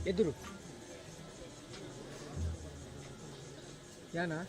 ಎದುರು ಯಾನಾ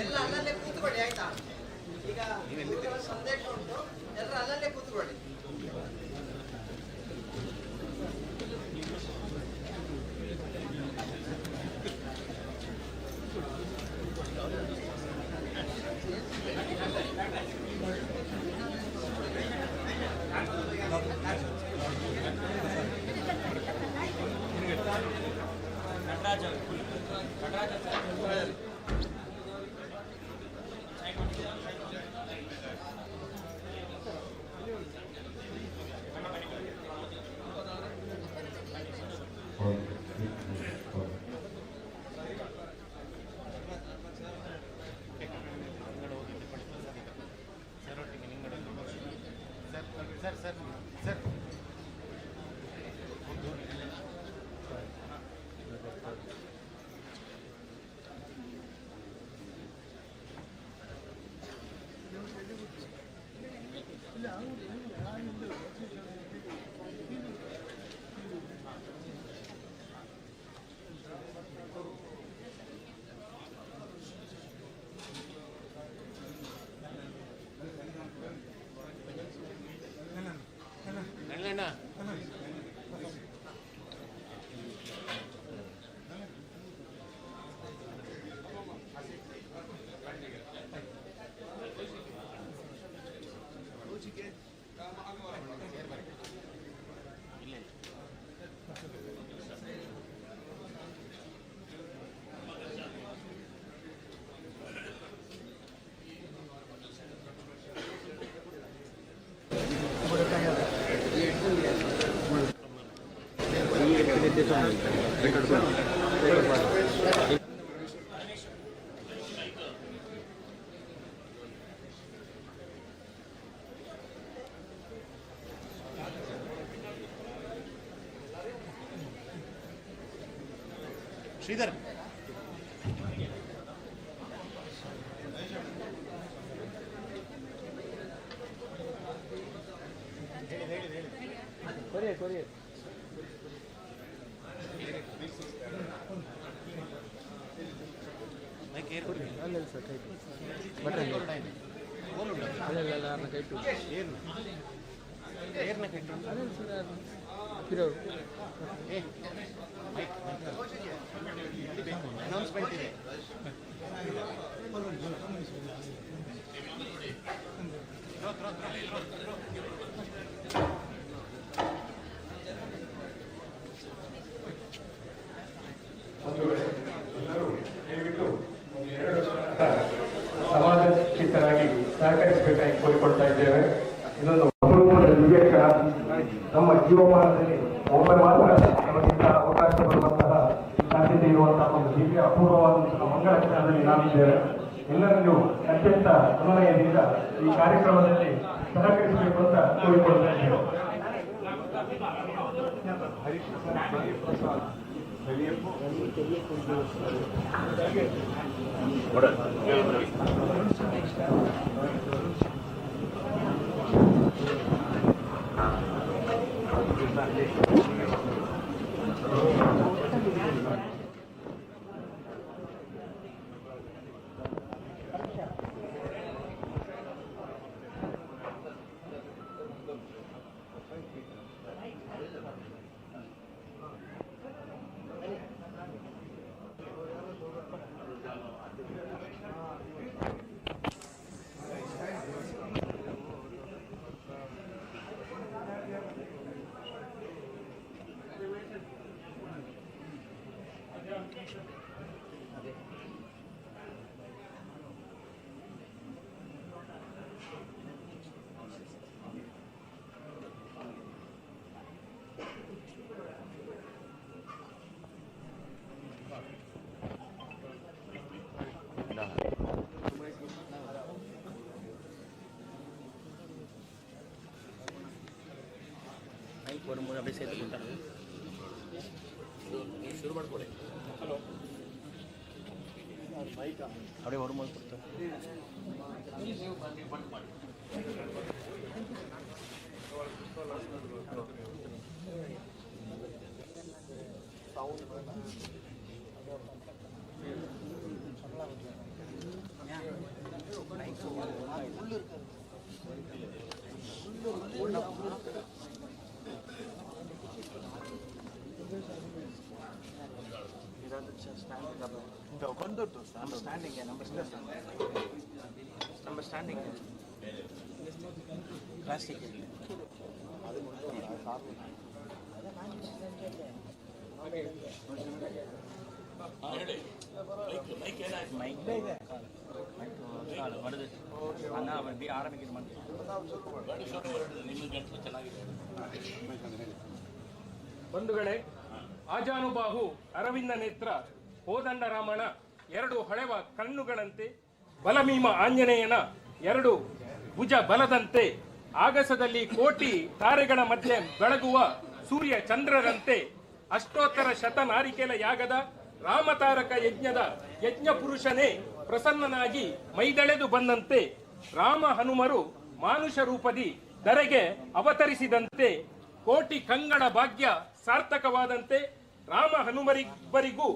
ಎಲ್ಲ ಅಲ್ಲಲ್ಲೇ ಕೂತ್ಕೊಳ್ಳಿ ಆಯ್ತಾ. ಈಗ ಸಂದೇಶ ಉಂಟು, ಎಲ್ಲರೂ ಅಲ್ಲಲ್ಲೇ ಕೂತ್ಕೊಳ್ಳಿ. ಶ್ರೀಧರ್ ಕೊರಿಯರ್ ಅಲ್ಲ ಸರ್ ಕೈ ಬಟನ್ ಅಲ್ಲ ಕೈಟು ಏರ್ನ ಕಟ್ಟು ಅಲ್ಲ ಸರ್ ಕಿರೋರು ಅನೌನ್ಸ್ಮೆಂಟ್ ಇದೆ. ಸಮಾಜ ಚಿತ್ತರಾಗಿ ಸಹಕರಿಸಬೇಕಾಗಿ ಕೋರಿಕೊಳ್ತಾ ಇದ್ದೇವೆ. ಇದೊಂದು ಅಪರೂಪದ ದಿವ್ಯ ಕ್ಷಣ. ನಮ್ಮ ಜೀವಮಾನದಲ್ಲಿ ಒಮ್ಮೆ ಮಾತ್ರ ನಮಗಿಂತ ಅವಕಾಶ ಬರುವಂತಹ ಸಾಧ್ಯತೆ ಇರುವಂತಹ ಒಂದು ದಿವ್ಯ ಅಪೂರ್ವವಾದಂತಹ ಮಂಗಳ ಕ್ಷಣದಲ್ಲಿ ನಾವಿದ್ದೇವೆ. ಎಲ್ಲರಲ್ಲೂ ಅತ್ಯಂತ ಅನುನಯದಿಂದ ಈ ಕಾರ್ಯಕ್ರಮದಲ್ಲಿ ಸಹಕರಿಸಬೇಕು ಅಂತ ಕೋರಿಕೊಳ್ತಾ ಇದ್ದೇವೆ. வரும்போது அப்படியே சேர்த்து கொடுத்தாரு. ಶುರು ಮಾಡ್ಕೊಳ್ಳಿ. ಹಲೋ அப்படியே வரும்போது கொடுத்தாரு. நம்ம ஸ்டாண்டிங் பிளாஸ்டிக் வருது ಅಣ್ಣ ಆರಂಭಿಸಿದ ಬಂಧುಗಳೇ, ಆಜಾನುಬಾಹು ಅರವಿಂದ ನೇತ್ರ ಕೋದಂಡರಾಮನ ಎರಡು ಹೊಳೆವ ಕಣ್ಣುಗಳಂತೆ, ಬಲಮೀಮ ಆಂಜನೇಯನ ಎರಡು ಭುಜ ಬಲದಂತೆ, ಆಗಸದಲ್ಲಿ ಕೋಟಿ ತಾರೆಗಳ ಮಧ್ಯೆ ಬೆಳಗುವ ಸೂರ್ಯ ಚಂದ್ರರಂತೆ, ಅಷ್ಟೋತ್ತರ ಶತನಾರಿಕೆಲ ಯಾಗದ ರಾಮತಾರಕ ಯಜ್ಞದ ಯಜ್ಞ ಪುರುಷನೇ ಪ್ರಸನ್ನನಾಗಿ ಮೈದಳೆದು ಬಂದಂತೆ, ರಾಮ ಹನುಮರು ಮಾನುಷ ರೂಪದಿ ಧರೆಗೆ ಅವತರಿಸಿದಂತೆ, ಕೋಟಿ ಕಂಗಡ ಭಾಗ್ಯ ಸಾರ್ಥಕವಾದಂತೆ, ರಾಮ ಹನುಮರಿಬ್ಬರಿಗೂ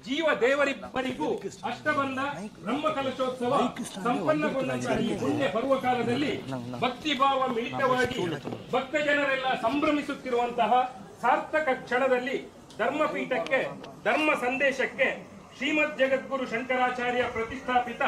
ಜೀವ ದೇವರಿಬ್ಬರಿಗೂ ಅಷ್ಟಬಂಧ ಬ್ರಹ್ಮ ಕಲಶೋತ್ಸವ ಸಂಪನ್ನಗೊಂಡಂತಹ ಈ ಪುಣ್ಯ ಪರ್ವಕಾಲದಲ್ಲಿ ಭಕ್ತಿ ಭಾವ ಮಿಳಿತವಾಗಿ ಭಕ್ತ ಜನರೆಲ್ಲ ಸಂಭ್ರಮಿಸುತ್ತಿರುವಂತಹ ಸಾರ್ಥಕ ಕ್ಷಣದಲ್ಲಿ ಧರ್ಮಪೀಠಕ್ಕೆ ಧರ್ಮ ಸಂದೇಶಕ್ಕೆ ಶ್ರೀಮದ್ ಜಗದ್ಗುರು ಶಂಕರಾಚಾರ್ಯ ಪ್ರತಿಷ್ಠಾಪಿತ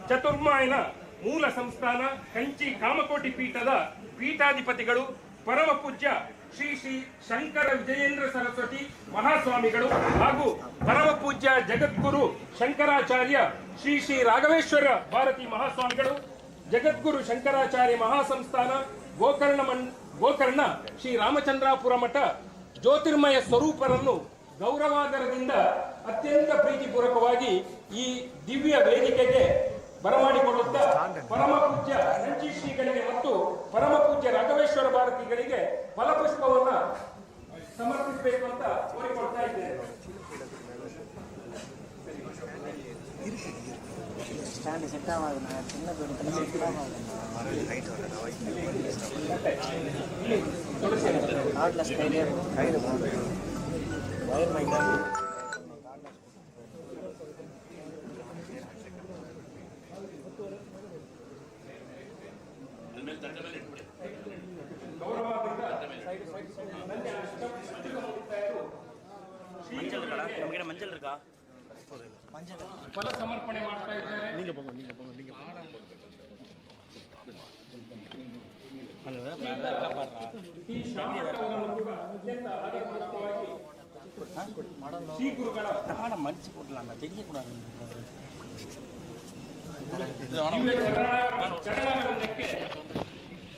ಚತುರ್ಮಾಯನ ಮೂಲ ಸಂಸ್ಥಾನ ಕಂಚಿ ಕಾಮಕೋಟಿ ಪೀಠದ ಪೀಠಾಧಿಪತಿಗಳು ಪರಮ ಪೂಜ್ಯ ಶ್ರೀ ಶ್ರೀ ಶಂಕರ ವಿಜಯೇಂದ್ರ ಸರಸ್ವತಿ ಮಹಾಸ್ವಾಮಿಗಳು ಹಾಗೂ ಪರಮ ಪೂಜ್ಯ ಜಗದ್ಗುರು ಶಂಕರಾಚಾರ್ಯ ಶ್ರೀ ಶ್ರೀ ರಾಘವೇಶ್ವರ ಭಾರತಿ ಮಹಾಸ್ವಾಮಿಗಳು, ಜಗದ್ಗುರು ಶಂಕರಾಚಾರ್ಯ ಮಹಾಸಂಸ್ಥಾನ ಗೋಕರ್ಣ ಶ್ರೀ ರಾಮಚಂದ್ರಾಪುರ ಮಠ ಜ್ಯೋತಿರ್ಮಯ ಸ್ವರೂಪರನ್ನು ಗೌರವಾದರದಿಂದ ಅತ್ಯಂತ ಪ್ರೀತಿಪೂರ್ವಕವಾಗಿ ಈ ದಿವ್ಯ ವೇದಿಕೆಗೆ ಬರಮಾಡಿಕೊಳ್ಳುತ್ತಾ ಪರಮ ಪೂಜ್ಯ ನಂಚಿ ಶ್ರೀಗಳಿಗೆ ಮತ್ತು ಪರಮ ಪೂಜ್ಯ ರಾಘವೇಶ್ವರ ಭಾರತಿಗಳಿಗೆ ಫಲಪುಷ್ಪವನ್ನ ಸಮರ್ಪಿಸಬೇಕು ಅಂತ ಕೋರಿಕೊಳ್ತಾ ಇದ್ದೇನೆ. ಮಂಚಲ್ இருக்கா ಫಲ ಸಮರ್ಪಣೆ ಮಾಡ್ತಾ ಇದ್ದಾರೆ. ಈ ಶಾಮಕವನ್ನು ಕೂಡ ಅತ್ಯಂತ ಆಧಾರಪೂರ್ವಕವಾಗಿ ಶ್ರೀ ಗುರುಗಳ மடிச்சு போடலாம், தெரியக்கூடாது. ಚರಣಾರವಿಂದಕ್ಕೆ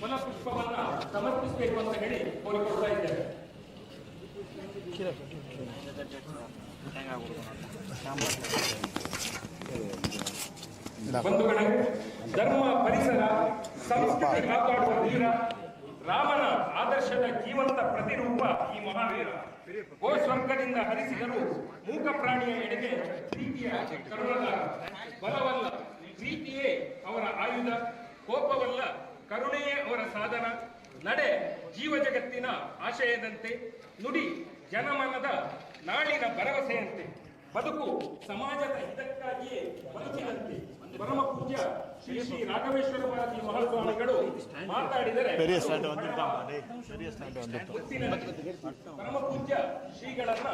ಫಲಪುಷ್ಪವನ್ನ ಸಮರ್ಪಿಸಬೇಕು ಅಂತ ಹೇಳಿ ಕೋರಿಕೊಳ್ತಾ ಇದ್ದೇವೆ. ಬಂಧುಗಳೇ, ಧರ್ಮ ಪರಿಸರ ಸಂಸ್ಕೃತಿ ಕಾಪಾಡುವ ವೀರ, ರಾಮನ ಆದರ್ಶದ ಜೀವಂತ ಪ್ರತಿರೂಪ ಈ ಮಹಾವೀರ. ಗೋ ಸ್ವರ್ಗದಿಂದ ಹರಿಸಿದರು ಮೂಕ ಪ್ರಾಣಿಯ ಎಡೆಗೆ ಪ್ರೀತಿಯ ಕರುಣಾರ. ಬಲವಲ್ಲ ಪ್ರೀತಿಯೇ ಅವರ ಆಯುಧ, ಕೋಪವಲ್ಲ ಕರುಣೆಯೇ ಅವರ ಸಾಧನ. ನಡೆ ಜೀವ ಜಗತ್ತಿನ ಆಶಯದಂತೆ, ನುಡಿ ಜನಮನದ ನಾಳಿನ ಭರವಸೆಯಂತೆ, ಬದುಕು ಸಮಾಜದ ಹಿತಕ್ಕಾಗಿಯೇ ಬದುಕಿದಂತೆ. ಪರಮ ಪೂಜ್ಯ ಶ್ರೀ ಶ್ರೀ ರಾಘವೇಶ್ವರ ಭಾರತಿ ಮಹಾಸ್ವಾಮಿಗಳು ಮಾತಾಡಿದರೆ ಪರಮ ಪೂಜ್ಯ ಶ್ರೀಗಳನ್ನ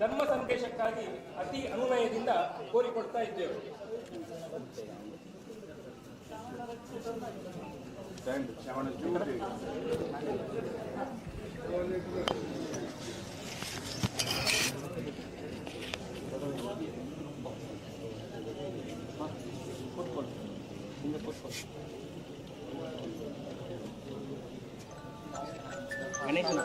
ಧರ್ಮ ಸಂದೇಶಕ್ಕಾಗಿ ಅತಿ ಅನುನಯದಿಂದ ಕೋರಿಕೊಡ್ತಾ ಇದ್ದೇವೆ. ಗಣೇಶನ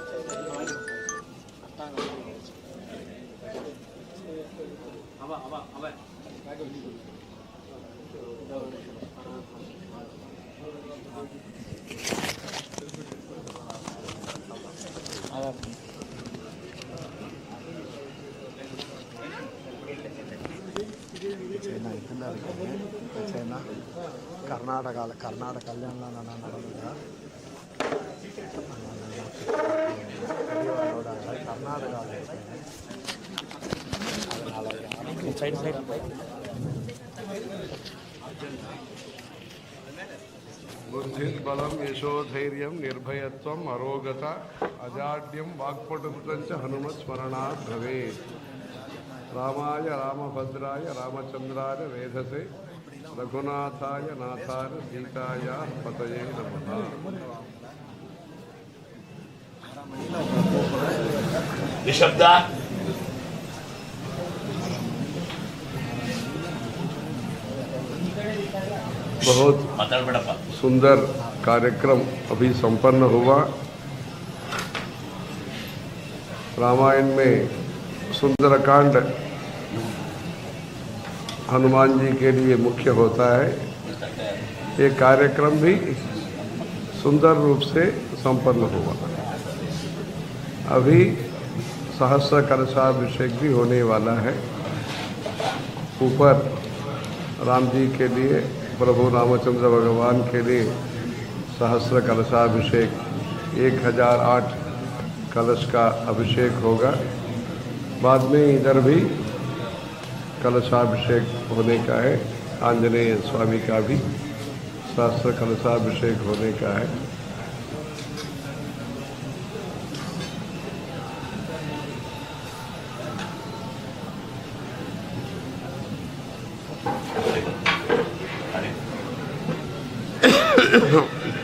ಅವ ಕರ್ನಾಟಕ ಕಲ್ಯಾಣ ನಡೆದ ಸೈಡ್ ಸೈಡ್ बुद्धिर्बलं यशोधैर्यं निर्भयत्वम् अरोगता अजाड्यं वाक्पटुत्वं च हनुमत्स्मरणात् भवेत्। रामाय रामभद्राय रामचन्द्राय वेधसे रघुनाथाय नाथाय सीतायाः पतये नमः। ये शब्द बहुत सुंदर कार्यक्रम अभी संपन्न हुआ। रामायण में सुंदरकांड हनुमान जी के लिए मुख्य होता है। ये कार्यक्रम भी सुंदर रूप से संपन्न हुआ। अभी सहस्र कलशाभिषेक भी होने वाला है। ऊपर राम जी के लिए, प्रभु रामचंद्र भगवान के लिए सहस्र कलशाभिषेक 1008 कलश का अभिषेक होगा। बाद में इधर भी कलशाभिषेक होने का है। आंजनेय स्वामी का भी सहस्र कलशाभिषेक होने का है।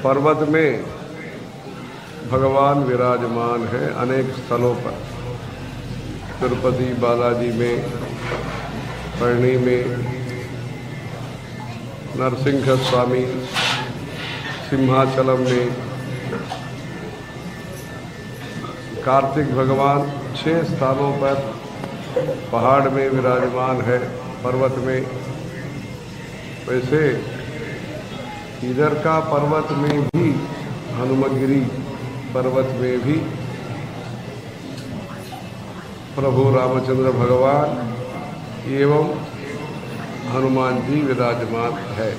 पर्वत में भगवान विराजमान है अनेक स्थलों पर। तिरुपति बालाजी में, पढ़नी में, नरसिंह स्वामी, सिंहाचलम में, कार्तिक भगवान 6 स्थानों पर पहाड़ में विराजमान है, पर्वत में। वैसे इधर का पर्वत में भी, हनुमगिरी पर्वत में भी प्रभु रामचंद्र भगवान एवं हनुमान जी विराजमान है।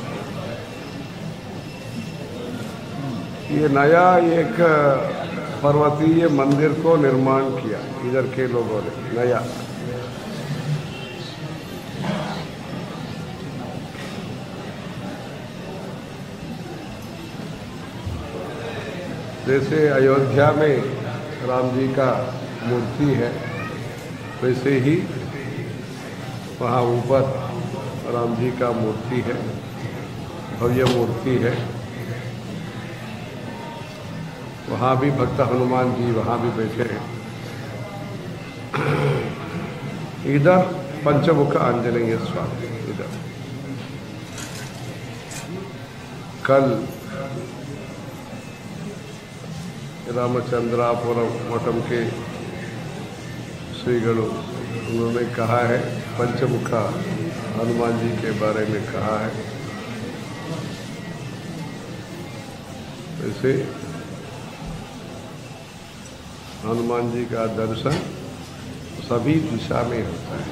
ये नया एक पर्वतीय मंदिर को निर्माण किया इधर के लोगों ने, नया। जैसे अयोध्या में राम जी का मूर्ति है, वैसे ही वहाँ ऊपर राम जी का मूर्ति है, भव्य मूर्ति है। वहाँ भी भक्त हनुमान जी वहाँ भी बैठे हैं। इधर पंचमुख आंजनेय स्वामी, इधर कल रामचंद्रापुरम मठम के श्रीगणु उन्होंने कहा है, पंचमुखा हनुमान जी के बारे में कहा है। वैसे हनुमान जी का दर्शन सभी दिशा में होता है,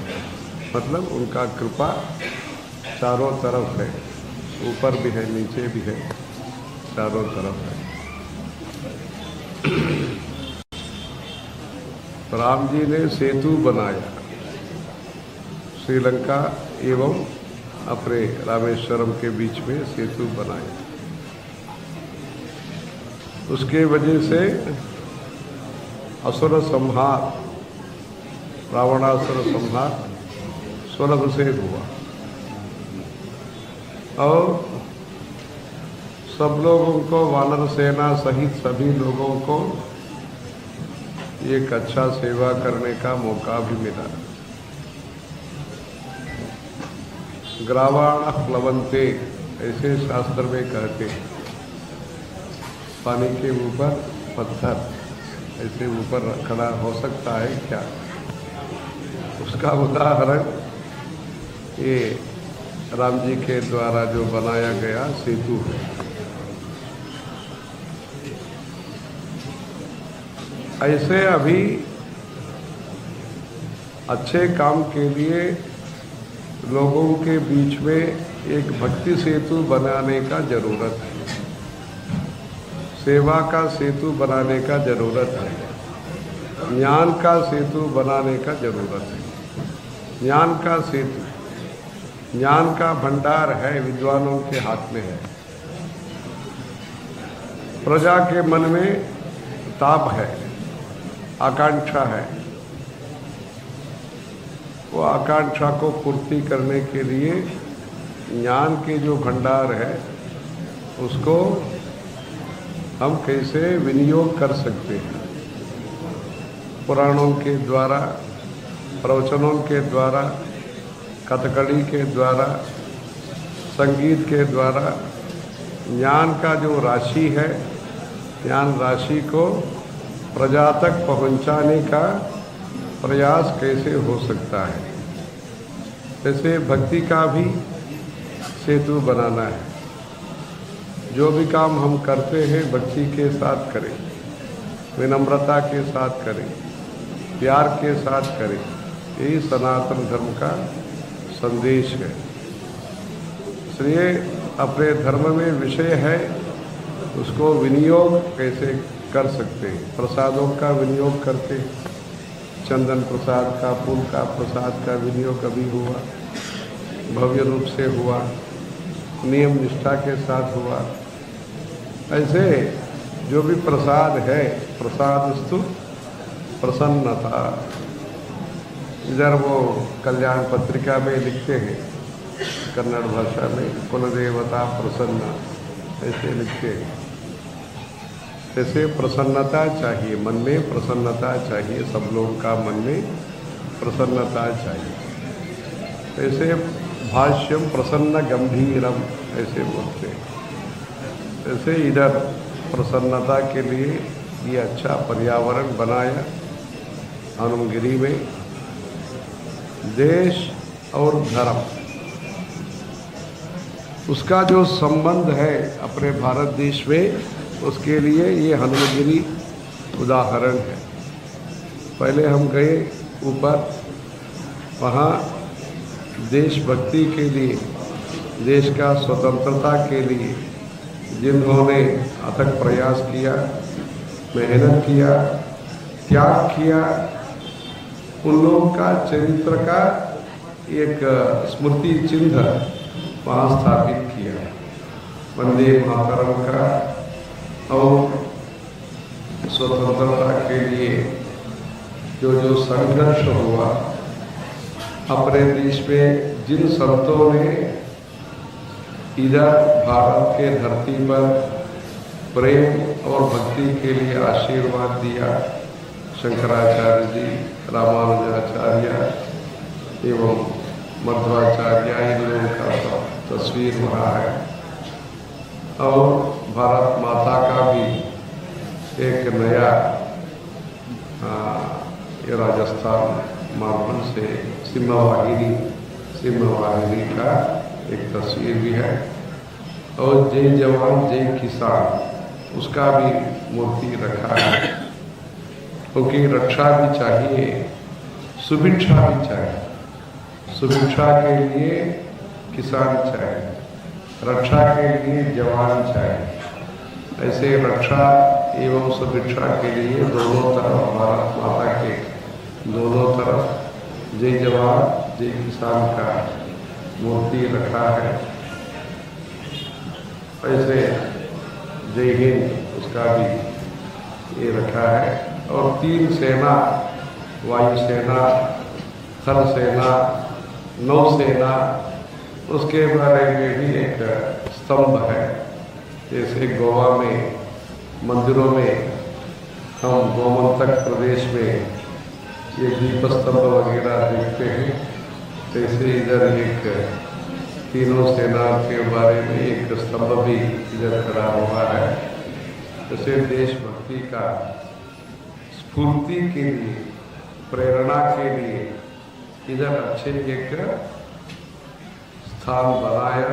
मतलब उनका कृपा चारों तरफ है, ऊपर भी है, नीचे भी है, चारों तरफ है। राम जी ने सेतु बनाया, श्रीलंका एवं अपने रामेश्वरम के बीच में सेतु बनाया। उसके वजह से असुर संहार, रावणासुर संहार सुलभ से हुआ और सब लोगों को, वानर सेना सहित सभी लोगों को एक अच्छा सेवा करने का मौका भी मिला। ग्रावाण प्लवंते ऐसे शास्त्र में कहते, पानी के ऊपर पत्थर ऐसे ऊपर खड़ा हो सकता है क्या? उसका उदाहरण ये राम जी के द्वारा जो बनाया गया सेतु है। ऐसे अभी अच्छे काम के लिए लोगों के बीच में एक भक्ति सेतु बनाने का जरूरत है, सेवा का सेतु बनाने का जरूरत है, ज्ञान का सेतु बनाने का जरूरत है। ज्ञान का सेतु, ज्ञान का भंडार है, विद्वानों के हाथ में है। प्रजा के मन में ताप है, आकांक्षा है। वो आकांक्षा को पूर्ति करने के लिए ज्ञान के जो भंडार है उसको हम कैसे विनियोग कर सकते हैं। पुराणों के द्वारा, प्रवचनों के द्वारा, कथकली के द्वारा, संगीत के द्वारा ज्ञान का जो राशि है, ज्ञान राशि को प्रजा तक पहुंचाने का प्रयास कैसे हो सकता है। जैसे भक्ति का भी सेतु बनाना है। जो भी काम हम करते हैं भक्ति के साथ करें, विनम्रता के साथ करें, प्यार के साथ करें। यही सनातन धर्म का संदेश है। इसलिए अपने धर्म में विषय है, उसको विनियोग कैसे कर सकते हैं। प्रसादों का विनियोग करते हैं, चंदन प्रसाद का, फूल का प्रसाद का विनियोग अभी हुआ, भव्य रूप से हुआ, नियम निष्ठा के साथ हुआ। ऐसे जो भी प्रसाद है, प्रसादस्तु प्रसन्नता। इधर वो कल्याण पत्रिका में लिखते हैं कन्नड़ भाषा में, कुलदेवता प्रसन्न, ऐसे लिखते हैं। जैसे प्रसन्नता चाहिए, मन में प्रसन्नता चाहिए, सब लोगों का मन में प्रसन्नता चाहिए। ऐसे भाष्यम प्रसन्न गंभीरम ऐसे बोलते हैं। ऐसे इधर प्रसन्नता के लिए ये अच्छा पर्यावरण बनाया हनुमगिरी में। देश और धर्म, उसका जो संबंध है अपने भारत देश में, उसके लिए ये हनुमगिरी उदाहरण है। पहले हम गए ऊपर, वहाँ देशभक्ति के लिए, देश का स्वतंत्रता के लिए जिन्होंने अथक प्रयास किया, मेहनत किया, त्याग किया, उन लोगों का चरित्र का एक स्मृति चिन्ह वहाँ स्थापित किया। वंदे मातरम का और स्वतंत्रता के लिए जो संघर्ष हुआ अपने देश में, जिन संतों ने इधर भारत के धरती पर प्रेम और भक्ति के लिए आशीर्वाद दिया, शंकराचार्य जी, रामानुजाचार्य एवं मध्वाचार्य, इन लोगों का तस्वीर वहाँ है। और भारत माता का भी एक नया ये राजस्थान मार्बल से सिंहवाहिनी का एक तस्वीर भी है। और जय जवान जय किसान, उसका भी मूर्ति रखा है। क्योंकि रक्षा भी चाहिए, सुभिक्षा भी चाहिए। सुभिक्षा के लिए किसान चाहिए, रक्षा के लिए जवान चाहिए। ऐसे रक्षा एवं सुभिक्षा के लिए दोनों तरफ, भारत माता के दोनों तरफ जय जवान जय किसान का मूर्ति रखा है। ऐसे जय हिंद, उसका भी ये रखा है। और 3 सेना, वायुसेना, थल सेना, नौसेना, उसके बारे में भी एक स्तंभ है। जैसे गोवा में मंदिरों में हम गोमंतक प्रदेश में ये दीप स्तंभ वगैरह देखते हैं, जैसे इधर एक तीनों सेना के बारे में एक स्तंभ भी इधर खड़ा हुआ है। जैसे देशभक्ति का स्फूर्ति के लिए, प्रेरणा के लिए इधर अच्छे एक स्थान बनाया।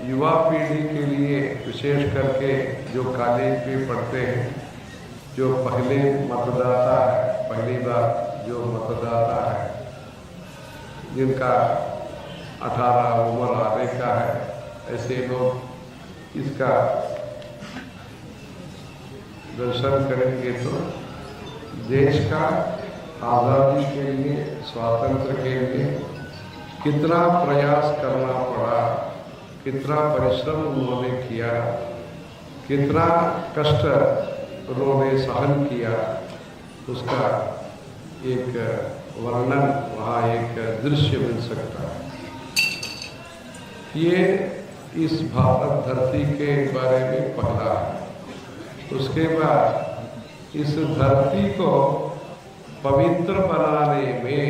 युवा पीढ़ी के लिए विशेष करके जो कॉलेज में पढ़ते हैं, जो पहले मतदाता है, पहली बार जो मतदाता है, जिनका 18 उम्र आने का है, ऐसे लोग इसका दर्शन करेंगे तो देश का आज़ादी के लिए, स्वातंत्र के लिए कितना प्रयास करना पड़ा, कितना परिश्रम उन्होंने किया, कितना कष्ट उन्होंने सहन किया, उसका एक वर्णन वहाँ एक दृश्य मिल सकता है। ये इस भारत धरती के बारे में पढ़ा है। उसके बाद इस धरती को पवित्र बनाने में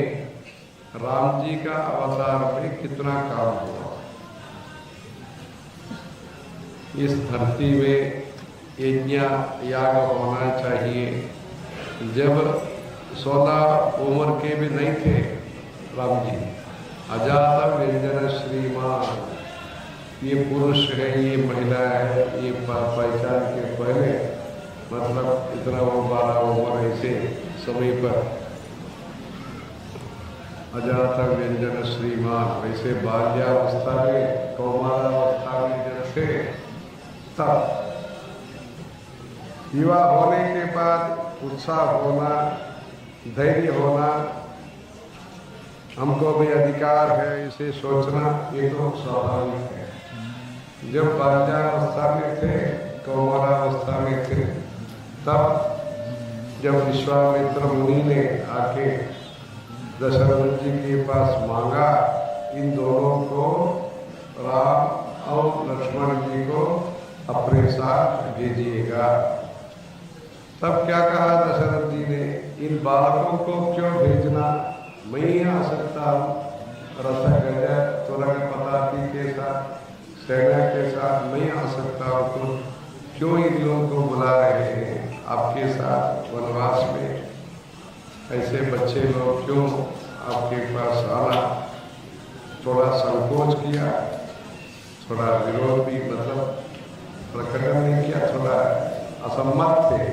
राम जी का अवतार में कितना काम हुआ। इस धरती में यज्ञ याग होना चाहिए। जब 16 उम्र के भी नहीं थे राम जी, अजात व्यंजन श्रीमान, ये पुरुष है, ये महिला है, ये पहचान के पहले, मतलब इतना वो 12 उम्र ऐसे समय पर अजात व्यंजन श्रीमान, वैसे बाल्यावस्था में, कौमारावस्था में जब थे, तब युवा होने के बाद उत्साह होना, धैर्य होना, हमको भी अधिकार है इसे सोचना, ये तो स्वाभाविक है। जब बाल्यावस्था में थे, कौमारावस्था में थे, तब जब विश्वामित्र मुनि ने आके दशरथ जी के पास मांगा, इन दोनों को, राम और लक्ष्मण जी को अपने साथ भेजिएगा, तब क्या कहा दशरथ जी ने, इन बालकों को क्यों भेजना, मैं ही आ सकता हूँ, रथ तुरंग पताती के साथ, सेना के साथ मैं आ सकता हूँ, तो क्यों इन लोगों को बुला रहे हैं आपके साथ वनवास में, ऐसे बच्चे लोग क्यों आपके पास आना। थोड़ा संकोच किया, थोड़ा विरोध भी मतलब प्रकटन नहीं किया, थोड़ा असम्मत थे।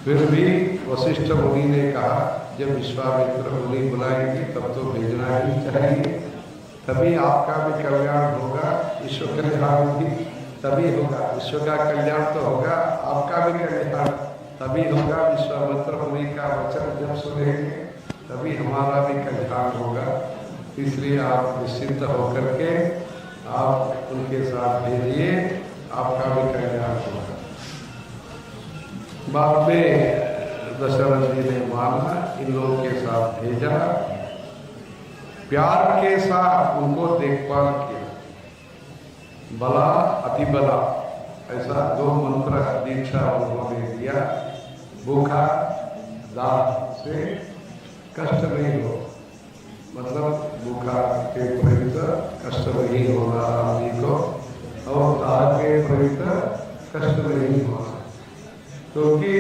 फिर भी वशिष्ठ मुनि ने कहा, जब विश्वामित्र मुनि बुलाएंगे तब तो भेजना ही चाहिए, तभी आपका भी कल्याण होगा, विश्व कल्याण भी तभी होगा, विश्व का कल्याण तो होगा, आपका भी कल्याण तभी होगा। विश्वामित्र मुनि का वचन जब सुनेंगे तभी हमारा भी कल्याण होगा, इसलिए आप निश्चिंत होकर के आप उनके साथ भेजिए, आपका भी कल्याण होगा। बाद में दशरथ जी ने माना, इन लोगों के साथ भेजा, प्यार के साथ उनको देखभाल किया, बला अति बला, ऐसा 2 मंत्र दीक्षा उन्होंने दिया। भूखा दाह से कष्ट नहीं हो, मतलब भूखा के प्रयुक्त कष्ट नहीं होना राम जी को, और दाह के प्रयुक्त कष्ट नहीं होना, क्योंकि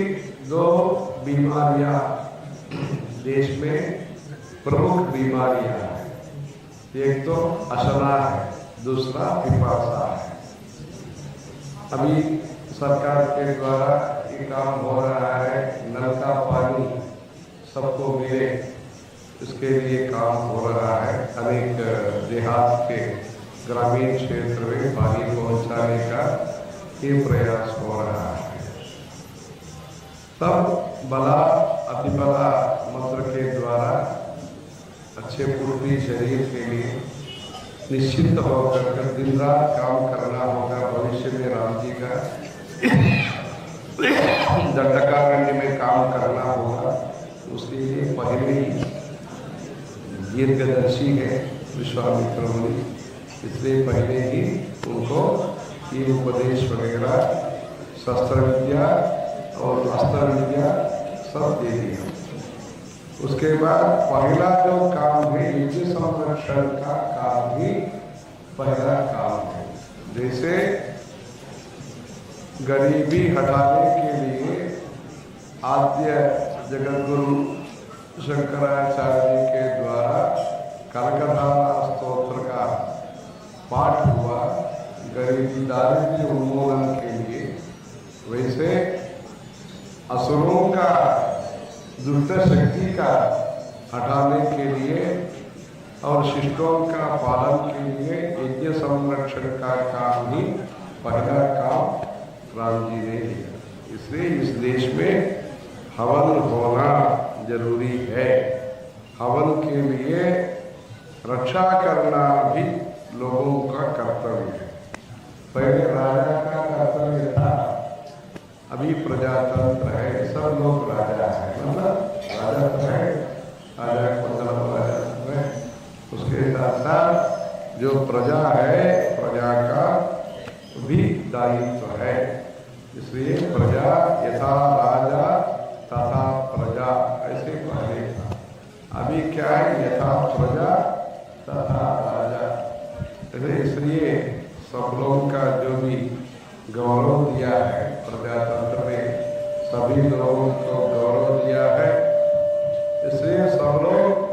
2 बीमारियां देश में प्रमुख बीमारियां हैं, एक तो अशना है, दूसरा पिपासा है। अभी सरकार के द्वारा ये काम हो रहा है, नल का पानी सबको मिले, इसके लिए काम हो रहा है। अनेक देहात के ग्रामीण क्षेत्र में पानी पहुंचाने का ये प्रयास हो रहा है। तब बला अतिबला मंत्र के द्वारा अच्छे पूर्वी शरीर के लिए निश्चिंत होकर दिन रात काम करना होगा। भविष्य में राम जी का दंडकारण्य में काम करना होगा, उसके लिए पहले ही दीर्घदर्शी है विश्वामित्र मुनि, इसलिए पहले ही उनको ये उपदेश वगैरह, शस्त्र विद्या और अस्त्र विद्या सब दे दिया। उसके बाद पहला जो काम है, युद्ध संरक्षण का काम ही पहला काम है। जैसे गरीबी हटाने के लिए आद्य जगत गुरु शंकराचार्य जी के द्वारा कनकधारा स्तोत्र का पाठ हुआ गरीबी दारिद्र्य उन्मूलन के लिए, वैसे असुरों का दुष्ट शक्ति का हटाने के लिए और शिष्टों का पालन के लिए यज्ञ संरक्षण का काम ही पहला काम राम जी ने लिया। इसलिए इस देश में हवन होना जरूरी है। हवन के लिए रक्षा करना भी लोगों का कर्तव्य है। पहले राजा का कर्तव्य था, अभी प्रजातंत्र है, सब लोग राजा है, मतलब राजा तो है, राजा को मतलब राजा है। उसके साथ साथ जो प्रजा है, प्रजा का भी दायित्व है। इसलिए प्रजा यथा राजा तथा प्रजा, ऐसे पहले था। अभी क्या है, यथा प्रजा तथा राजा। इसलिए सब लोगों का जो भी गौरव दिया है प्रजातंत्र में, सभी लोगों को गौरव दिया है। इसलिए सब लोग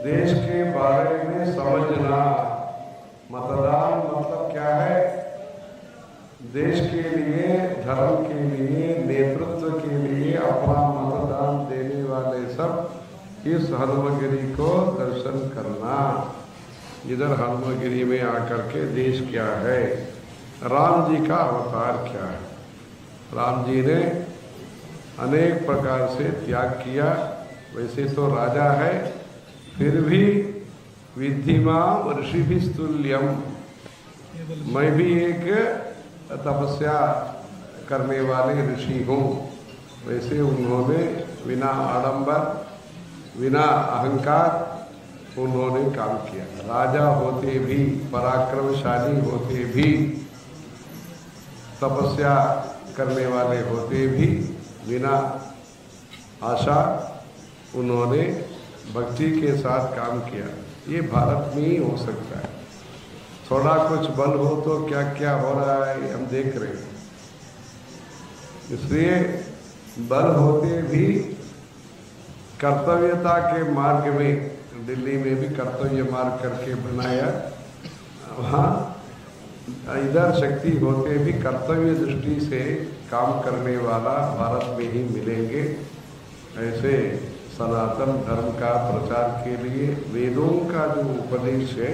देश के बारे में समझना। मतदान मतलब क्या है, देश के लिए, धर्म के लिए, नेतृत्व के लिए अपना मतदान देने वाले सब इस हनुमगिरी को दर्शन करना। इधर हनुमगिरी में आकर के देश क्या है, राम जी का अवतार क्या है। राम जी ने अनेक प्रकार से त्याग किया। वैसे तो राजा है, फिर भी विद्धिमाम ऋषिभिस्तुल्यम, मैं भी एक तपस्या करने वाले ऋषि हूँ। वैसे उन्होंने बिना आडंबर, बिना अहंकार उन्होंने काम किया। राजा होते भी, पराक्रमशाली होते भी, तपस्या करने वाले होते भी, बिना आशा उन्होंने भक्ति के साथ काम किया। ये भारत में ही हो सकता है। थोड़ा कुछ बल हो तो क्या क्या हो रहा है हम देख रहे हैं। इसलिए बल होते भी कर्तव्यता के मार्ग में, दिल्ली में भी कर्तव्य मार्ग करके बनाया, वहाँ इधर शक्ति होते भी कर्तव्य दृष्टि से काम करने वाला भारत में ही मिलेंगे। ऐसे सनातन धर्म का प्रचार के लिए वेदों का जो उपदेश है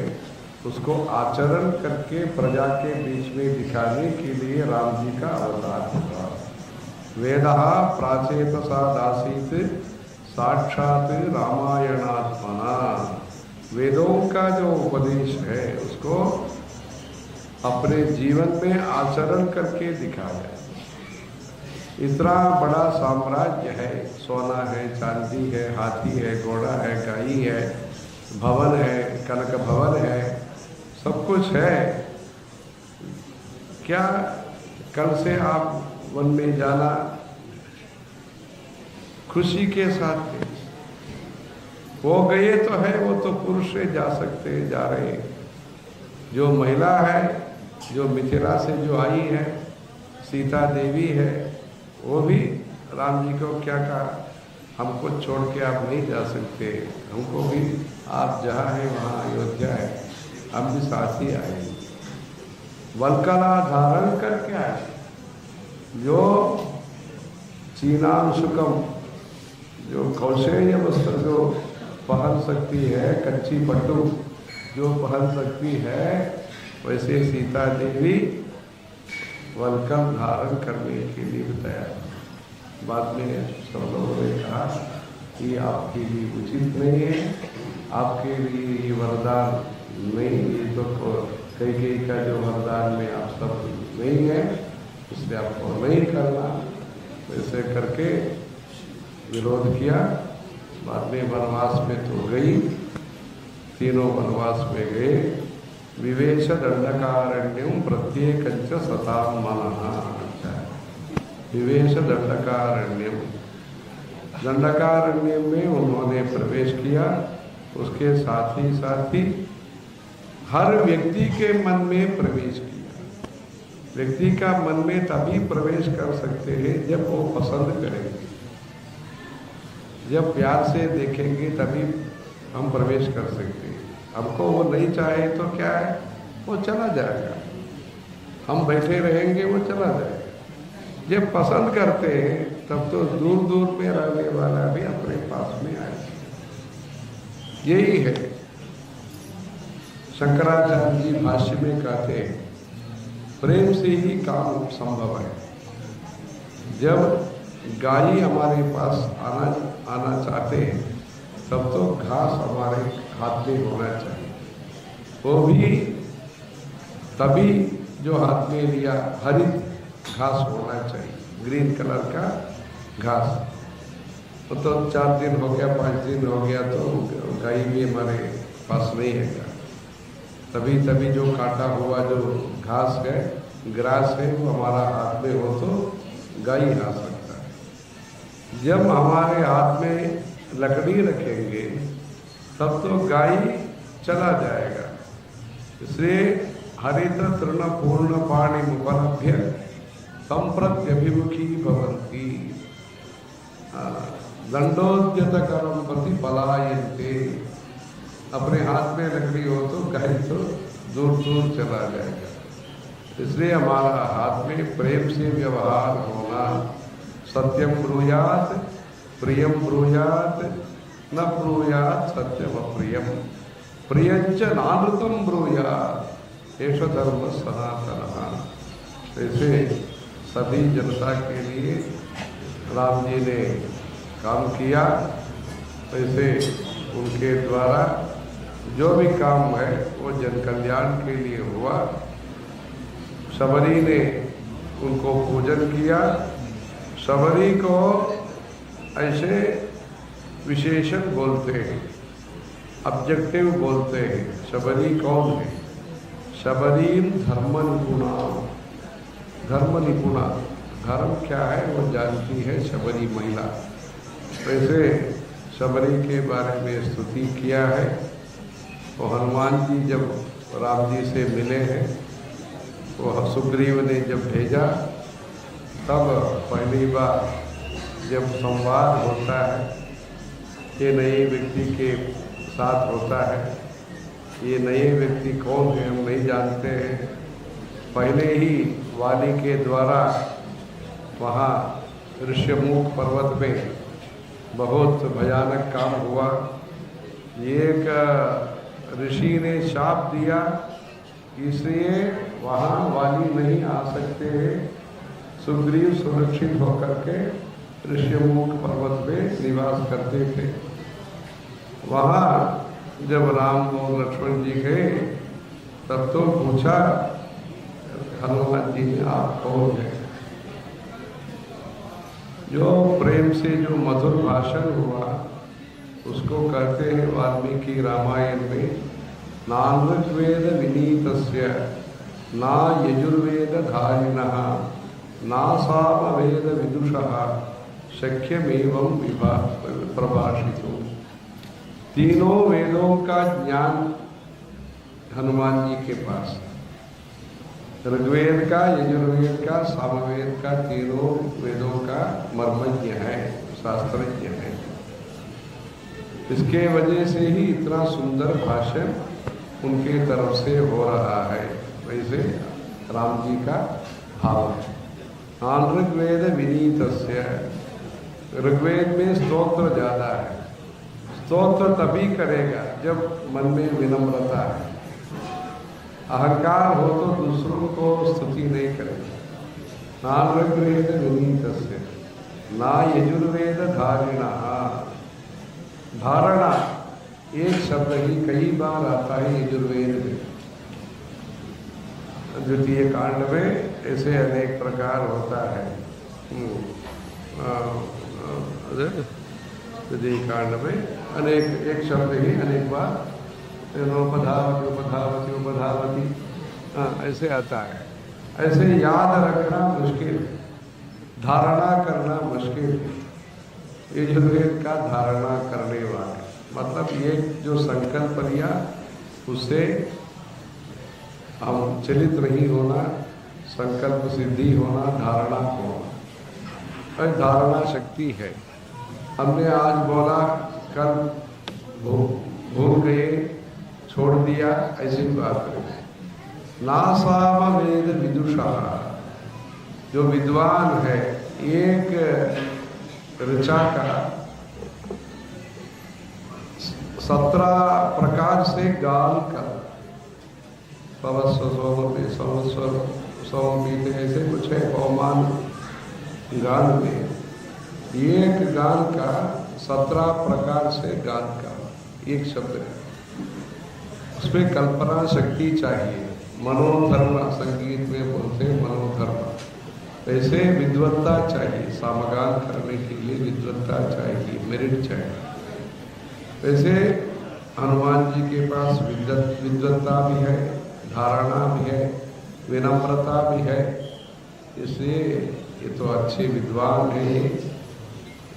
उसको आचरण करके प्रजा के बीच में दिखाने के लिए राम जी का अवतार हुआ। वेदः प्राचेतसा दासीत साक्षात रामायणात्मना। वेदों का जो उपदेश है उसको अपने जीवन में आचरण करके दिखाया। इतना बड़ा साम्राज्य है, सोना है, चांदी है, हाथी है, घोड़ा है, गाय है, भवन है, कनक भवन है, सब कुछ है। क्या कल से आप वन में जाना खुशी के साथ है। वो गए तो है, वो तो पुरुष से जा सकते, जा रहे। जो महिला है, जो मिथिला से जो आई है, सीता देवी है, वो भी राम जी को क्या कहा, हमको छोड़ के आप नहीं जा सकते, हमको भी आप जहाँ है वहाँ अयोध्या है, हम भी साथ ही आएंगे। वल्कला धारण करके आए। जो चीनांशुकम, जो कौशेय वस्त्र जो पहन सकती है, कच्ची पट्टू जो पहन सकती है, वैसे सीता देवी वल्कल धारण करने के लिए बताया। बाद में सब लोगों ने कहा कि आपके लिए उचित नहीं है, आपके लिए ये वरदान नहीं, ये तो कई का जो वरदान में आप सब नहीं है, इसलिए आपको नहीं करना। ऐसे करके विरोध किया। बाद में वनवास में तो गई, तीनों वनवास में गए। विवेश दंडकारण्यम प्रत्येकंच सताम मनः। विवेश दंडकारण्यम, दंडकारण्य में उन्होंने प्रवेश किया। उसके साथ ही हर व्यक्ति के मन में प्रवेश किया। व्यक्ति का मन में तभी प्रवेश कर सकते हैं जब वो पसंद करेंगे, जब प्यार से देखेंगे तभी हम प्रवेश कर सकते हैं। हमको वो नहीं चाहे तो क्या है, वो चला जाएगा। हम बैठे रहेंगे, वो चला जाएगा। जब पसंद करते हैं तब तो दूर दूर में रहने वाला भी अपने पास में आएगा। यही है शंकराचार्य जी भाष्य में कहते हैं प्रेम से ही काम संभव है। जब गाय हमारे पास आना चाहते हैं तब तो घास हमारे हाथ में होना चाहिए, वो भी तभी जो हाथ में लिया हरित घास होना चाहिए, ग्रीन कलर का घास। तो 4 दिन हो गया 5 दिन हो गया तो गाय भी हमारे पास नहीं है। तभी जो काटा हुआ जो घास है ग्रास है वो हमारा हाथ में हो तो गाय आ सकता है। जब हमारे हाथ में लकड़ी रखेंगे तब तो गाय चला जाएगा। इसलिए हरित तृण पूर्ण पाणी मुपलभ्य संप्रत्यभिमुखी भवन्ति दंडोद्यत कर्म प्रति पलायन्ते। अपने हाथ में लकड़ी हो तो गाय तो दूर दूर चला जाएगा। इसलिए हमारा हाथ में प्रेम से व्यवहार होना, सत्यम ब्रूयात प्रियम ब्रूयात न ब्रूयात सत्यम अप्रियम प्रियंच नानृतम ब्रूयात एष धर्म सनातन। ऐसे सभी जनता के लिए राम जी ने काम किया। वैसे उनके द्वारा जो भी काम है वो जन कल्याण के लिए हुआ। शबरी ने उनको पूजन किया। शबरी को ऐसे विशेषण बोलते हैं, ऑब्जेक्टिव बोलते हैं। शबरी कौन है? शबरीम धर्म निपुणा। धर्म निपुणा, धर्म क्या है वो जानती है शबरी महिला। वैसे शबरी के बारे में स्तुति किया है। वो हनुमान जी जब राम जी से मिले हैं, वो सुग्रीव ने जब भेजा तब पहली बार जब संवाद होता है, ये नए व्यक्ति के साथ होता है। ये नए व्यक्ति कौन है हम नहीं जानते हैं। पहले ही वाली के द्वारा वहाँ ऋष्यमुख पर्वत में बहुत भयानक काम हुआ। एक ऋषि ने शाप दिया, इसलिए वहाँ वाली नहीं आ सकते हैं। सुग्रीव सुरक्षित होकर के ऋष्यमुख पर्वत में निवास करते थे। वहाँ जब राम और लक्ष्मण जी गए तब तो पूछा हनुमान जी ने आप कौन है? जो प्रेम से जो मधुर भाषण हुआ उसको कहते हैं वाल्मीकि रामायण में नानृग्वेद विनीतस्य ना यजुर्वेद धारिणः ना सामवेद विदुषः शक्यमेवं प्रभाषितो। तीनों वेदों का ज्ञान हनुमान जी के पास, ऋग्वेद का, यजुर्वेद का, सामवेद का, तीनों वेदों का मर्मज्ञ है, शास्त्रज्ञ है। इसके वजह से ही इतना सुंदर भाषण उनके तरफ से हो रहा है। वैसे राम जी का भाव है ऋग्वेद विनीतस्य। ऋग्वेद में स्तोत्र ज़्यादा है। स्तोत्र तभी करेगा जब मन में विनम्रता है। अहंकार हो तो दूसरों को स्तुति नहीं करेगा। ऋग्वेद विनीतस्य ना यजुर्वेद धारिणः। धारणा एक शब्द ही कई बार आता है यजुर्वेद में। द्वितीय कांड में ऐसे अनेक प्रकार होता है। द्वितीय कांड में अनेक एक शब्द ही अनेक बार उपधावती उपधावती उपधावती ऐसे आता है। ऐसे याद रखना मुश्किल है, धारणा करना मुश्किल है। यजुर्वेद का धारणा करने वाले मतलब ये जो संकल्प लिया उससे हम चलित नहीं होना, संकल्प सिद्धि होना, धारणा होना। और धारणा शक्ति है। हमने आज बोला कल भूल गए, छोड़ दिया, ऐसी बात नहीं। ना सामवेद विदुषा, जो विद्वान है एक ऋचा का 17 प्रकार से गाल कर पवस्व सोम संवत्सर सोम बीते, ऐसे कुछ है पवमान गान में। एक गान का 17 प्रकार से गान का एक शब्द है, उसमें कल्पना शक्ति चाहिए। मनोधर्म संगीत में बोलते हैं मनोधर्म। ऐसे विद्वत्ता चाहिए, सामगान करने के लिए विद्वत्ता चाहिए, मेरिट चाहिए। वैसे हनुमान जी के पास विद्वत्ता भी है, धारणा भी है, विनम्रता भी है, इसलिए ये तो अच्छे विद्वान हैं।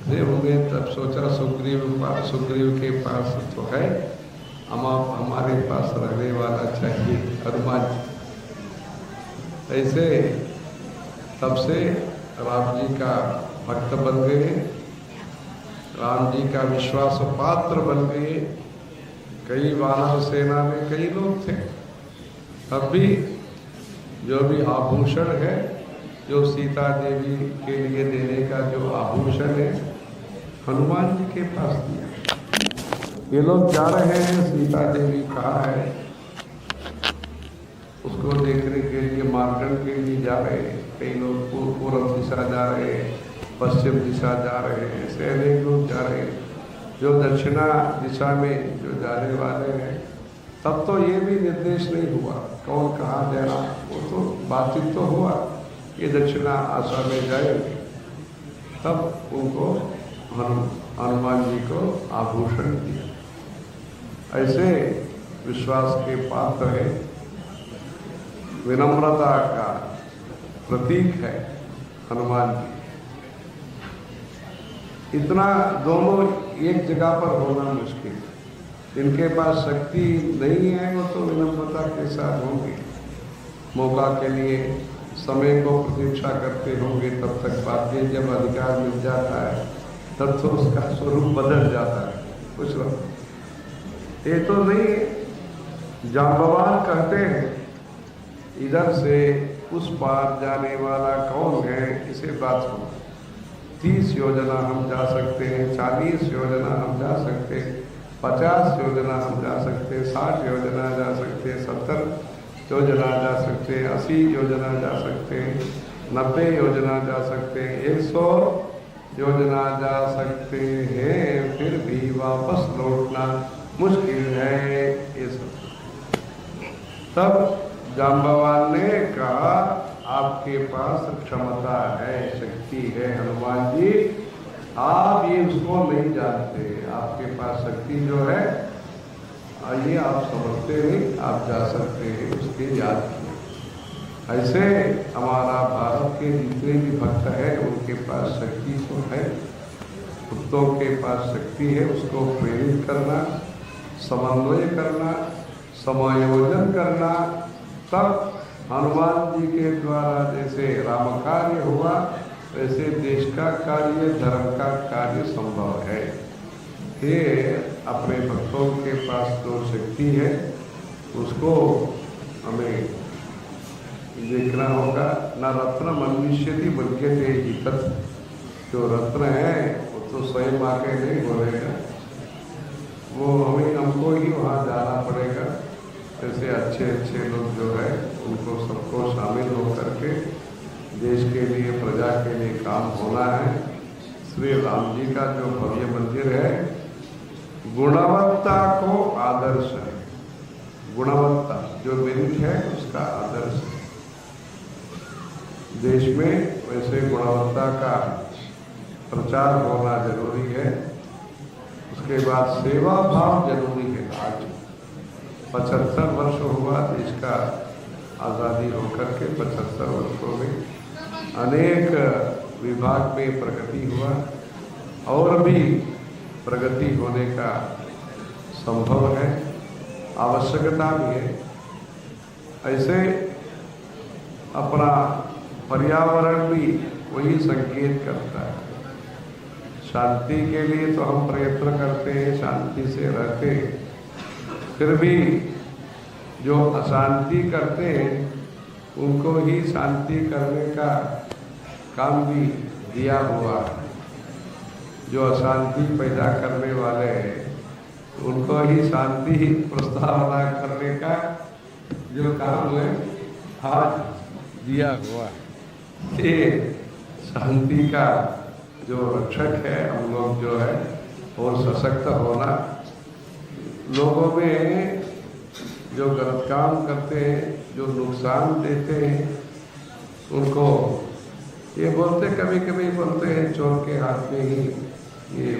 ये होंगे तब सोचा सुग्रीव के पास तो है, हमारे पास रहने वाला चाहिए हनुमान जी। ऐसे तब से राम जी का भक्त बन गए, राम जी का विश्वास पात्र बन गए। कई वानर सेना में कई लोग थे, तब भी जो भी आभूषण है, जो सीता देवी के लिए देने का जो आभूषण है, हनुमान जी के पास दिया। ये लोग जा रहे हैं, सीता देवी कहाँ है उसको देखने के लिए मार्गण के लिए जा रहे हैं। कई लोग पूर्व दिशा जा रहे हैं, पश्चिम दिशा जा रहे हैं, ऐसे अनेक लोग जा रहे हैं। जो दक्षिणा दिशा में जो जाने वाले हैं, तब तो ये भी निर्देश नहीं हुआ कौन कहाँ जाना, वो तो बातचीत तो हुआ ये दक्षिणा आशा में जाएंगे। तब उनको हनुमान जी को आभूषण दिया। ऐसे विश्वास के पात्र है, विनम्रता का प्रतीक है हनुमान जी। इतना दोनों एक जगह पर होना मुश्किल है। इनके पास शक्ति नहीं है, वो तो विनम्रता के साथ होंगे, मौका के लिए समय को प्रतीक्षा करते होंगे। तब तक बात ये, जब अधिकार मिल जाता है तब तो उसका स्वरूप बदल जाता है। कुछ लोग ये तो नहीं, जांबवान कहते हैं इधर से उस पार जाने वाला कौन है, इसे बात हो। 30 योजना हम जा सकते हैं, 40 योजना हम जा सकते हैं, 50 योजना हम जा सकते हैं, 60 योजना जा सकते हैं, 70 योजना जा सकते हैं, 80 योजना जा सकते हैं, 90 योजना जा सकते हैं, 100 योजना जा सकते हैं, फिर भी वापस लौटना मुश्किल है। ये सब तब जांबवान ने कहा आपके पास क्षमता है, शक्ति है हनुमान जी, आप ये उसको नहीं जानते। आपके पास शक्ति जो है आइए, आप समझते नहीं, आप जा सकते हैं, उसके याद किए। ऐसे हमारा भारत के जितने भी भक्त हैं उनके पास शक्ति तो है, भक्तों के पास शक्ति है। उसको प्रेरित करना, समन्वय करना, समायोजन करना, तब हनुमान जी के द्वारा जैसे राम कार्य हुआ, वैसे देश का कार्य, धर्म का कार्य संभव है। ये अपने भक्तों के पास जो शक्ति है उसको हमें देखना होगा। न रत्न मनुष्यति बल्कि हितत, जो रत्न है वो तो स्वयं आके नहीं बोलेगा, वो हमको ही वहाँ जाना पड़ेगा। ऐसे अच्छे अच्छे लोग जो है उनको सबको शामिल होकर के देश के लिए, प्रजा के लिए काम होना है। श्री राम जी का जो भव्य मंदिर है, गुणवत्ता को आदर्श है। गुणवत्ता जो मेरिट है उसका आदर्श है देश में। वैसे गुणवत्ता का प्रचार होना जरूरी है। उसके बाद सेवा भाव जरूरी है। आज 75 वर्ष हुआ देश का आज़ादी होकर के, 75 वर्षों में अनेक विभाग में प्रगति हुआ, और भी प्रगति होने का संभव है, आवश्यकता भी है। ऐसे अपना पर्यावरण भी वही संकेत करता है। शांति के लिए तो हम प्रयत्न करते हैं, शांति से रहते हैं, फिर भी जो अशांति करते हैं उनको ही शांति करने का काम भी दिया हुआ है। जो अशांति पैदा करने वाले हैं उनको ही शांति प्रस्तावना करने का जो काम है आज दिया हुआ है, ये शांति का जो रक्षक है हम लोग जो है और सशक्त होना, लोगों में जो गलत काम करते हैं, जो नुकसान देते हैं, उनको ये बोलते, कभी कभी बोलते हैं चोर के हाथ में ही ये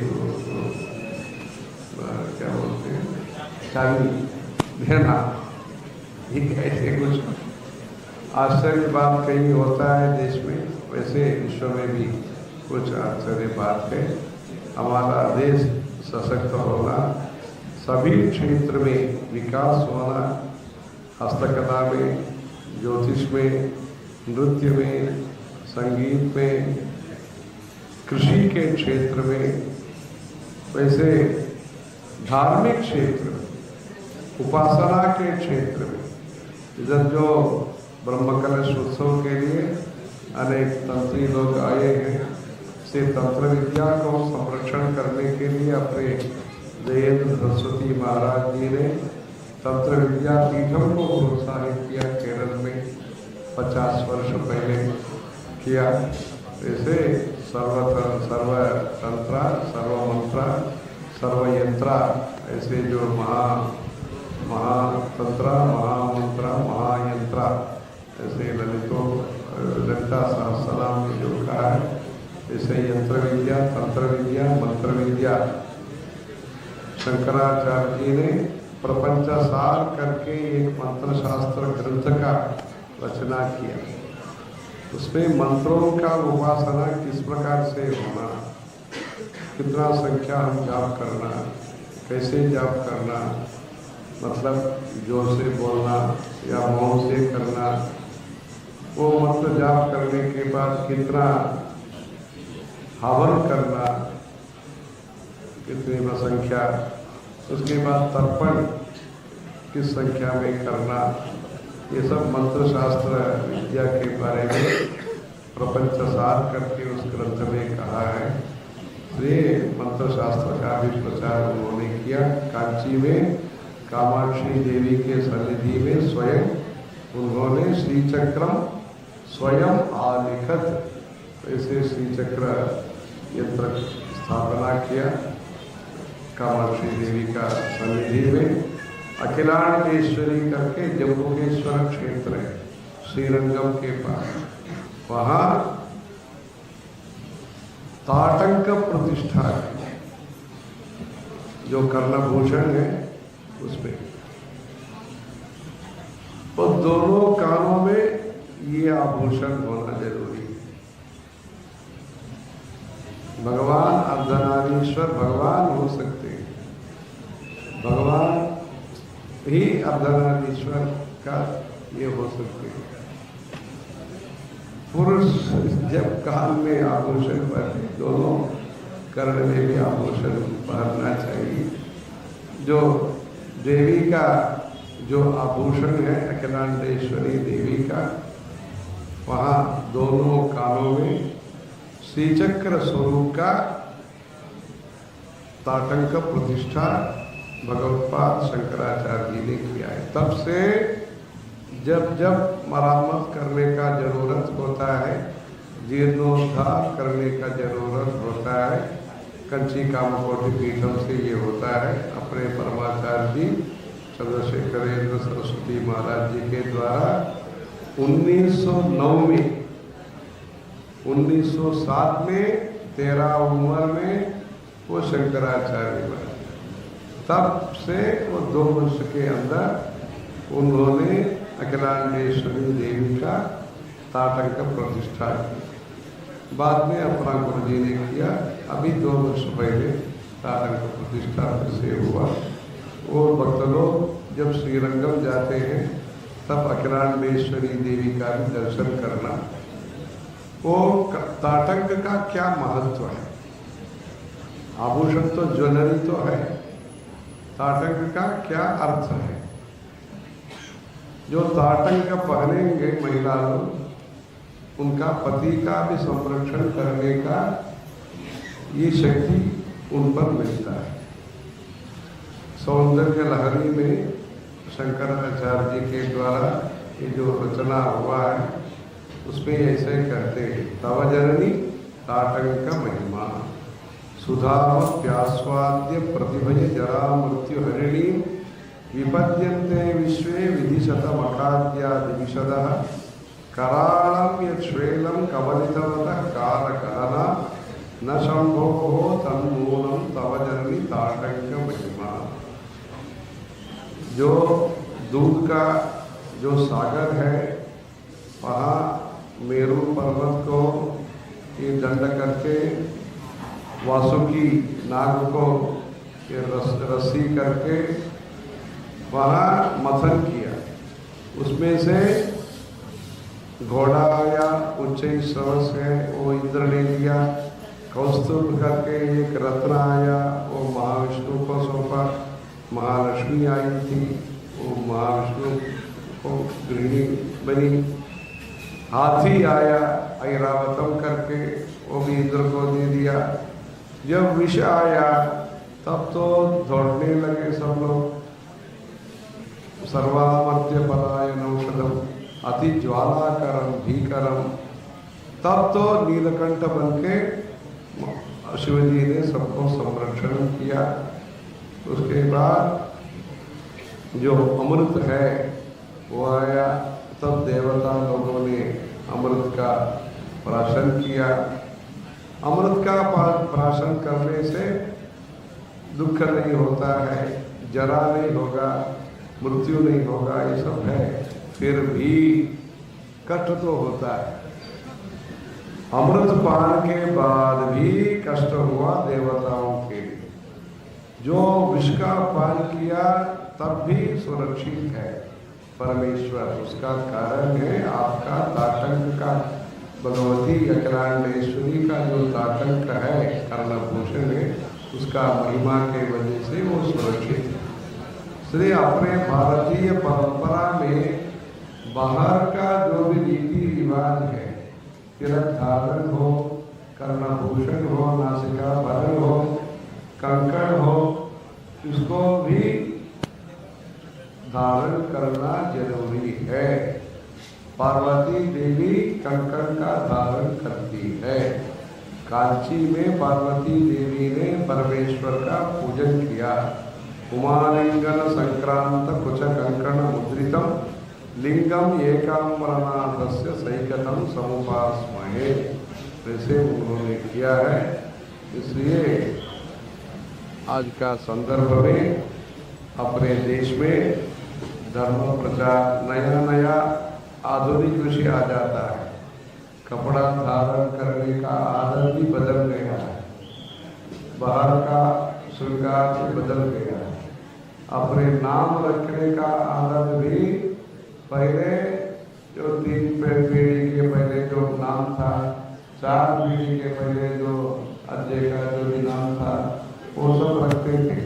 क्या बोलते हैं चाबी देना, ये ऐसे कुछ आश्चर्य बात कहीं होता है देश में, वैसे विश्व में भी कुछ आश्चर्य बात है। हमारा देश सशक्त होना, सभी क्षेत्र में विकास होना, हस्तकला में, ज्योतिष में, नृत्य में, संगीत में, कृषि के क्षेत्र में, वैसे धार्मिक क्षेत्र में, उपासना के क्षेत्र में, इधर जो ब्रह्म कलश उत्सव के लिए अनेक तंत्री लोग आए हैं, से तंत्र विद्या को संरक्षण करने के लिए अपने जयेंद्र सरस्वती महाराज जी ने तंत्र विद्या पीठम को प्रोत्साहित किया। केरल में 50 वर्ष पहले किया। ऐसे सर्वतंत्र, सर्वमंत्र, सर्वयंत्र, ऐसे जो महातंत्र, महामंत्र, महायंत्र, ऐसे ललिता सहस्रनाम में जो कहा है, ऐसे यंत्र विद्या, तंत्र विद्या, मंत्र विद्या शंकराचार्य जी ने प्रपंच सार करके एक मंत्र शास्त्र ग्रंथ का रचना किया। उसमें मंत्रों का उपासना किस प्रकार से होना, कितना संख्या हम जाप करना, कैसे जाप करना, मतलब जोर से बोलना या मौन से करना, वो मंत्र जाप करने के बाद कितना हवन करना, कितनी संख्या, उसके बाद तर्पण किस संख्या में करना, ये सब मंत्र शास्त्र विद्या के बारे में प्रपंच सार करके उस ग्रंथ में कहा है। ये मंत्र शास्त्र का भी प्रचार उन्होंने किया। कांची में कामाक्षी देवी के सन्निधि में स्वयं उन्होंने श्री चक्रम स्वयं आलिखत, ऐसे श्री चक्र यंत्र स्थापना किया कामाक्षी देवी का सन्निधि में। अखिलांडेश्वरी करके जम्बुकेश्वर क्षेत्र है श्रीरंगम के पास, वहाँ ताटंक प्रतिष्ठा है, जो कर्णभूषण है उसमें, और दोनों कानों में ये आभूषण होना जरूरी है। भगवान अर्धनारीश्वर भगवान हो सकते हैं, भगवान ही अर्धनारीश्वर का ये हो सकते हैं। पुरुष जब कान में आभूषण पहने, दोनों कर्ण में भी आभूषण पहनना चाहिए। जो देवी का जो आभूषण है अखिलांडेश्वरी देवी का, वहाँ दोनों कानों में श्रीचक्र स्वरूप का ताटंक प्रतिष्ठा भगवत्पाद शंकराचार्य जी ने किया है। तब से जब जब मरामत करने का जरूरत होता है, जीर्णोद्धार करने का जरूरत होता है, कंची कामकोटि पीठम से ये होता है। अपने परमाचार्य जी चंद्रशेखरेंद्र सरस्वती महाराज जी के द्वारा 1909 में 1907 में 13 उम्र में वो शंकराचार्य बने। तब से वो 2 वर्ष के अंदर उन्होंने अखिलांडेश्वरी देवी का ताटंक प्रतिष्ठा की। बाद में अपना गुरु जी ने किया। अभी 2 वर्ष पहले ताटंक प्रतिष्ठा से हुआ। और भक्त लोग जब श्रीरंगम जाते हैं तब अखिलांडेश्वरी देवी का भी दर्शन करना। वो ताटंक का क्या महत्व है? आभूषण तो ज्वेलरी तो है, ताटंक का क्या अर्थ है? जो ताटंक पहनेंगे महिला लोग, उनका पति का भी संरक्षण करने का ये शक्ति उन पर मिलता है। सौंदर्य लहरी में शंकराचार्य जी के द्वारा ये जो रचना हुआ है उसमें ऐसे कहते हैं, तव जननी ताटंक महिमा सुधाम प्यास्वाद्य प्रतिभय जरा मृत्यु हरिणी विपद्यन्ते विश्वे विधिशतमखाद्यादिविशदः कराळं यच्छ्वेलं कवलितवतः कालकलना न शम्भोः तन्मूलं तव जननी ताटंक महिमा। जो दूध का जो सागर है वहाँ मेरू पर्वत को ये दंड करके वासुकी नाग को ये रस्सी करके वहाँ मथन किया, उसमें से घोड़ा आया, उच्च श्रवस है वो इंद्र ने लिया, कौस्तुभ करके एक रत्न आया वो महाविष्णु को सौंपा, महालक्ष्मी आई थी वो महाविष्णु को गृहिणी बनी, हाथी आया ऐरावतम करके वो भी इंद्र को दे दिया। जब विष आया तब तो दौड़ने लगे सब लोग, सर्वामर्त्य पलायन औषधम अति ज्वालाकरम भीकरम, तब तो नीलकंठ बन के शिवजी ने सबको संरक्षण किया। उसके बाद जो अमृत है वो आया, तब देवता लोगों ने अमृत का प्राशन किया। अमृत का प्राशन करने से दुख नहीं होता है, जरा नहीं होगा, मृत्यु नहीं होगा, ये सब है, फिर भी कष्ट तो होता है। अमृत पान के बाद भी कष्ट हुआ देवताओं के लिए। जो विष का पान किया तब भी सुरक्षित है परमेश्वर, उसका कारण है आपका ताटंक का, भगवती अखिलांडेश्वरी का जो ताटंक है कर्णभूषण है, उसका महिमा के वजह से वो सुरक्षित है। इसलिए अपने भारतीय परंपरा में बाहर का जो भी रीति रिवाज है, तिलक धारण हो, कर्णभूषण हो, नासिका भरण हो, कंकण हो, इसको भी धारण करना जरूरी है। पार्वती देवी कंकण का धारण करती है। कांची में पार्वती देवी ने परमेश्वर का पूजन किया। उमालिंगन संक्रांत कुच कंकण मुद्रितम लिंगम एकाम्बरनाथस्य सैकतम समुपास्महे, वैसे उन्होंने किया है। इसलिए आज का संदर्भ में अपने देश में धर्म प्रचार नया नया आधुनिक विषय आ जाता है, कपड़ा धारण करने का आदत भी बदल गया है, बाहर का श्रृंगार भी बदल गया है, अपने नाम रखने का आदत भी पहले जो 3 पीढ़ी के पहले जो नाम था, 4 पीढ़ी के पहले जो अजय का जो भी नाम था वो सब रखते थे।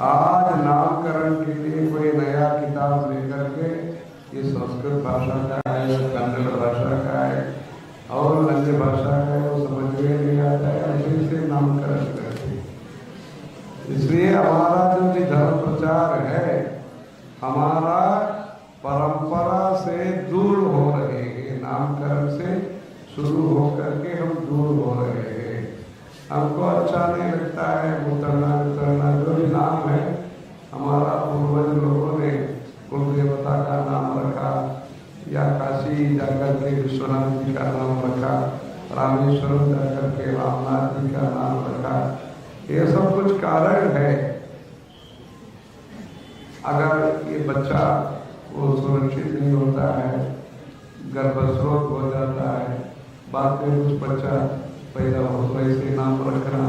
आज नामकरण के लिए कोई नया किताब लेकर के ये संस्कृत भाषा का है, कन्नड़ भाषा का है और अन्य भाषा का है, वो समझ में नहीं आता है, ऐसे से नामकरण करते। इसलिए हमारा जो भी धर्म प्रचार है, हमारा परंपरा से दूर हो रहे हैं, नामकरण से शुरू होकर के हम दूर हो रहे हैं। हमको अच्छा नहीं लगता है उतरना उतरना, जो भी नाम है हमारा पूर्वज लोगों ने कुल देवता का नाम रखा, या काशी जाकर के विश्वनाथ जी का नाम रखा, रामेश्वरम जाकर के रामनाथ जी का नाम रखा। ये सब कुछ कारण है। अगर ये बच्चा वो सुरक्षित नहीं होता है, गर्भस्रोत हो जाता है, बाद में कुछ बच्चा पैदा हो तो ऐसे नाम रखना,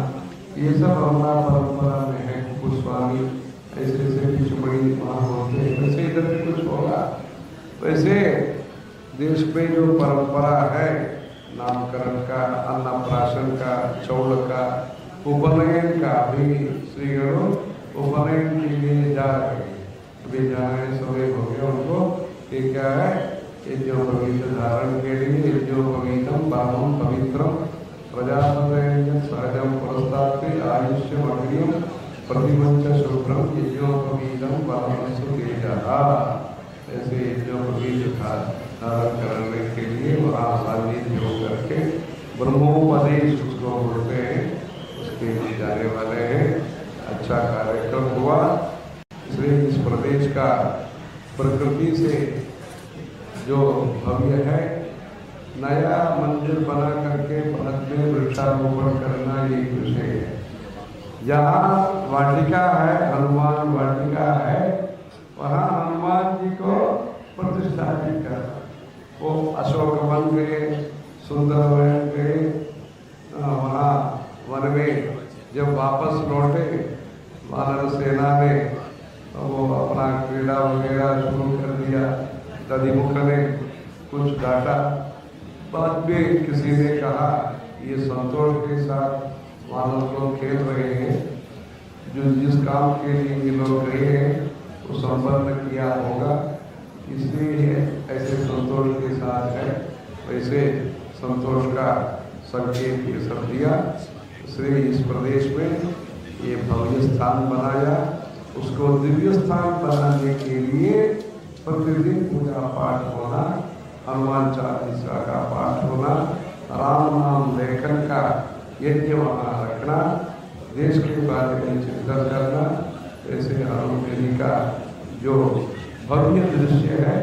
ये सब हमारा परंपरा में है। गोस्वामी ऐसे ऐसे कुछ बड़ी वहाँ होते हैं, वैसे इधर भी कुछ होगा। वैसे देश में जो परंपरा है नामकरण का, अन्नप्राशन का, चौल का, उपनयन का, भी श्रीगणों उपनयन के लिए जा रहे हैं। अभी जाने समय हो गया उनको, ये क्या है, ये जो पवित्र धारण के लिए जो पवित्रम बाहुम पवित्रम प्रजापति सहजम पुरस्तात् आयुष्यम अग्रियम प्रतिमंच शुभ्रम यज्ञोपवीतम वामसु तेजः, ऐसे यज्ञोपवीत धारण करने के लिए वहाँ सान्निध्य होकर के ब्रह्मोपदेश उसको बोलते हैं, उसके लिए जाने वाले हैं। अच्छा कार्यक्रम हुआ, इसलिए इस प्रदेश का प्रकृति से जो भव्य है, नया मंदिर बना करके बाद में वृक्षारोपण करना ये विषय है। जहाँ वाटिका है, हनुमान वाटिका है, वहाँ हनुमान जी को प्रतिष्ठापित करना। वो अशोक वन गए, सुंदर वन गए, वहाँ वन में जब वापस लौटे वानर सेना ने तो वो अपना क्रीड़ा वगैरह शुरू कर दिया। दधिमुख ने कुछ डांटा, बाद में किसी ने कहा ये संतोष के साथ वानर लोग खेल रहे हैं, जो जिस काम के लिए ये लोग गए हैं वो संपन्न किया होगा, इसलिए ऐसे संतोष के साथ है। वैसे संतोष का संकेत ये सब दिया। इसलिए इस प्रदेश में ये भव्य स्थान बनाया, उसको दिव्य स्थान बनाने के लिए प्रतिदिन पूजा पाठ होना, हनुमान चालीसा का पाठ होना, राम नाम लेखन का यज्ञ वहाँ रखना, देश के बारे में चिंतन करना, ऐसे हनुमान का जो भव्य दृश्य है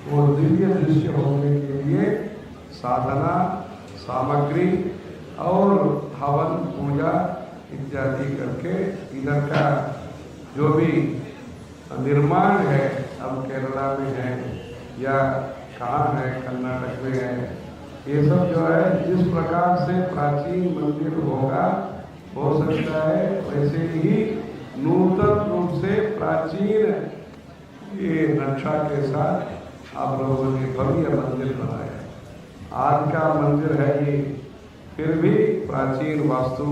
वो दिव्य दृश्य होने के लिए साधना सामग्री और हवन पूजा इत्यादि करके इधर का जो भी निर्माण है, अब केरला में है या कहाँ है, कर्नाटक में है, ये सब जो है जिस प्रकार से प्राचीन मंदिर होगा हो सकता है वैसे ही नूतन रूप से प्राचीन ये नक्शा के साथ आप लोगों ने भव्य मंदिर बनाया। आज का मंदिर है ये, फिर भी प्राचीन वास्तु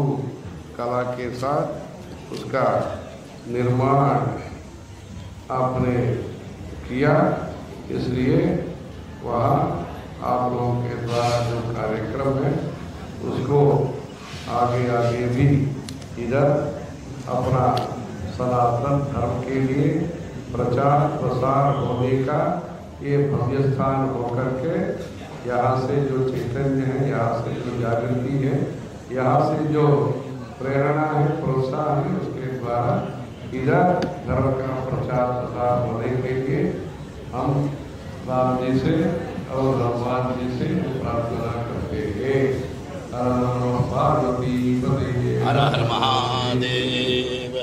कला के साथ उसका निर्माण आपने किया, इसलिए वहाँ आप लोगों के द्वारा जो कार्यक्रम है उसको आगे आगे भी इधर अपना सनातन धर्म के लिए प्रचार प्रसार होने का ये भव्य स्थान होकर के यहाँ से जो चैतन्य है, यहाँ से जो जागृति है, यहाँ से जो प्रेरणा है, प्रोत्साहन है, उसके द्वारा इधर धर्म का प्रचार प्रसार होने के लिए हम राम जी से और भगवान जी से प्रार्थना करते हैं। हर नमः पार्वती पते, हर हर महादेव।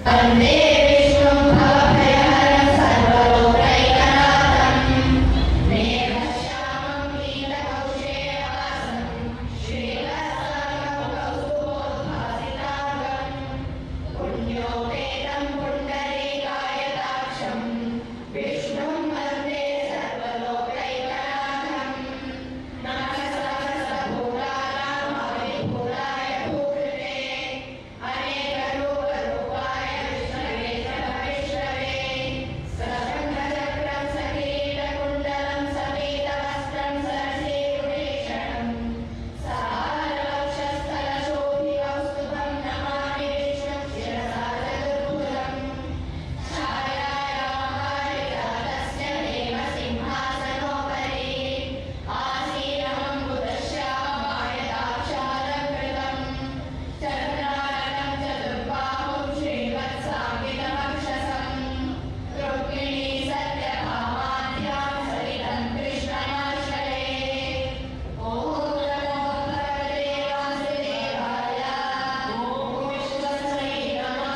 वन्दे विष्णुं भवभयहरं सर्वलोकैकनाथं मेघश्यामं नीलकौशेयवासं श्रीवत्सकौस्तुभोद्भासिताङ्गं पुण्योपेतं पुण्डरीकायताक्षं विष्णुं वन्दे सर्वलोकैकनाथं नमः सहस्रभूतानामविभूताय भूषणे अनेकरूपरूपाय विष्णवे सशङ्खचक्रं सकिरीटकुण्डलं समेतवस्त्रं सरसीरुभीषणं सारवक्षस्थलशोभिकौस्तुभं नमामि विष्णुं शिरसा चतुर्भुजं छायायाः तस्य देव सिंहासनोपरि आसीनमम्बुदश्यामायताक्षालङ्कृतं चन्द्राननं चतुर्बाहुं श्रीवत्साङ्कितमक्षसं रुक्मिणी सत्यभामाद्यां सहितं कृष्णमाश्रये। ॐ नमो भगवते वासुदेवाय। ॐ विश्वस्यै नमः।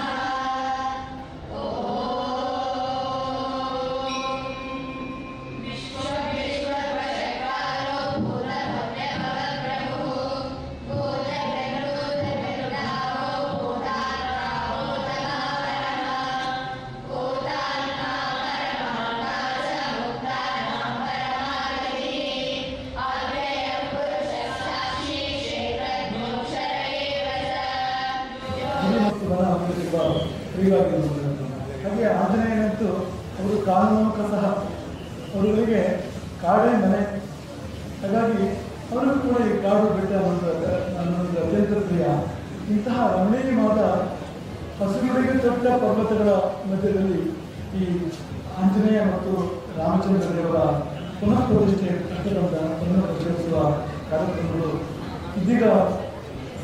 विश्वविश्ववशकारो भूतभव्यभवप्रभुः भूतभृगुधर्मधामो भूतात्मावो तमावरः भूतान्नापरमाकाशमुक्तानां परमागतिः अव्ययं पुरुषः साक्षी क्षेत्रज्ञोऽक्षर एव च। ಹಾಗೆ ಆಂಜನೇಯನಂತೂ ಅವರು ಕಾನೂನು ಸಹ ಅವರಿಗೆ ಕಾಡೇ ಮನೆ, ಹಾಗಾಗಿ ಅವರಿಗೂ ಕೂಡ ಈ ಕಾಡು ಬೆಟ್ಟ ಅನ್ನೋದು ನನ್ನೊಂದು ಅತ್ಯಂತ ಪ್ರಿಯ. ಇಂತಹ ರಮಣೀಯವಾದ ಹಸುಗಳಿಗೆ ದೊಡ್ಡ ಪರ್ವತಗಳ ಮಧ್ಯದಲ್ಲಿ ಈ ಆಂಜನೇಯ ಮತ್ತು ರಾಮಚಂದ್ರ ದೇವರ ಪುನಃ ಪ್ರತಿಷ್ಠೆ ಪುನಃ ಪ್ರತಿಷ್ಠಿಸುವ ಕಾರ್ಯಕ್ರಮಗಳು ಇದೀಗ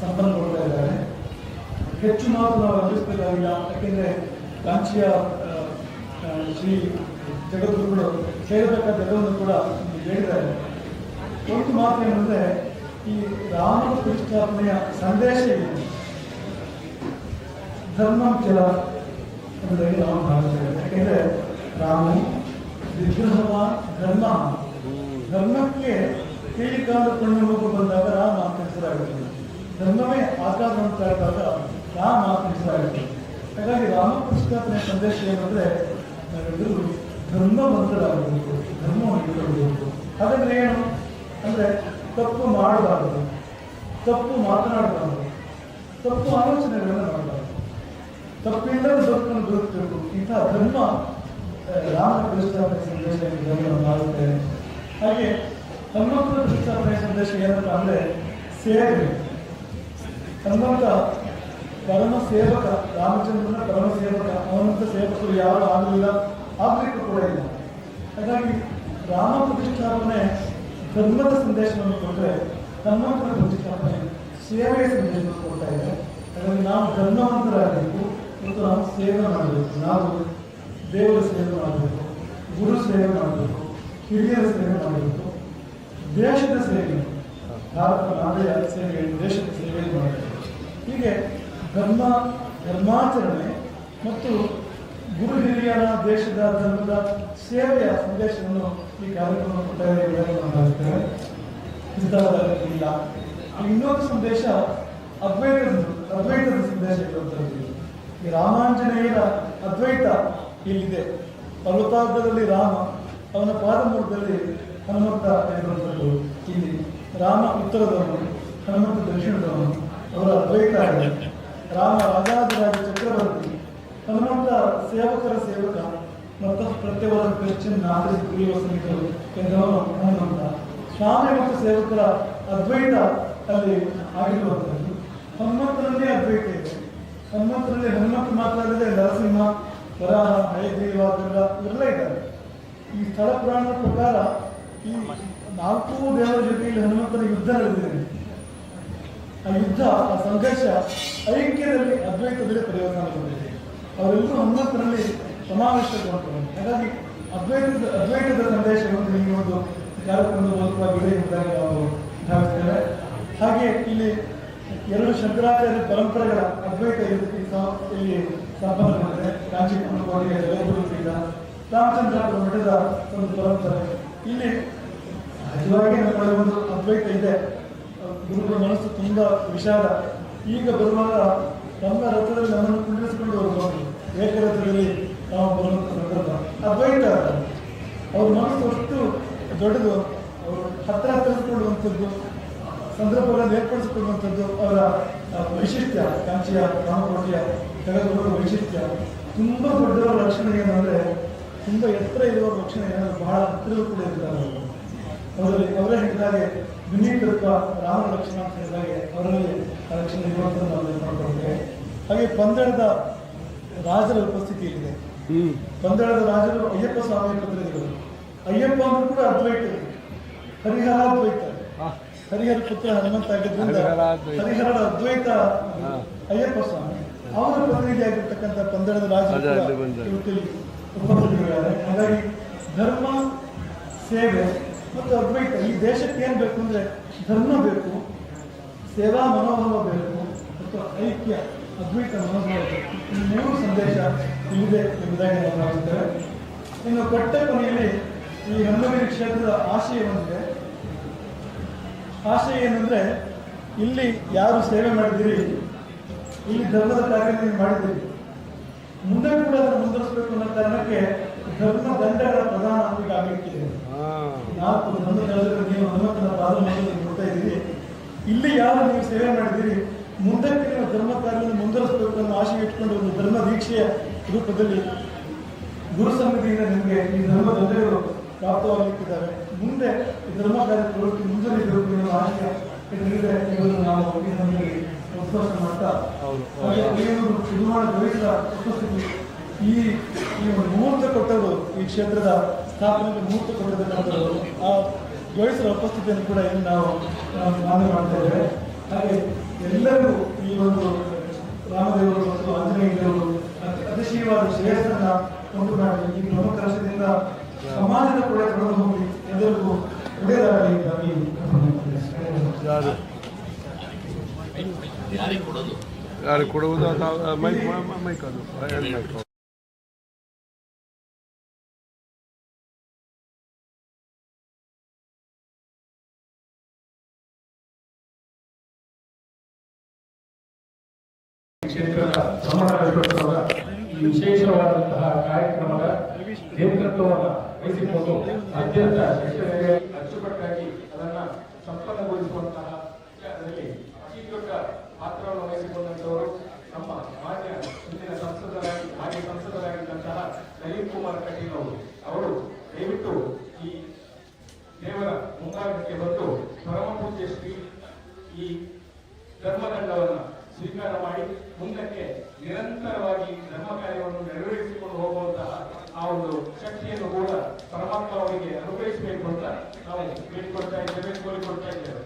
ಸಂಪನ್ನಗೊಳ್ತಾ ಇದ್ದಾರೆ. ಹೆಚ್ಚು ಮಾತು ನಾವು ಅಂದಿಸಬೇಕಾಗಿಲ್ಲ, ಯಾಕೆಂದರೆ ಕಾಂಚಿಯ ಶ್ರೀ ಜಗದ್ಗುರುಗಳು ಹೇಳಬೇಕಾದ ಎಲ್ಲವನ್ನು ಕೂಡ ಹೇಳಿದ್ದಾರೆ. ಒಂದು ಮಾತು ಏನಂದರೆ, ಈ ರಾಮ ಪ್ರತಿಷ್ಠಾಪನೆಯ ಸಂದೇಶ ಇದೆ. ಧರ್ಮ ಕೆಲ ಎಂಬುದಾಗಿ ನಾವು ಭಾವಿಸ್ತೇವೆ. ಯಾಕೆಂದರೆ ರಾಮ ವಿಗ್ರಹವ ಧರ್ಮ, ಧರ್ಮಕ್ಕೆ ಕೀಳಿಕಾದ ಕಣ್ಣು ಬಂದಾಗ ರಾಮ ಅಂತ ಹೆಸರಾಗುತ್ತದೆ. ಧರ್ಮವೇ ಆಕಾರವನ್ನು ತಾಳಿದಾಗ ರಾಮ ಅಂತ ಹೆಸರಾಗುತ್ತದೆ. ಹಾಗಾಗಿ ರಾಮ ಪ್ರತಿಷ್ಠಾಪನೆಯ ಸಂದೇಶ ಏನಂದರೆ, ನಾವೆಲ್ಲರೂ ಧರ್ಮವಂತರಾಗಬೇಕು, ಧರ್ಮವನ್ನು ಇಟ್ಟುಕೊಳ್ಳಬೇಕು. ಹಾಗಾದರೆ ಏನು ಅಂದರೆ, ತಪ್ಪು ಮಾಡಬಾರದು, ತಪ್ಪು ಮಾತನಾಡಬಾರದು, ತಪ್ಪು ಆಲೋಚನೆಗಳನ್ನು ಮಾಡಬಾರದು, ತಪ್ಪಿಲ್ಲದ ಬದುಕನ್ನು ಬದುಕಬೇಕು. ಇಂತಹ ಧರ್ಮ ರಾಮ ಪ್ರತಿಷ್ಠಾಪನೆ ಸಂದೇಶ ನಾವು ಮಾಡುತ್ತೇವೆ. ಹಾಗೆ ಹನುಮಂತನ ಪ್ರತಿಷ್ಠಾಪನೆ ಸಂದೇಶ ಏನಪ್ಪ ಅಂದರೆ ಸೇವೆ. ಹನುಮಂತ ಪರಮ ಸೇವಕ, ರಾಮಚಂದ್ರನ ಪರಮ ಸೇವಕ. ಅವನಂತ ಸೇವಕರು ಯಾರು ಆಗಲಿಲ್ಲ, ಆಗಲಿಕ್ಕೂ ಕೂಡ ಇಲ್ಲ. ಹಾಗಾಗಿ ರಾಮ ಪ್ರತಿಷ್ಠಾಪನೆ ಧರ್ಮದ ಸಂದೇಶವನ್ನು ಕೊಟ್ಟರೆ, ಹನುಮಂತನ ಪ್ರತಿಷ್ಠಾಪನೆ ಸೇವೆಯ ಸಂದೇಶವನ್ನು ಕೊಡ್ತಾ ಇದೆ. ಹಾಗಾಗಿ ನಾವು ಧರ್ಮವಂತರಾಗಬೇಕು ಮತ್ತು ನಾವು ಸೇವೆ ಮಾಡಬೇಕು. ನಾವು ದೇವರ ಸೇವೆ ಮಾಡಬೇಕು, ಗುರು ಸೇವೆ ಮಾಡಬೇಕು, ಹಿರಿಯರ ಸೇವೆ ಮಾಡಬೇಕು, ದೇಶದ ಸೇವೆ, ಭಾರತ ನಾಡೆಯ ಸೇವೆ, ದೇಶದ ಸೇವೆ ಮಾಡಬೇಕು. ಹೀಗೆ ಧರ್ಮಾಚರಣೆ ಮತ್ತು ಗುರು ಹಿರಿಯರ ದೇಶದ ಧರ್ಮದ ಸೇವೆಯ ಸಂದೇಶವನ್ನು ಈ ಕಾರ್ಯಕ್ರಮ ಕೊಟ್ಟಿದ್ದೇವೆ. ಇಲ್ಲ. ಇನ್ನೊಂದು ಸಂದೇಶ ಅದ್ವೈತದ ಸಂದೇಶ ಇರುವಂಥದ್ದು. ಈ ರಾಮಾಂಜನೇಯರ ಅದ್ವೈತ ಇಲ್ಲಿದೆ. ಪರ್ವತಾಗ್ರದಲ್ಲಿ ರಾಮ, ಅವನ ಪಾದಮೂಲದಲ್ಲಿ ಹನುಮಂತ ಇರುವಂಥದ್ದು. ಇಲ್ಲಿ ರಾಮ ಉತ್ತರದವನು, ಹನುಮಂತ ದಕ್ಷಿಣದವನು. ಅವರ ಅದ್ವೈತ ಇದೆ. ರಾಮ ರಾಜಾದಿರಾಜ ಚಕ್ರವರ್ತಿ, ಹನುಮಂತ ಸೇವಕರ ಸೇವಕ ಮತ್ತು ಪ್ರತ್ಯವರ ಕ್ರಿಶ್ಚಿಯನ್ ನಾಗರಿಕ ಪ್ರಿಯ ಸಮಿತಿಗಳು ಎಂದವನು ಹನುಮಂತ. ಸ್ವಾಮಿ ಮತ್ತು ಸೇವಕರ ಅದ್ವೈತ ಅಲ್ಲಿ ಆಗಿರುವಂಥದ್ದು. ಹನುಮಂತನಲ್ಲಿ ಅದ್ವೈತ ಇದೆ. ಹನುಮಂತನಲ್ಲಿ ಹನುಮಂತ ಮಾತಾಡಿದರೆ ನರಸಿಂಹ, ವರಾಹ, ಹಯಗ್ರೀವಾದೆಲ್ಲ ಇವೆಲ್ಲ ಇದ್ದಾರೆ. ಈ ಸ್ಥಳ ಪುರಾಣದ ಪ್ರಕಾರ ಈ 4 ದೇವರ ಜೊತೆಯಲ್ಲಿ ಹನುಮಂತನ ಯುದ್ಧ ನಡೆದಿದೆ. ಆ ಯುದ್ಧ, ಆ ಸಂಘರ್ಷ ಐಕ್ಯದಲ್ಲಿ, ಅದ್ವೈತದಲ್ಲಿ ಪರಿವರ್ತನೆಗೊಂಡಿದೆ. ಅವರೆಲ್ಲರೂ ಹನುಮಂತನಲ್ಲಿ ಸಮಾವೇಶಗೊಂಡಿದ್ದಾರೆ. ಹಾಗಾಗಿ ಅದ್ವೈತದ ಸಂದೇಶವನ್ನು ಈ ಒಂದು ಕಾರ್ಯಕ್ರಮದ ಮೂಲಕವಾಗಿದೆ ಎಂಬುದಾಗಿ ನಾವು ಭಾವಿಸ್ತೇವೆ. ಹಾಗೆ ಇಲ್ಲಿ 2 ಶಂಕರಾಚಾರ್ಯ ಪರಂಪರೆಗಳ ಅದ್ವೈತ ಇಲ್ಲಿ ಸಂಪನ್ನಗೊಂಡಿದೆ. ಕಾಂಚೀಪುರ ಜಗದ್ಗುರುಪೀಠ, ರಾಮಚಂದ್ರಾಪುರ ಮಠದ ಒಂದು ಪರಂಪರೆ. ಇಲ್ಲಿ ಸಹಜವಾಗಿ ನಮ್ಮ ಒಂದು ಅದ್ವೈತ ಇದೆ. ಗುರುಗಳ ಮನಸ್ಸು ತುಂಬ ವಿಶಾಲ. ಈಗ ಬರುವಾಗ ತಮ್ಮ ರಥದಲ್ಲಿ ನಮ್ಮನ್ನು ಕುಂಡಿರಿಸಿಕೊಂಡು ಬರುವುದು, ಏಕರಥದಲ್ಲಿ ನಾವು ಬರುವಂಥ ಸಂದರ್ಭ ಅದ್ವೈತ. ಅವ್ರ ಮನಸ್ಸು ಅಷ್ಟು ದೊಡ್ಡದು. ಅವರು ಹತ್ತಿರ ತಿಳಿದುಕೊಳ್ಳುವಂಥದ್ದು, ಸಂದರ್ಭಗಳನ್ನು ಏರ್ಪಡಿಸಿಕೊಳ್ಳುವಂಥದ್ದು ಅವರ ವೈಶಿಷ್ಟ್ಯ. ಕಾಂಚಿಯ ರಾಮಕೋಟೆಯ ಜಗದ್ಗುರುಗಳ ವೈಶಿಷ್ಟ್ಯ. ತುಂಬ ದೊಡ್ಡವರ ಲಕ್ಷಣ ಏನಂದರೆ, ತುಂಬ ಎತ್ತರ ಇರುವ ಲಕ್ಷಣ ಏನಾದರೂ ಬಹಳ ಹತ್ತಿರ ಕೂಡ ಇರ್ತಾರೆ. ಅವರೇ ಹೇಳಿದಾಗೆ ವಿನೀತತ್ವ ರಾಮನ ಲಕ್ಷಣ ಅಂತ ಹೇಳಿದಾಗೆ ಅವರಲ್ಲಿ ಆ ಲಕ್ಷಣ ಇರುವಂಥದ್ದು ನಾವು ನೋಡ್ಕೊಳ್ತೇವೆ. ಹಾಗೆ ಪಂದಳದ ರಾಜರ ಉಪಸ್ಥಿತಿ ಇಲ್ಲಿದೆ. ಪಂದಳದ ರಾಜರು ಅಯ್ಯಪ್ಪ ಸ್ವಾಮಿಯ ಪ್ರತಿನಿಧಿಗಳು. ಅಯ್ಯಪ್ಪ ಅಂದ್ರೂ ಕೂಡ ಅದ್ವೈತ, ಹರಿಹರ ಅದ್ವೈತ. ಹರಿಹರ ಪುತ್ರ ಹನುಮಂತ ಆಗಿದ್ದರಿಂದ ಹರಿಹರದ ಅದ್ವೈತ ಅಯ್ಯಪ್ಪ ಸ್ವಾಮಿ. ಅವರ ಪ್ರತಿನಿಧಿಯಾಗಿರ್ತಕ್ಕಂಥ ಪಂದಳದ ರಾಜರು ಉಪಸ್ಥಿತಿಗಳಿದ್ದಾರೆ. ಹಾಗಾಗಿ ಧರ್ಮ, ಸೇವೆ ಮತ್ತು ಅದ್ವೈತ, ಈ ದೇಶಕ್ಕೆ ಏನು ಬೇಕು ಅಂದರೆ ಧರ್ಮ ಬೇಕು, ಸೇವಾ ಮನೋಭಾವ ಬೇಕು ಮತ್ತು ಐಕ್ಯ, ಅದ್ವೈತ ಮನೋಭಾವ ಬೇಕು. ಈ 3 ಸಂದೇಶ ಇಲ್ಲಿದೆ ಎಂಬುದಾಗಿ ನಾವು ಭಾವಿಸ್ತೇವೆ. ಇನ್ನು ಕೊಟ್ಟ ಕೊನೆಯಲ್ಲಿ ಈ ಹನುಮಗಿರಿ ಕ್ಷೇತ್ರದ ಆಶಯ ಒಂದಿದೆ. ಆಶಯ ಏನಂದರೆ, ಇಲ್ಲಿ ಯಾರು ಸೇವೆ ಮಾಡಿದ್ದೀರಿ, ಇಲ್ಲಿ ಧರ್ಮದ ಕಾರ್ಯ ನೀವು ಮಾಡಿದ್ದೀರಿ, ಮುಂದೆ ಕೂಡ ಅದನ್ನು ಮುಂದುವರಿಸಬೇಕು ಅನ್ನೋ ಕಾರಣಕ್ಕೆ ಧರ್ಮ ದಂಡಗಳ ಪ್ರಧಾನ ಈಗ ಆಗಲಿಕ್ಕಿದೆ. 4 ಧರ್ಮದಲ್ಲಿ ನೀವು ಹನುಮಂತನ ಪಾದವನ್ನು ನೋಡ್ತಾ ಇದ್ದೀರಿ. ಇಲ್ಲಿ ಯಾರು ನೀವು ಸೇವೆ ಮಾಡಿದ್ದೀರಿ, ಮುಂದಕ್ಕೆ ನೀವು ಧರ್ಮ ಕಾರ್ಯವನ್ನು ಮುಂದುವರಿಸಬೇಕು ಅನ್ನೋ ಆಶೆ ಇಟ್ಕೊಂಡು ಒಂದು ಧರ್ಮ ದೀಕ್ಷೆಯ ರೂಪದಲ್ಲಿ ಗುರು ಸಮಿತಿಯಿಂದ ನಿಮಗೆ ಈ ಧರ್ಮ ದಂಡಗಳು ಪ್ರಾಪ್ತವಾಗಲಿಕ್ಕಿದ್ದಾರೆ. ಮುಂದೆ ಈ ಧರ್ಮ ಕಾರ್ಯ ಪ್ರವೃತ್ತಿ ಮುಂದುವರಿಸಬೇಕು ಅನ್ನೋ ಆಶಯ ಇದರಿಂದ ನಾವು ಈ ಉದ್ಘೋಷಣೆ ಮಾಡ್ತಾ ಹಾಗೆ ಬೆಂಗಳೂರು ಸಿನಿಮಾಳ ಜೋಯಿಸರ ಉಪಸ್ಥಿತಿ ಈ ಒಂದು ಮುಹೂರ್ತ ಕೊಟ್ಟವರು ಈ ಕ್ಷೇತ್ರದ ಸ್ಥಾಪನೆಗೆ ಮುಹೂರ್ತ ಕೊಟ್ಟಿರ್ತಕ್ಕಂಥದ್ದು ಆ ಜೋಯಿಸರ ಉಪಸ್ಥಿತಿಯನ್ನು ಕೂಡ ಇಲ್ಲಿ ನಾವು ಮಾನ್ಯ ಮಾಡ್ತಾ ಇದ್ದೇವೆ. ಹಾಗೆ ಎಲ್ಲರೂ ಈ ಒಂದು ರಾಮದೇವರು ಮತ್ತು ಆಂಜನೇಯ ದೇವರು ಅತಿಶಯವಾದ ಶ್ರೇಯಸ್ಸನ್ನ ಉಂಟು ಮಾಡಿ ಈ ಪ್ರಮುಖ ವರ್ಷದಿಂದ ಸಮಾಜದ ಕೂಡ ಕಳೆದು ಹೋಗಿ ಎಲ್ಲರಿಗೂ ಒಳ್ಳೆಯದಾಗಲಿ ಅಂತಾಗಿ ಯಾರಿಗೆ ಕೊಡುವುದು ಮೈಕ್ ಅದು ಮೈಕ್ ಕ್ಷೇತ್ರದ ಬ್ರಹ್ಮನಾಥೇಶ್ವರ ಈ ವಿಶೇಷವಾದಂತಹ ಕಾರ್ಯಕ್ರಮದ ನೇತೃತ್ವವನ್ನು ವಹಿಸಿಕೊಂಡು ಅತ್ಯಂತ ಯಶಸ್ವಿಯಾಗಿ ಅಚ್ಚುಕಟ್ಟಾಗಿ ಅದನ್ನು ಸಂಪನ್ನಗೊಳಿಸುವಂತಹ ವಿಚಾರದಲ್ಲಿ ಅತಿ ದೊಡ್ಡ ಪಾತ್ರವನ್ನು ವಹಿಸಿಕೊಂಡಂತವರು ನಮ್ಮ ಮಾನ್ಯ ಹಿಂದಿನ ಸಂಸದರಾಗಿದ್ದಂತಹ ನಳಿನ್ ಕುಮಾರ್ ಕಟೀಲ್ ಅವರು ದಯವಿಟ್ಟು ಈ ದೇವರ ಮುಂಭಾಗಕ್ಕೆ ಬಂದು ಪರಮ ಪೂಜ್ಯ ಶ್ರೀ ಈ ಧರ್ಮದಂಡವನ್ನು ಸ್ವೀಕಾರ ಮಾಡಿ ಮುಂದಕ್ಕೆ ನಿರಂತರವಾಗಿ ಧರ್ಮ ಕಾರ್ಯವನ್ನು ನೆರವೇರಿಸಿಕೊಂಡು ಹೋಗುವಂತಹ ಆ ಒಂದು ಶಕ್ತಿಯನ್ನು ಕೂಡ ಪರಮಾತ್ಮ ಅವರಿಗೆ ಅನುಗ್ರಹಿಸಬೇಕು ಅಂತ ನಾವು ಬೇಡಿಕೊಳ್ತಾ ಇದ್ದೇವೆ, ಕೋರಿಕೊಳ್ತಾ ಇದ್ದೇವೆ.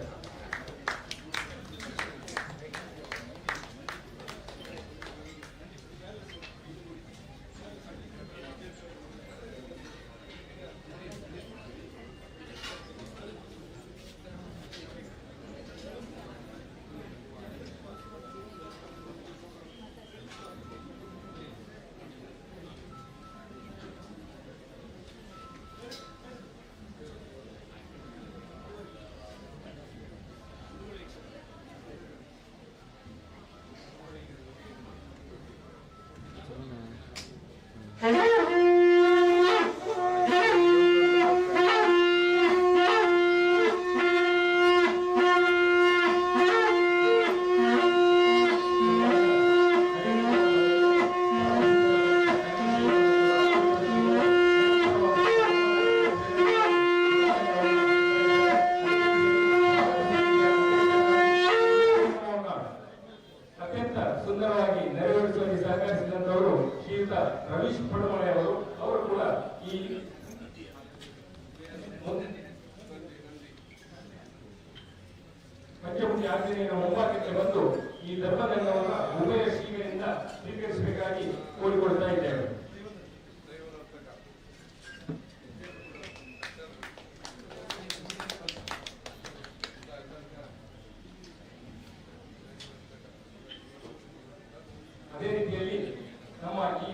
ಸುಂದರವಾಗಿ ನೆರವೇರಿಸುವಲ್ಲಿ ಸಹಕರಿಸಿದಂತವರು ಶ್ರೀಯುತ ರವೀಶ್ ಪಡುಮಳೆ ಅವರು ಕೂಡ ಈ ಪಂಚಮುಖಿ ಆಂಜನೇಯನ ಮುಂಭಾಗಕ್ಕೆ ಬಂದು ಈ ಧರ್ಮದಂಡವನ್ನು ಉಭಯ ಶ್ರೀಗಳಿಂದ ಸ್ವೀಕರಿಸಬೇಕಾಗಿ ಕೋರಿಕೊಳ್ತಾ ಇದ್ದೇವೆ. ಅದೇ ರೀತಿಯಲ್ಲಿ ನಮ್ಮ ಈ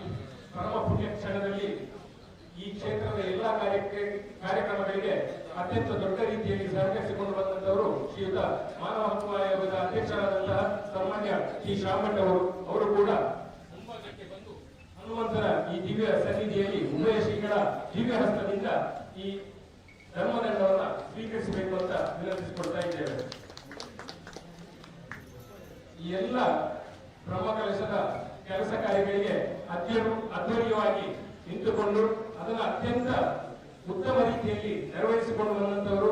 ಪರಮ ಪುಣ್ಯ ಕ್ಷಣದಲ್ಲಿ ಈ ಕ್ಷೇತ್ರದ ಎಲ್ಲಾ ಕಾರ್ಯಕ್ರಮಗಳಿಗೆ ಅತ್ಯಂತ ದೊಡ್ಡ ರೀತಿಯಲ್ಲಿ ಸಹಕರಿಸಿಕೊಂಡು ಬಂದಂತವರು ಶ್ರೀಯುತ ಮಾನವ ಹಕ್ಕು ಆಯೋಗದ ಅಧ್ಯಕ್ಷರಾದಂತಹ ಸನ್ಮಾನ್ಯ ಶ್ರೀ ಶ್ರಾಮಠ್ ಅವರು ಕೂಡ ಮುಂಭಾಗಕ್ಕೆ ಬಂದು ಹನುಮಂತರ ಈ ದಿವ್ಯ ಸನ್ನಿಧಿಯಲ್ಲಿ ಉಭಯ ಶ್ರೀಗಳ ದಿವ್ಯ ಹಸ್ತದಿಂದ ಈ ಧರ್ಮದಂಡವನ್ನು ಸ್ವೀಕರಿಸಬೇಕು ಅಂತ ವಿನಂತಿಸಿಕೊಡ್ತಾ ಇದ್ದೇವೆ. ಈ ಎಲ್ಲ ಬ್ರಹ್ಮ ಕಲಶದ ಕೆಲಸ ಕಾರ್ಯಗಳಿಗೆ ಅಧ್ವರ್ಯವಾಗಿ ನಿಂತುಕೊಂಡು ಅದನ್ನು ಅತ್ಯಂತ ಉತ್ತಮ ರೀತಿಯಲ್ಲಿ ನೆರವೇರಿಸಿಕೊಂಡು ಬಂದಂತವರು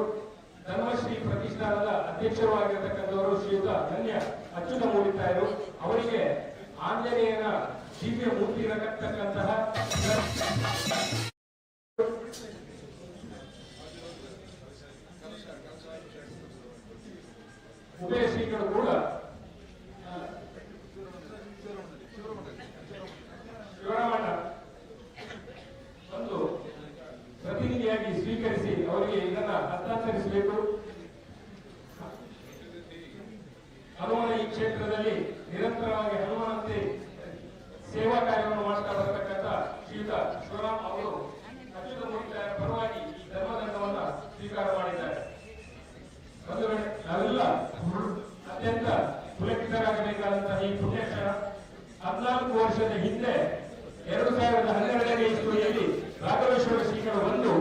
ಧರ್ಮಶ್ರೀ ಪ್ರತಿಷ್ಠಾನದ ಅಧ್ಯಕ್ಷರು ಆಗಿರತಕ್ಕಂಥವರು ಶ್ರೀಯುತ ಧನ್ಯ ಅಚ್ಯುತ ಮೂಡಿತಾಯರು ಅವರಿಗೆ ಆಂಜನೇಯನ ದಿವ್ಯ ಮೂರ್ತಿ ಇರತಕ್ಕಂತಹ ಉಭಯ ಶ್ರೀಗಳು ಕೂಡ ಶಿವರಾಮಣ್ಣ ಒಂದು ಪ್ರತಿನಿಧಿಯಾಗಿ ಸ್ವೀಕರಿಸಿ ಅವರಿಗೆ ಇದನ್ನ ಹಸ್ತಾಂತರಿಸಬೇಕು. ಹನುಮನ ಈ ಕ್ಷೇತ್ರದಲ್ಲಿ ನಿರಂತರವಾಗಿ ಹನುಮನಂತೆ ಸೇವಾ ಕಾರ್ಯವನ್ನು ಮಾಡ್ತಾ ಬರತಕ್ಕಂಥ ಶ್ರೀಯುತ ಶಿವರಾಮ್ ಅವರು ಅಚ್ಯುತ ಮೂರ್ತಿಯ ಪರವಾಗಿ ಈ ಧರ್ಮದಂಡವನ್ನು ಸ್ವೀಕಾರ ಮಾಡಿದ್ದಾರೆ. ನಾವೆಲ್ಲ ಅತ್ಯಂತ ಪುಲಕಿತರಾಗಬೇಕಾದಂತಹ ಈ ಪುಣ್ಯಕ್ಷಣ 14 ವರ್ಷದ ಹಿಂದೆ 2012ನೇ ಇಸ್ವಿಯಲ್ಲಿ ರಾಘವೇಶ್ವರ ಶ್ರೀಗಳು ಬಂದು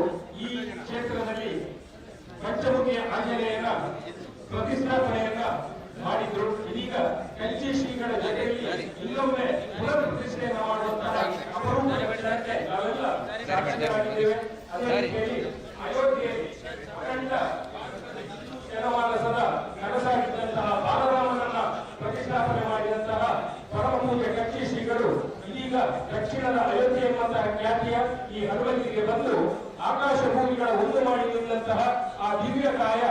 ಈ ಕ್ಷೇತ್ರದಲ್ಲಿ ಪಂಚಮುಖಿ ಆಂಜನೇಯನ ಪ್ರತಿಷ್ಠಾಪನೆಯನ್ನ ಮಾಡಿದ್ರು. ಇದೀಗ ಕಂಚಿ ಶ್ರೀಗಳ ಜೊತೆಯಲ್ಲಿ ಇನ್ನೊಮ್ಮೆ ಪುನರ್ ಪ್ರತಿಷ್ಠೆಯನ್ನ ಮಾಡುವಂತಹ ಅಪರೂಪ ಘಟನೆಗೆ ನಾವೆಲ್ಲ ಸಾಕ್ಷಿಯಾಗಿದ್ದೇವೆ. ಅದೇ ರೀತಿಯಲ್ಲಿ ಅಯೋಧ್ಯೆಯಲ್ಲಿ ಅಖಂಡ ಜನಮಾನಸದ ಕನಸಾಗಿದ್ದಂತಹ ಬಾಲರಾಮನನ್ನ ಪ್ರತಿಷ್ಠಾಪನೆ ದಕ್ಷಿಣದ ಅಯೋಧ್ಯೆ ಎಂಬಂತಹ ಖ್ಯಾತಿಯ ಈ ಹನುಮಂತಿಗೆ ಬಂದು ಆಕಾಶ ಭೂಮಿಗಳ ಒಂದು ಮಾಡಿ ನಿಂತಹ ಆ ದಿವ್ಯ ಕಾಯ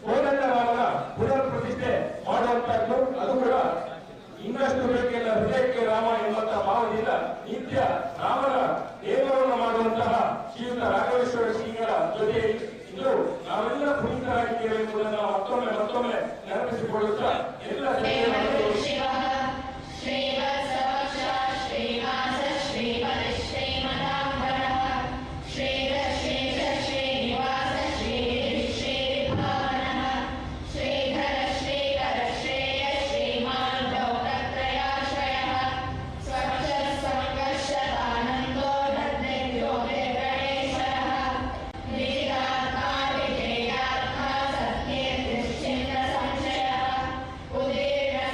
ಕೋದಂಡರಾಮನ ಪುನರ್ ಪ್ರತಿಷ್ಠೆ ಮಾಡುವಂತಹದ್ದು, ಅದು ಕೂಡ ಇನ್ನಷ್ಟು ಬೇಕೆಲ್ಲ ಹೃದಯಕ್ಕೆ ರಾಮ ಎಂಬಂತಹ ಭಾವದಿಂದ ನಿತ್ಯ ರಾಮನ ದೇವರನ್ನು ಮಾಡುವಂತಹ ಶ್ರೀಯುತ ರಾಘವೇಶ್ವರ ಶ್ರೀಗಳ ಜೊತೆ ಇಂದು ನಾವೆಲ್ಲ ಪುನೀತರಾಗಿದ್ದೇವೆ ಎಂಬುದನ್ನು ಮತ್ತೊಮ್ಮೆ ನೆನಪಿಸಿಕೊಳ್ಳುತ್ತಾ ಎಲ್ಲ Udira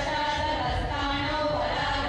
अमृतशास्त्रस्ताणो वरा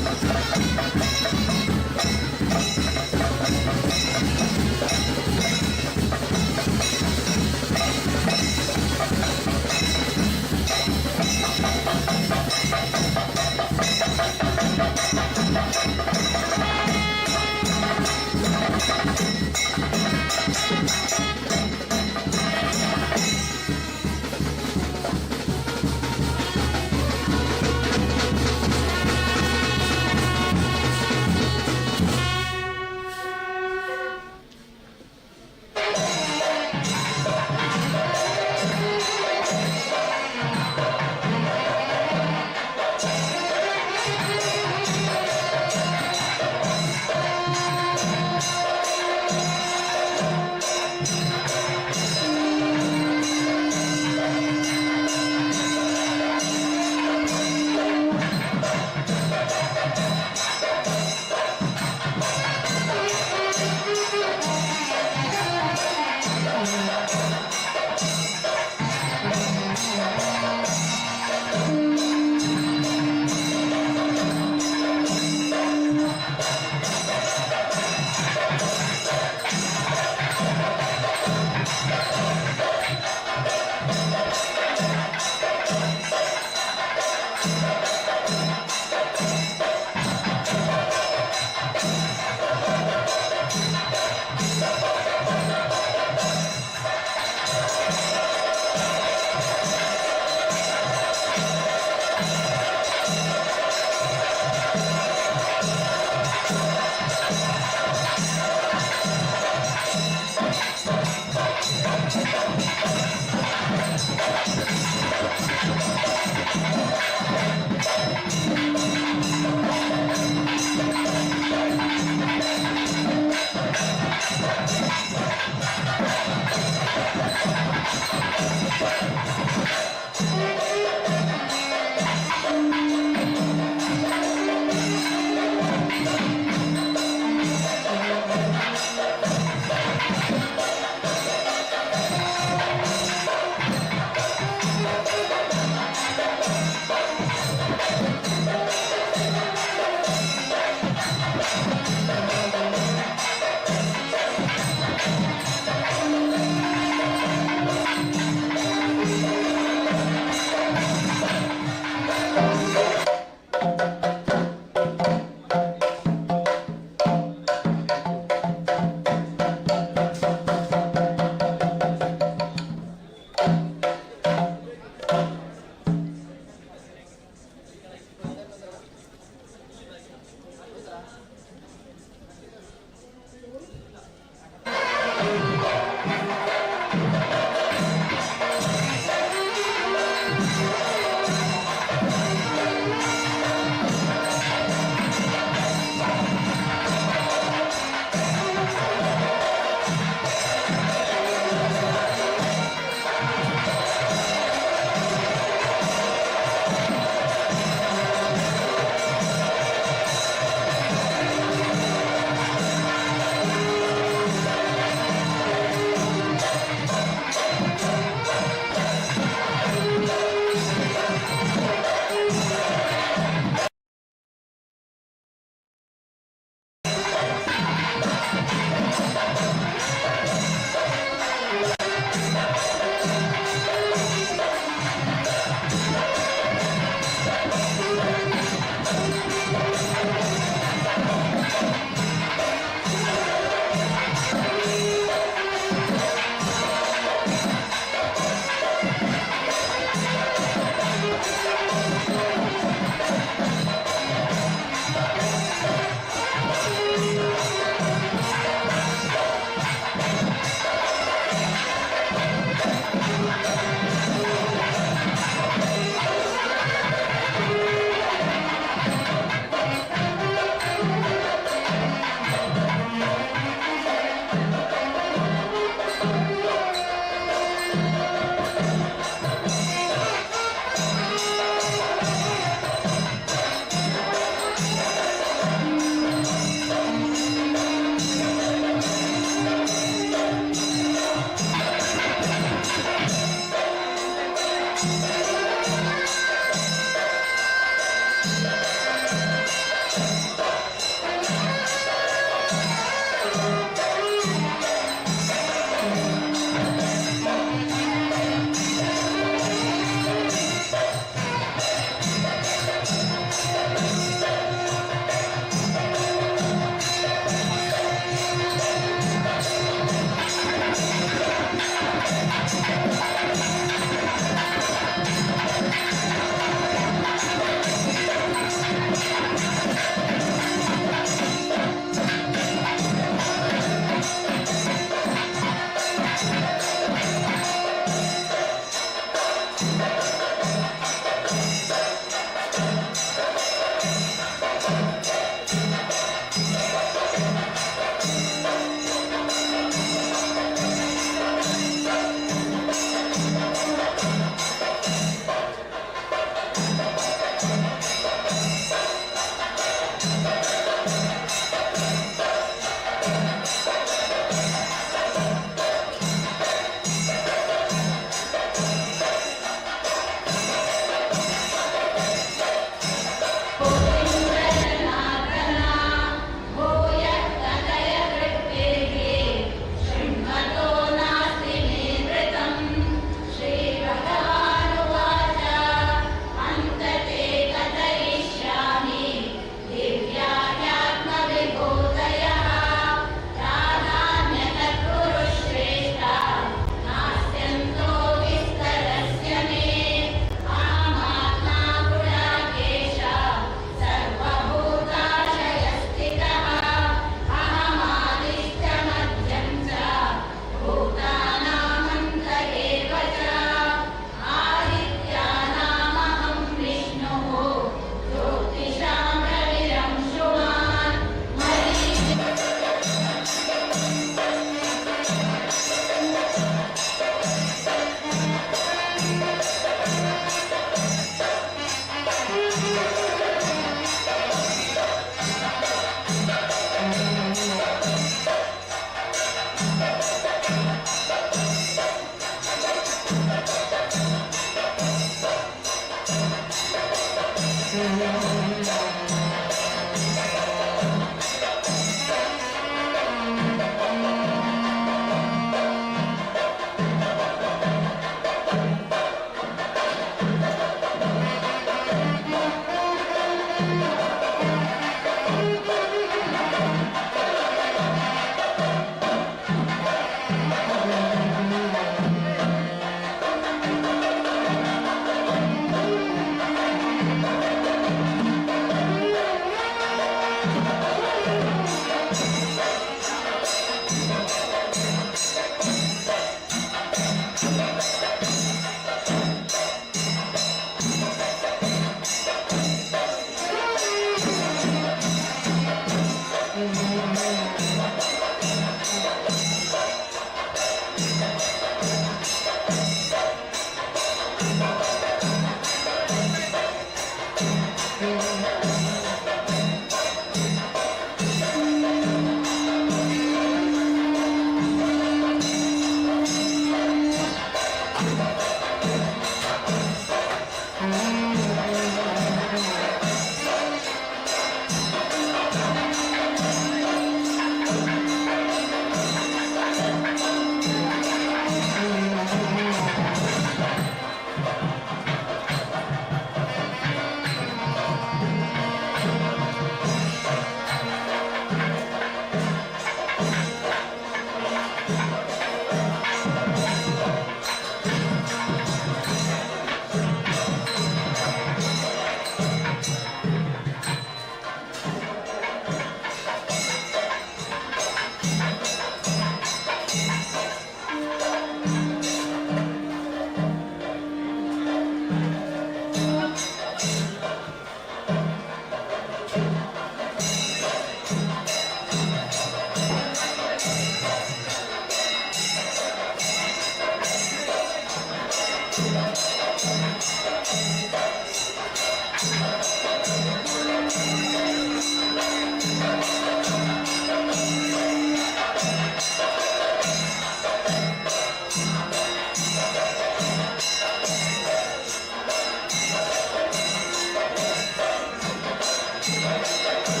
Thank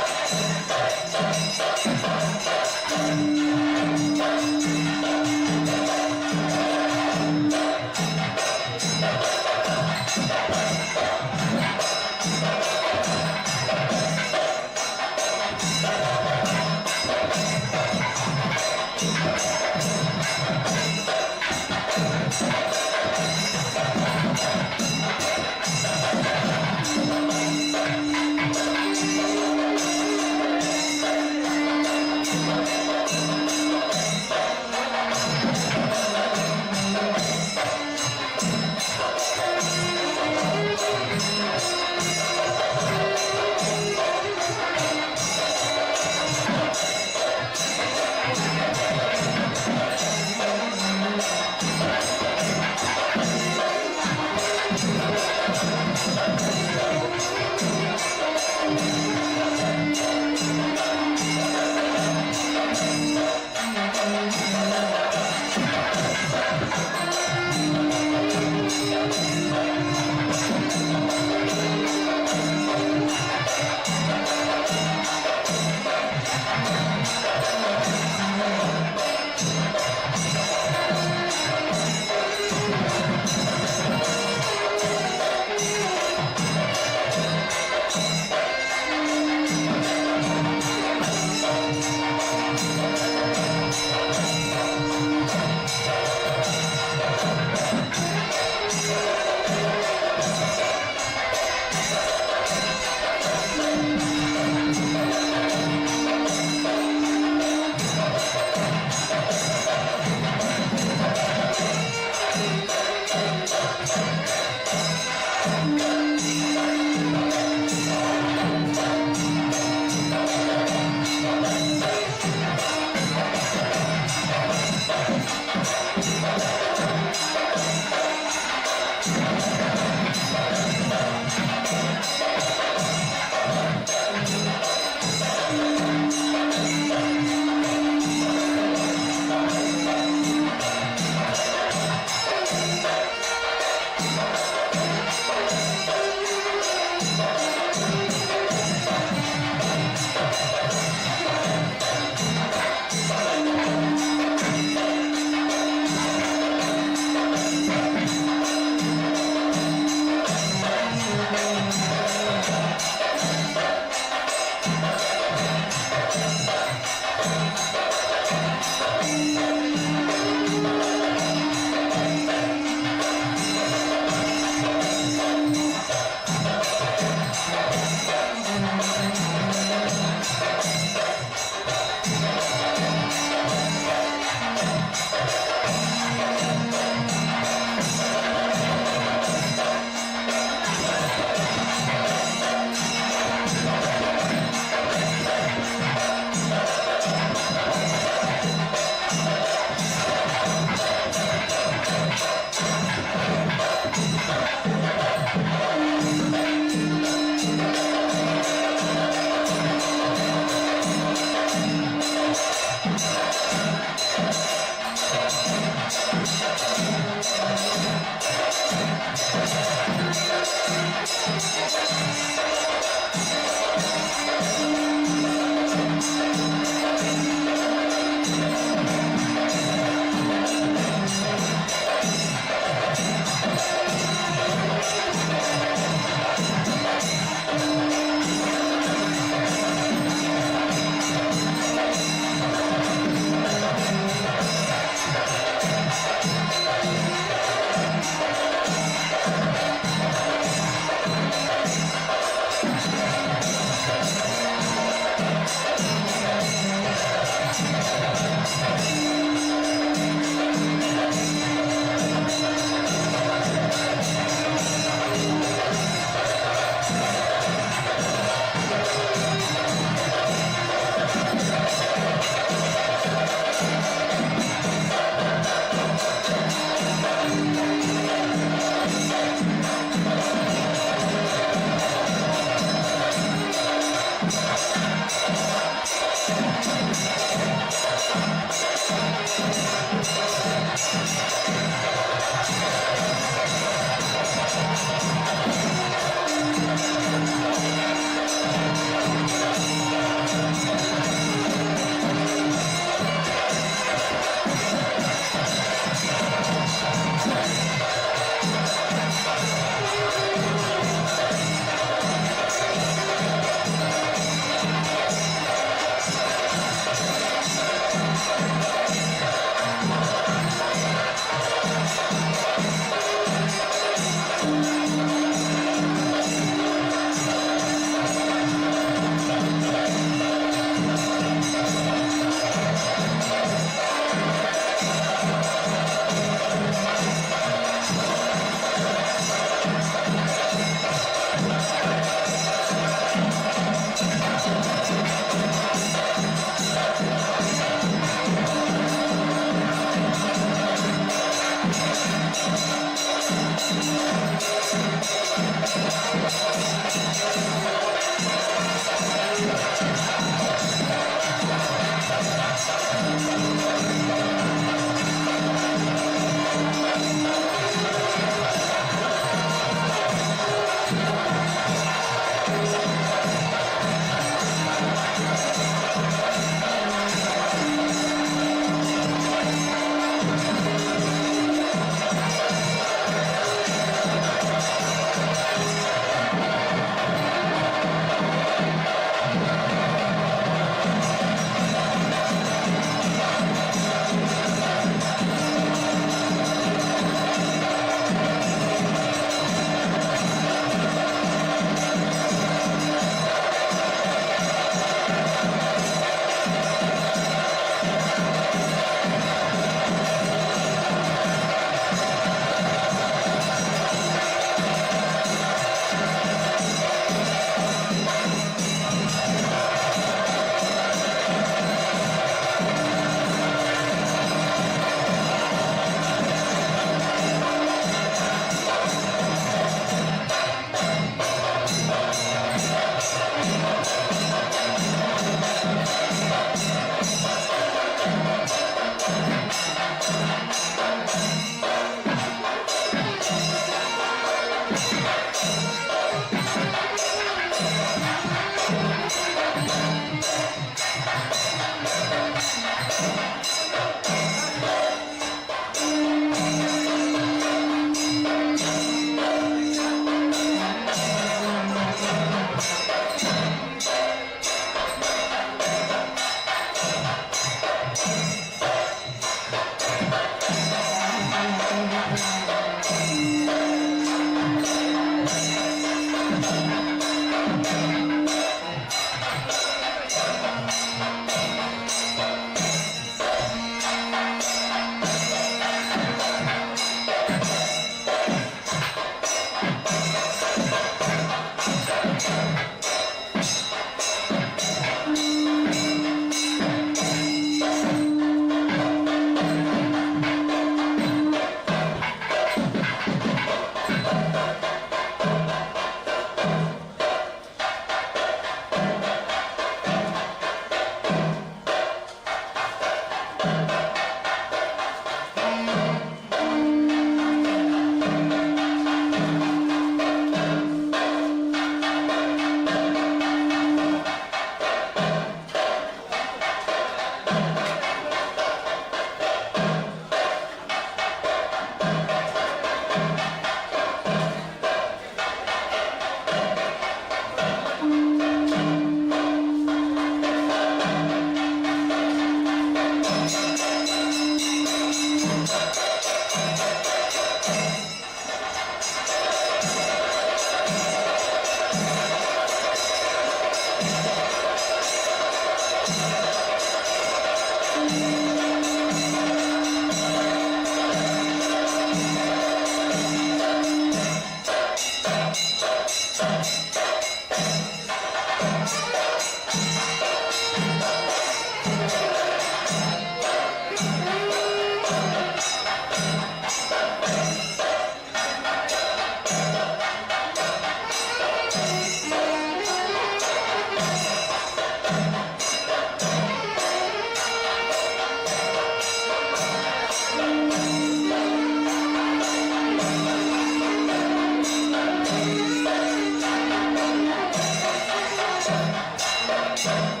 Worship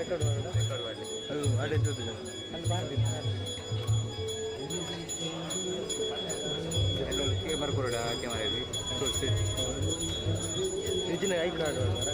ರೆಕಾರ್ಡ್ ಮಾಡೋಣ ಅದು ಅಡೆ ಜೊತೆ ಅಲ್ಲಿ ಮಾಡ್ತೀನಿ ಎಲ್ಲೊಂದು ಕ್ಯಾಮರಾ ಕೊಡೋಣ ಕ್ಯಾಮರಾ ಇದೆ ತೋರಿಸಿ ನಿಜನ ಐ ಕಾರ್ಡ್ ಮಾಡೋಣ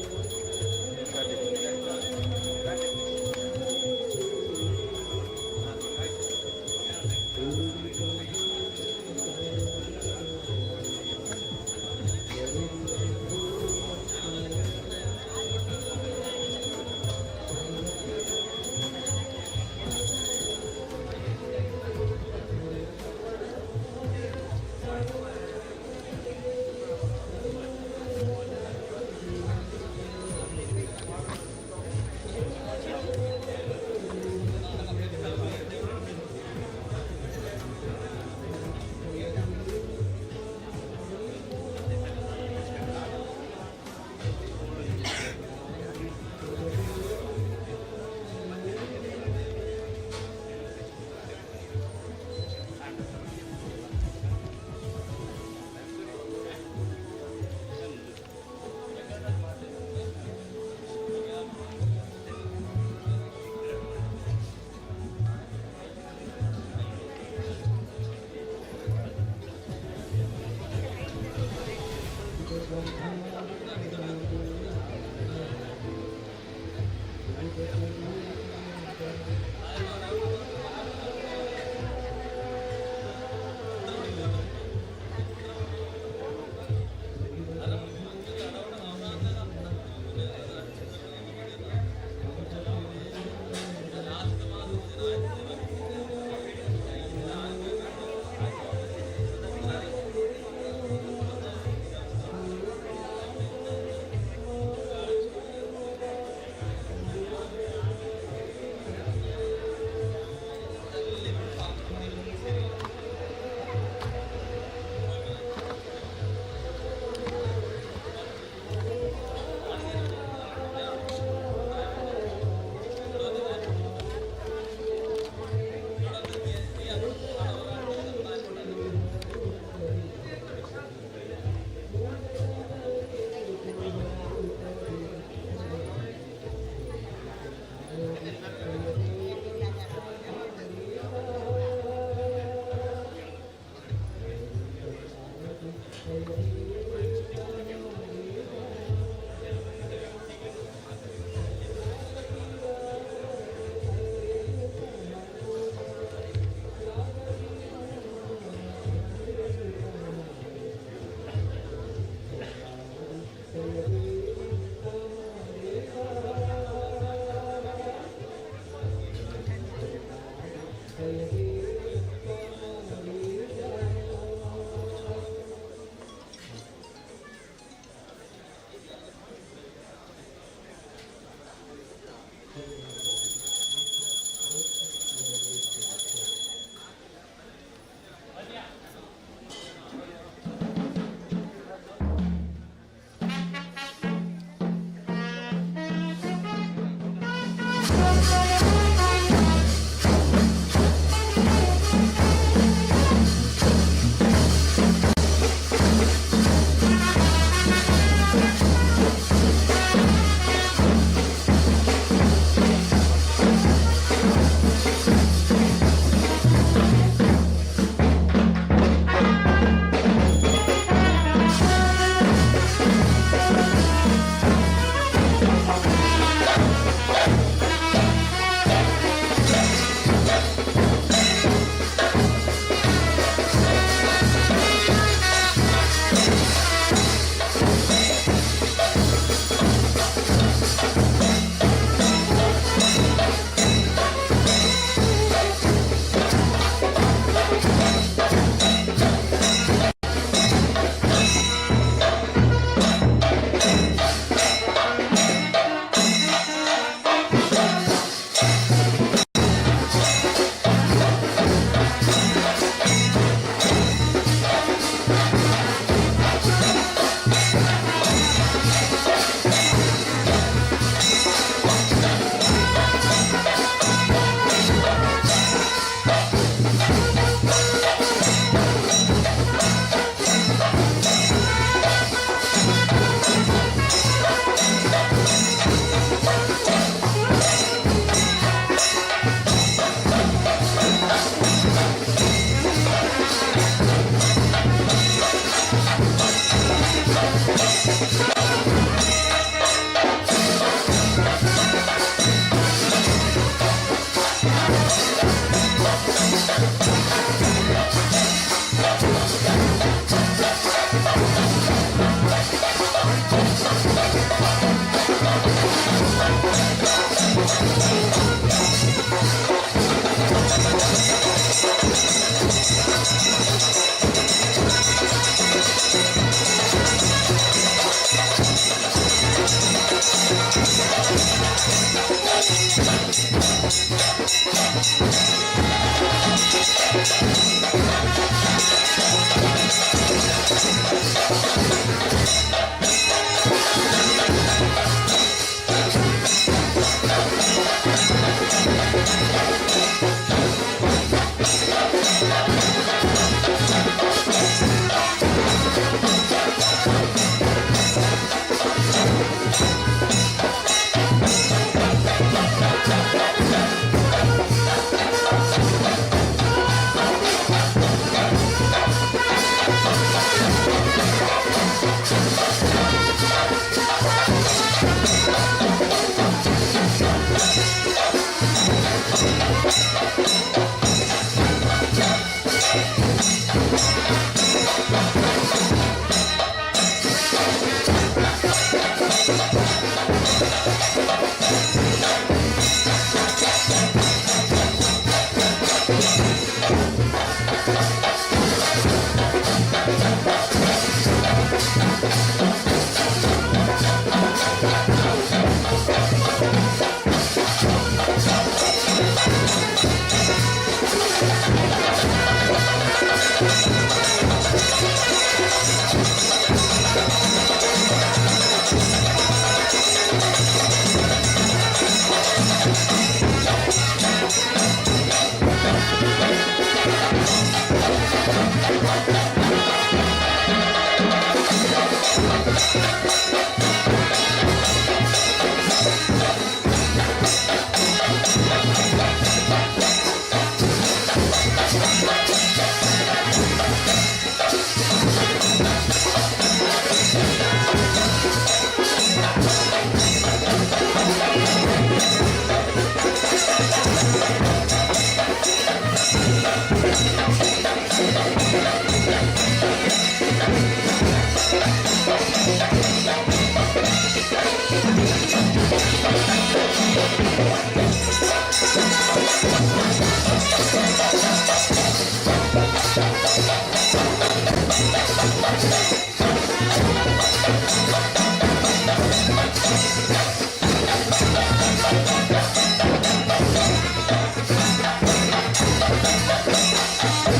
Thank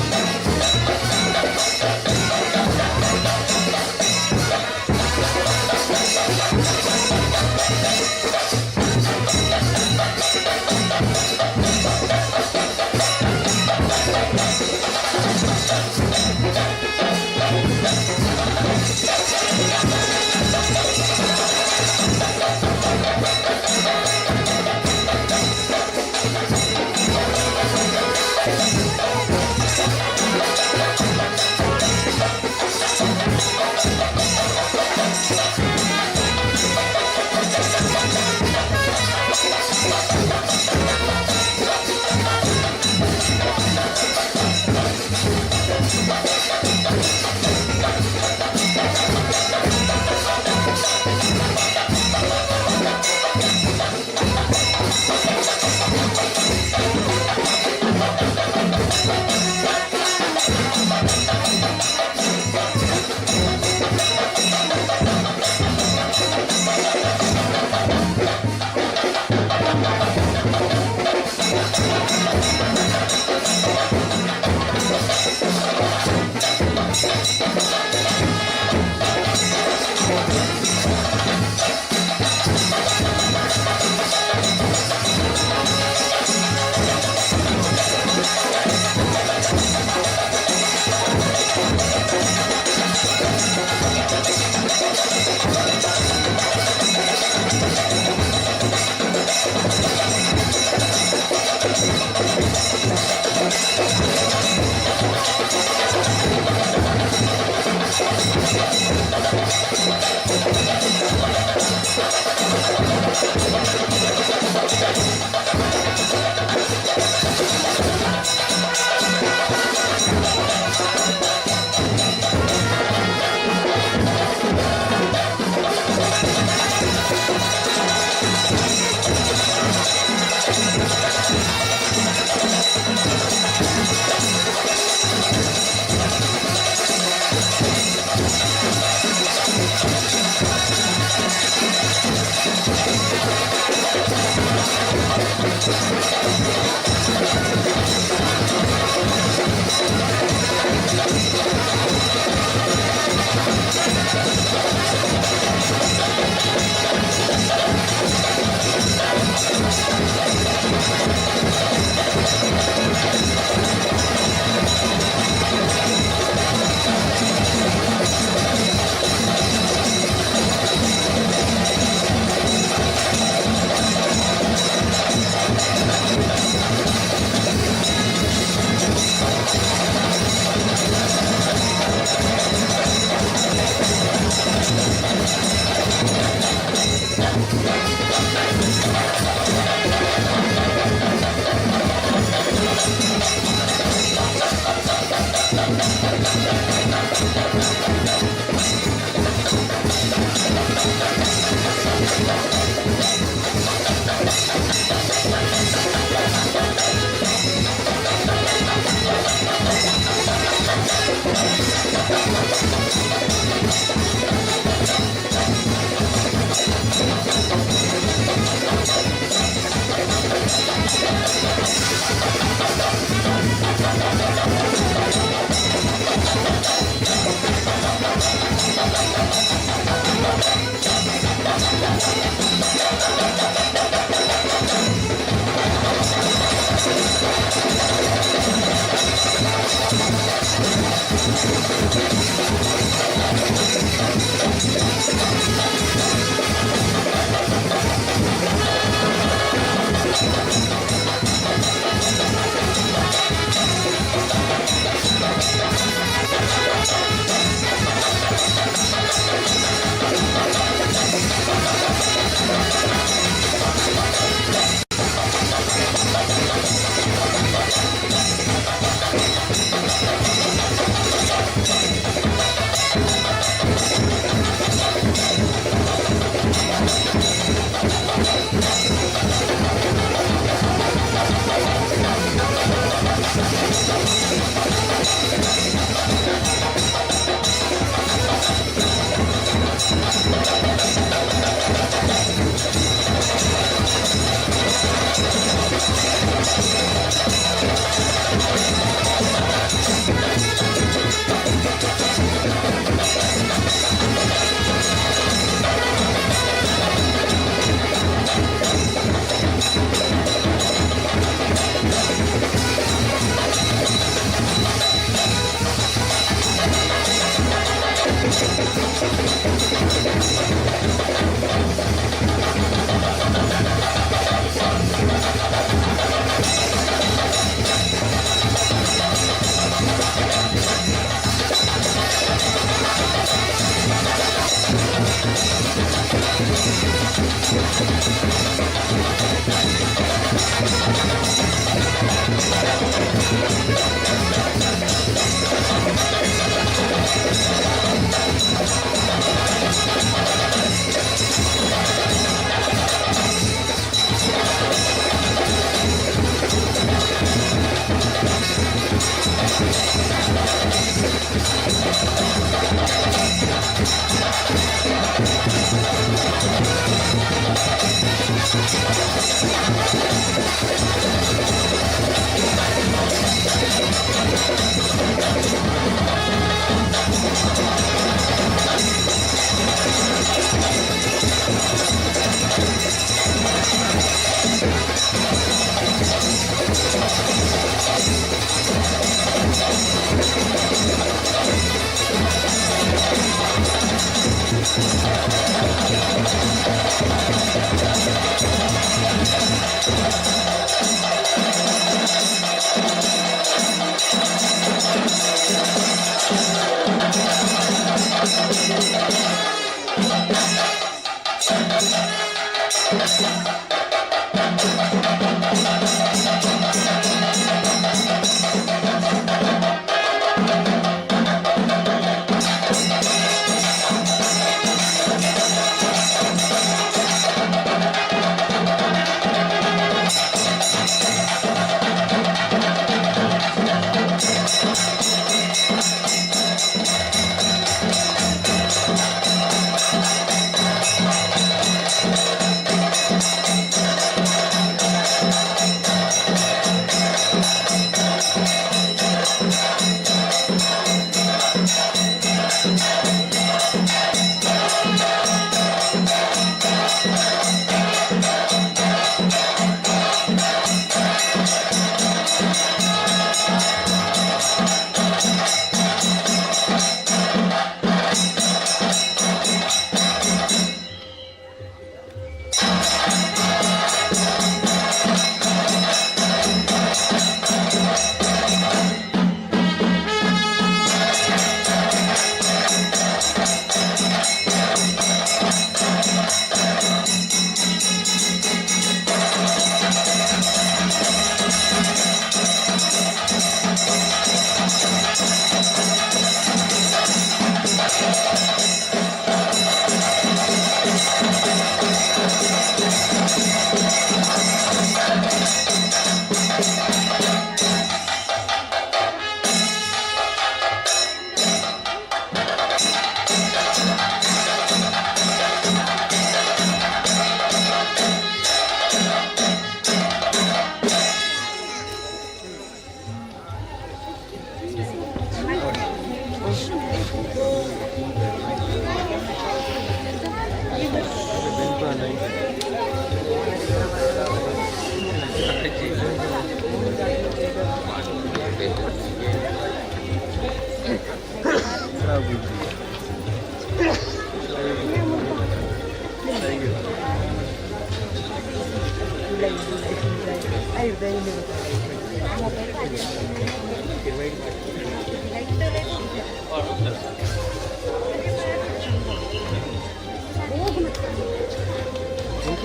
you.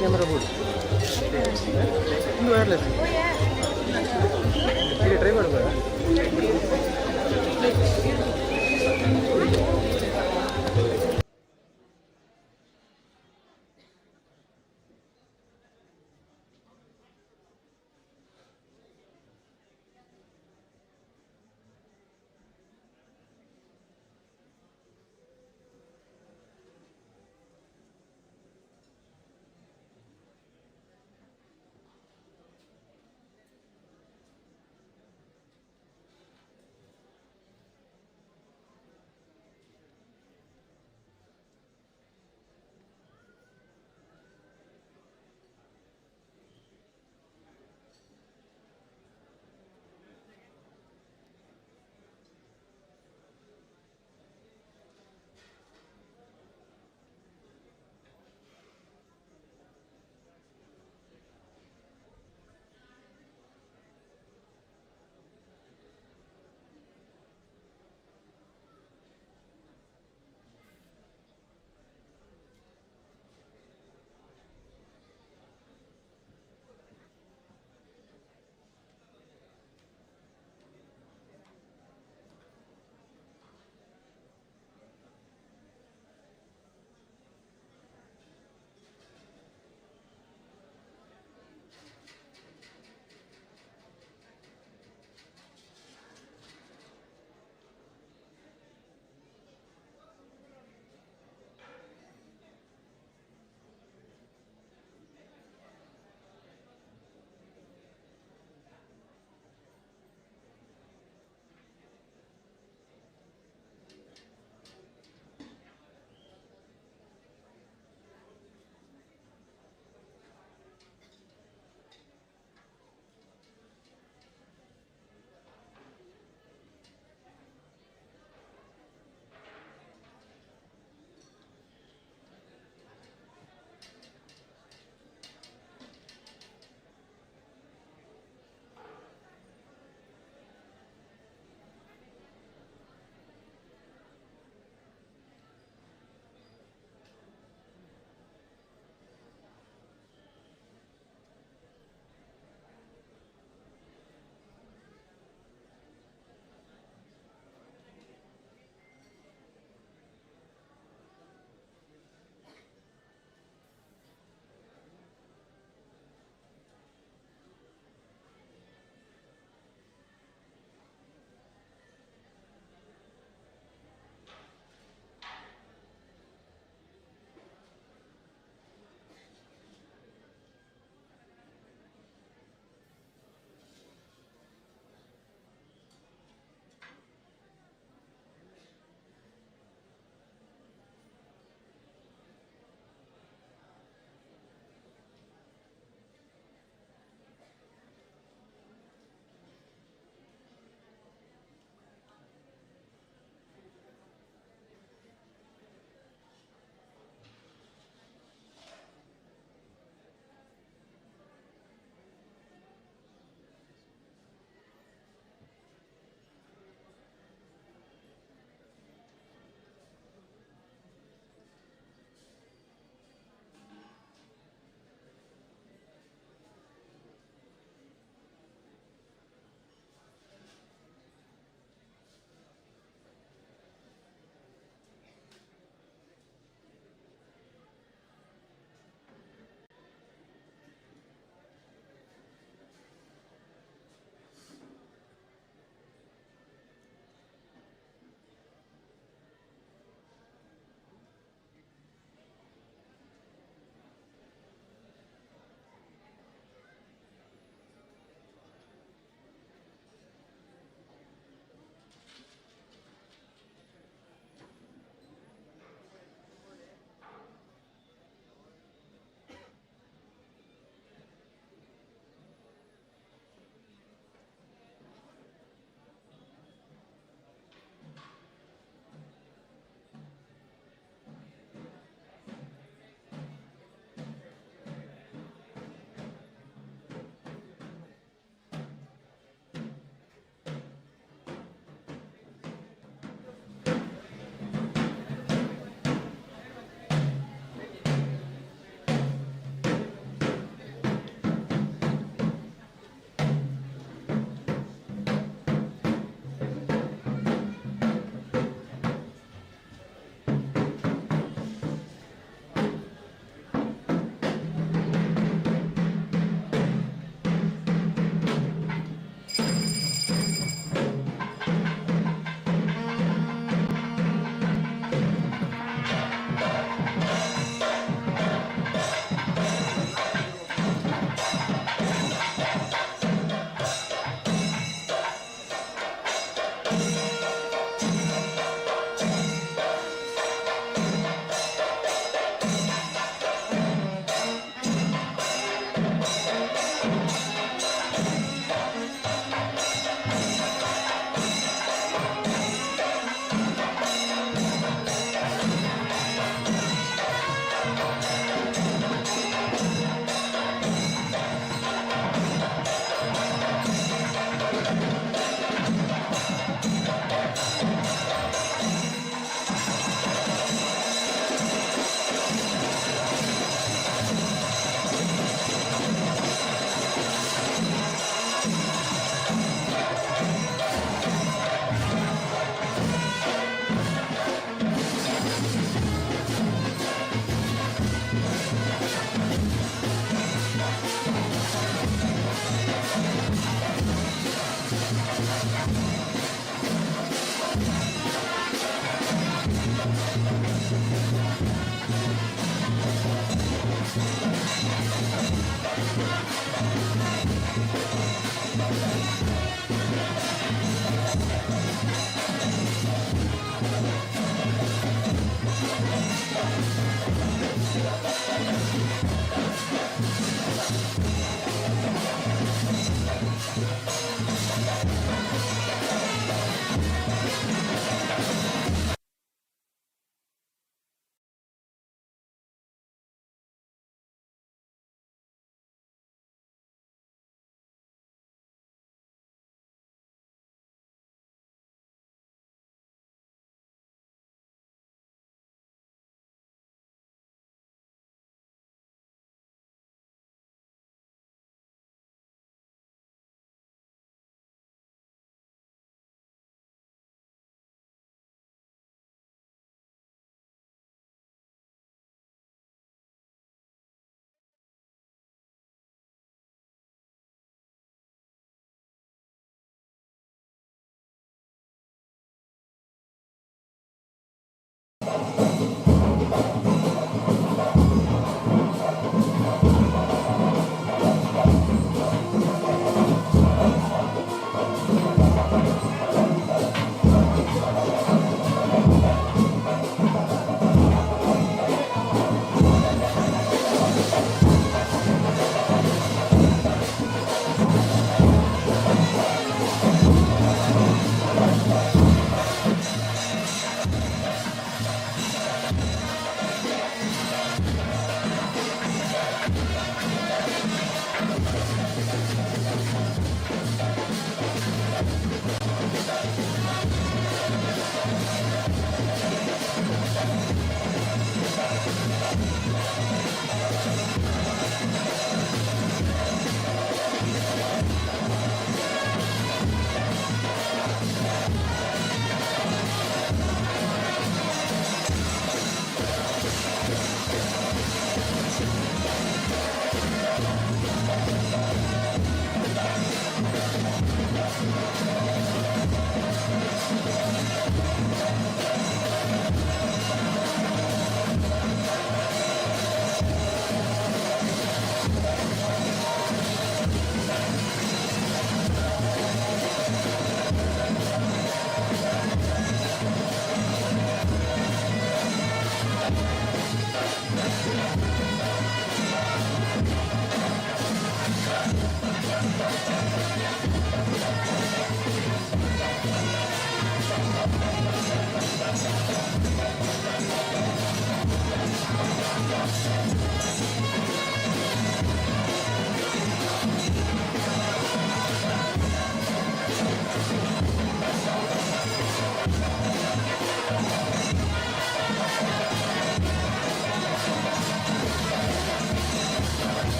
Camera board wireless try ಮಾಡ್ಬೋದಾ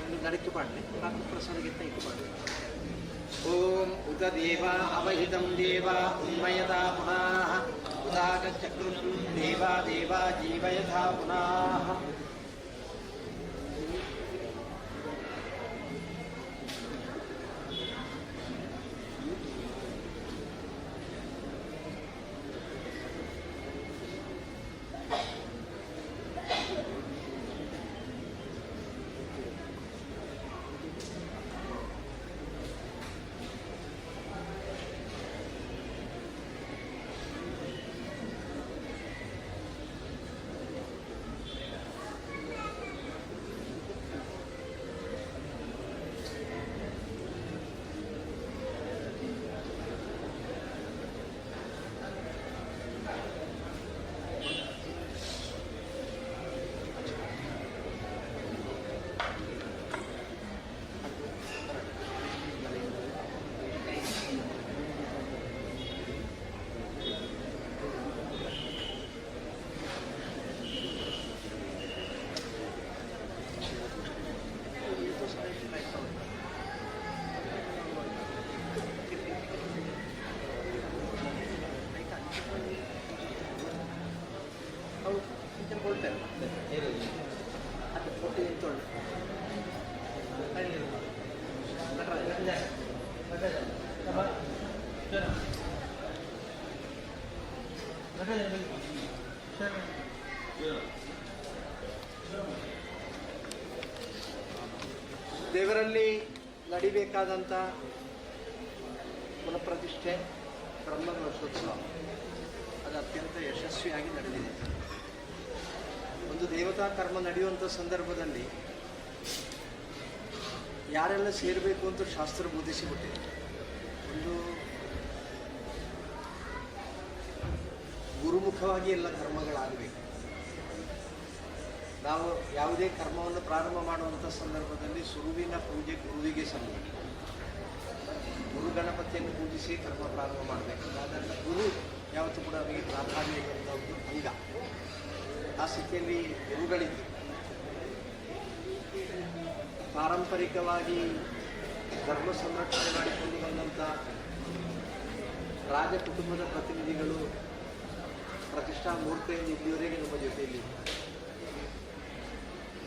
ಇನ್ನು ನಡಕ್ಕೆ ಪಾಡಲಿ ಹಾಗೂ ಪ್ರಸಾದಗಿಂತ ಇಟ್ಟು ಮಾಡಿ. ಓಂ ಉತ ದೇವ ಅವಹಿತಂ ದೇವ ಉನ್ಮಯತಾ ಪುನಃ ಉದಾಗಚ್ಚಕ್ರು ದೇವ ದೇವ ಜೀವಯಥಾ ಪುನಃ. ದೇವರಲ್ಲಿ ನಡಿಬೇಕಾದಂಥ ಪುನಃಪ್ರತಿಷ್ಠೆ ಬ್ರಹ್ಮಕಲಶೋತ್ಸವ ಅದು ಅತ್ಯಂತ ಯಶಸ್ವಿಯಾಗಿ ನಡೆದಿದೆ. ಒಂದು ದೇವತಾ ಕರ್ಮ ನಡೆಯುವಂಥ ಸಂದರ್ಭದಲ್ಲಿ ಯಾರೆಲ್ಲ ಸೇರಬೇಕು ಅಂತ ಶಾಸ್ತ್ರ ಬೋಧಿಸಿಬಿಟ್ಟಿದೆ. ಒಂದು ಗುರುಮುಖವಾಗಿ ಎಲ್ಲ ಕರ್ಮಗಳಾಗಬೇಕು. ನಾವು ಯಾವುದೇ ಕರ್ಮವನ್ನು ಪ್ರಾರಂಭ ಮಾಡುವಂಥ ಸಂದರ್ಭದಲ್ಲಿ ಸುರುವಿನ ಪೂಜೆ ಗುರುವಿಗೆ ಸಲ್ಲಬೇಕು. ಗುರು ಗಣಪತಿಯನ್ನು ಪೂಜಿಸಿ ಕರ್ಮ ಪ್ರಾರಂಭ ಮಾಡಬೇಕು. ಆದ್ದರಿಂದ ಗುರು ಯಾವತ್ತೂ ಕೂಡ ನಮಗೆ ಪ್ರಾಧಾನ್ಯ ಇರುವಂಥ ಒಂದು ಅಂಗ. ಆ ಸ್ಥಿತಿಯಲ್ಲಿ ಗುರುಗಳಿದ್ದು ಪಾರಂಪರಿಕವಾಗಿ ಧರ್ಮ ಸಂರಕ್ಷಣೆ ಮಾಡಿಕೊಂಡು ಬಂದಂಥ ರಾಜ ಕುಟುಂಬದ ಪ್ರತಿನಿಧಿಗಳು ಪ್ರತಿಷ್ಠಾ ಮೂರ್ತಿಯಿಂದ ಇಲ್ಲಿಯವರೆಗೆ ನಮ್ಮ ಜೊತೆಯಲ್ಲಿ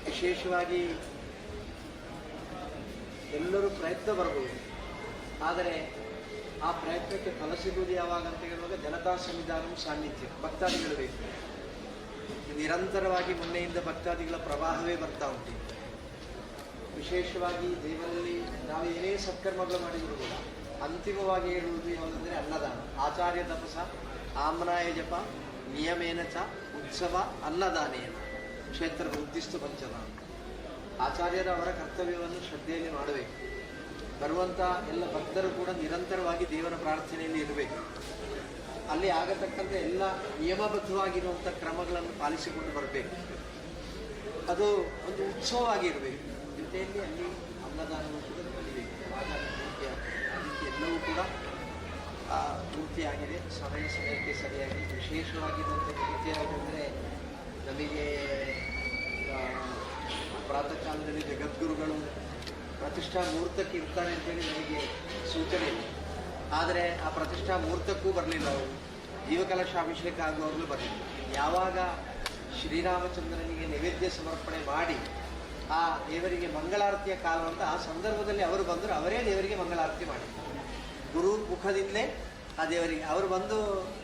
ವಿಶೇಷವಾಗಿ ಎಲ್ಲರೂ ಪ್ರಯತ್ನ ಬರ್ಬೋದು. ಆದರೆ ಆ ಪ್ರಯತ್ನಕ್ಕೆ ಫಲ ಸಿಗುವುದು ಯಾವಾಗ ಅಂತ ಹೇಳುವಾಗ ಜನತಾ ಸಂವಿಧಾನ ಸಾನ್ನಿಧ್ಯ ಭಕ್ತಾದಿಗಳು ಬೇಕು. ನಿರಂತರವಾಗಿ ಮೊನ್ನೆಯಿಂದ ಭಕ್ತಾದಿಗಳ ಪ್ರವಾಹವೇ ಬರ್ತಾ ಉಂಟು. ವಿಶೇಷವಾಗಿ ದೇವರಲ್ಲಿ ನಾವು ಏನೇ ಸತ್ಕರ್ಮಗಳು ಮಾಡಿದರೂ ಕೂಡ ಅಂತಿಮವಾಗಿ ಹೇಳುವುದು ಯಾವುದಂದರೆ ಅನ್ನದಾನ. ಆಚಾರ್ಯ ತಪಸ ಆಮ್ನಾಯ ಜಪ ನಿಯಮೇನ ಚ ಉತ್ಸವ ಅನ್ನದಾನೇನ ಕ್ಷೇತ್ರದ ಉದ್ದಿಷ್ಟು ಪಂಚದ ಅಂತ. ಆಚಾರ್ಯರ ಅವರ ಕರ್ತವ್ಯವನ್ನು ಶ್ರದ್ಧೆಯಲ್ಲಿ ಮಾಡಬೇಕು. ಬರುವಂಥ ಎಲ್ಲ ಭಕ್ತರು ಕೂಡ ನಿರಂತರವಾಗಿ ದೇವರ ಪ್ರಾರ್ಥನೆಯಲ್ಲಿ ಇರಬೇಕು. ಅಲ್ಲಿ ಆಗತಕ್ಕಂಥ ಎಲ್ಲ ನಿಯಮಬದ್ಧವಾಗಿರುವಂಥ ಕ್ರಮಗಳನ್ನು ಪಾಲಿಸಿಕೊಂಡು ಬರಬೇಕು. ಅದು ಒಂದು ಉತ್ಸವವಾಗಿರಬೇಕು. ಜೊತೆಯಲ್ಲಿ ಅಲ್ಲಿ ಅನ್ನದಾನವೂ ಕೂಡ ನಡೀಬೇಕು. ಆಗ ಅದಕ್ಕೆ ಎಲ್ಲವೂ ಕೂಡ ಪೂರ್ತಿಯಾಗಿದೆ. ಸಮಯಕ್ಕೆ ಸರಿಯಾಗಿ ವಿಶೇಷವಾಗಿರುವಂಥ ರೀತಿ ಯಾವುದಂದರೆ ನಮಗೆ ಪ್ರಾತಃ ಕಾಲದಲ್ಲಿ ಜಗದ್ಗುರುಗಳು ಪ್ರತಿಷ್ಠಾ ಮುಹೂರ್ತಕ್ಕೆ ಇರ್ತಾರೆ ಅಂತೇಳಿ ನನಗೆ ಸೂಚನೆ ಇದೆ. ಆದರೆ ಆ ಪ್ರತಿಷ್ಠಾ ಮುಹೂರ್ತಕ್ಕೂ ಬರಲಿಲ್ಲ. ಅವರು ಜೀವಕಲಶಾಭಿಷೇಕ ಆಗುವಾಗಲೂ ಬರಲಿಲ್ಲ. ಯಾವಾಗ ಶ್ರೀರಾಮಚಂದ್ರನಿಗೆ ನೈವೇದ್ಯ ಸಮರ್ಪಣೆ ಮಾಡಿ ಆ ದೇವರಿಗೆ ಮಂಗಳಾರತಿಯ ಕಾಲ ಅಂತ ಆ ಸಂದರ್ಭದಲ್ಲಿ ಅವರು ಬಂದರು. ಅವರೇ ದೇವರಿಗೆ ಮಂಗಳಾರತಿ ಮಾಡಿ ಗುರು ಮುಖದಿಂದಲೇ ಆ ದೇವರಿಗೆ ಅವರು ಬಂದು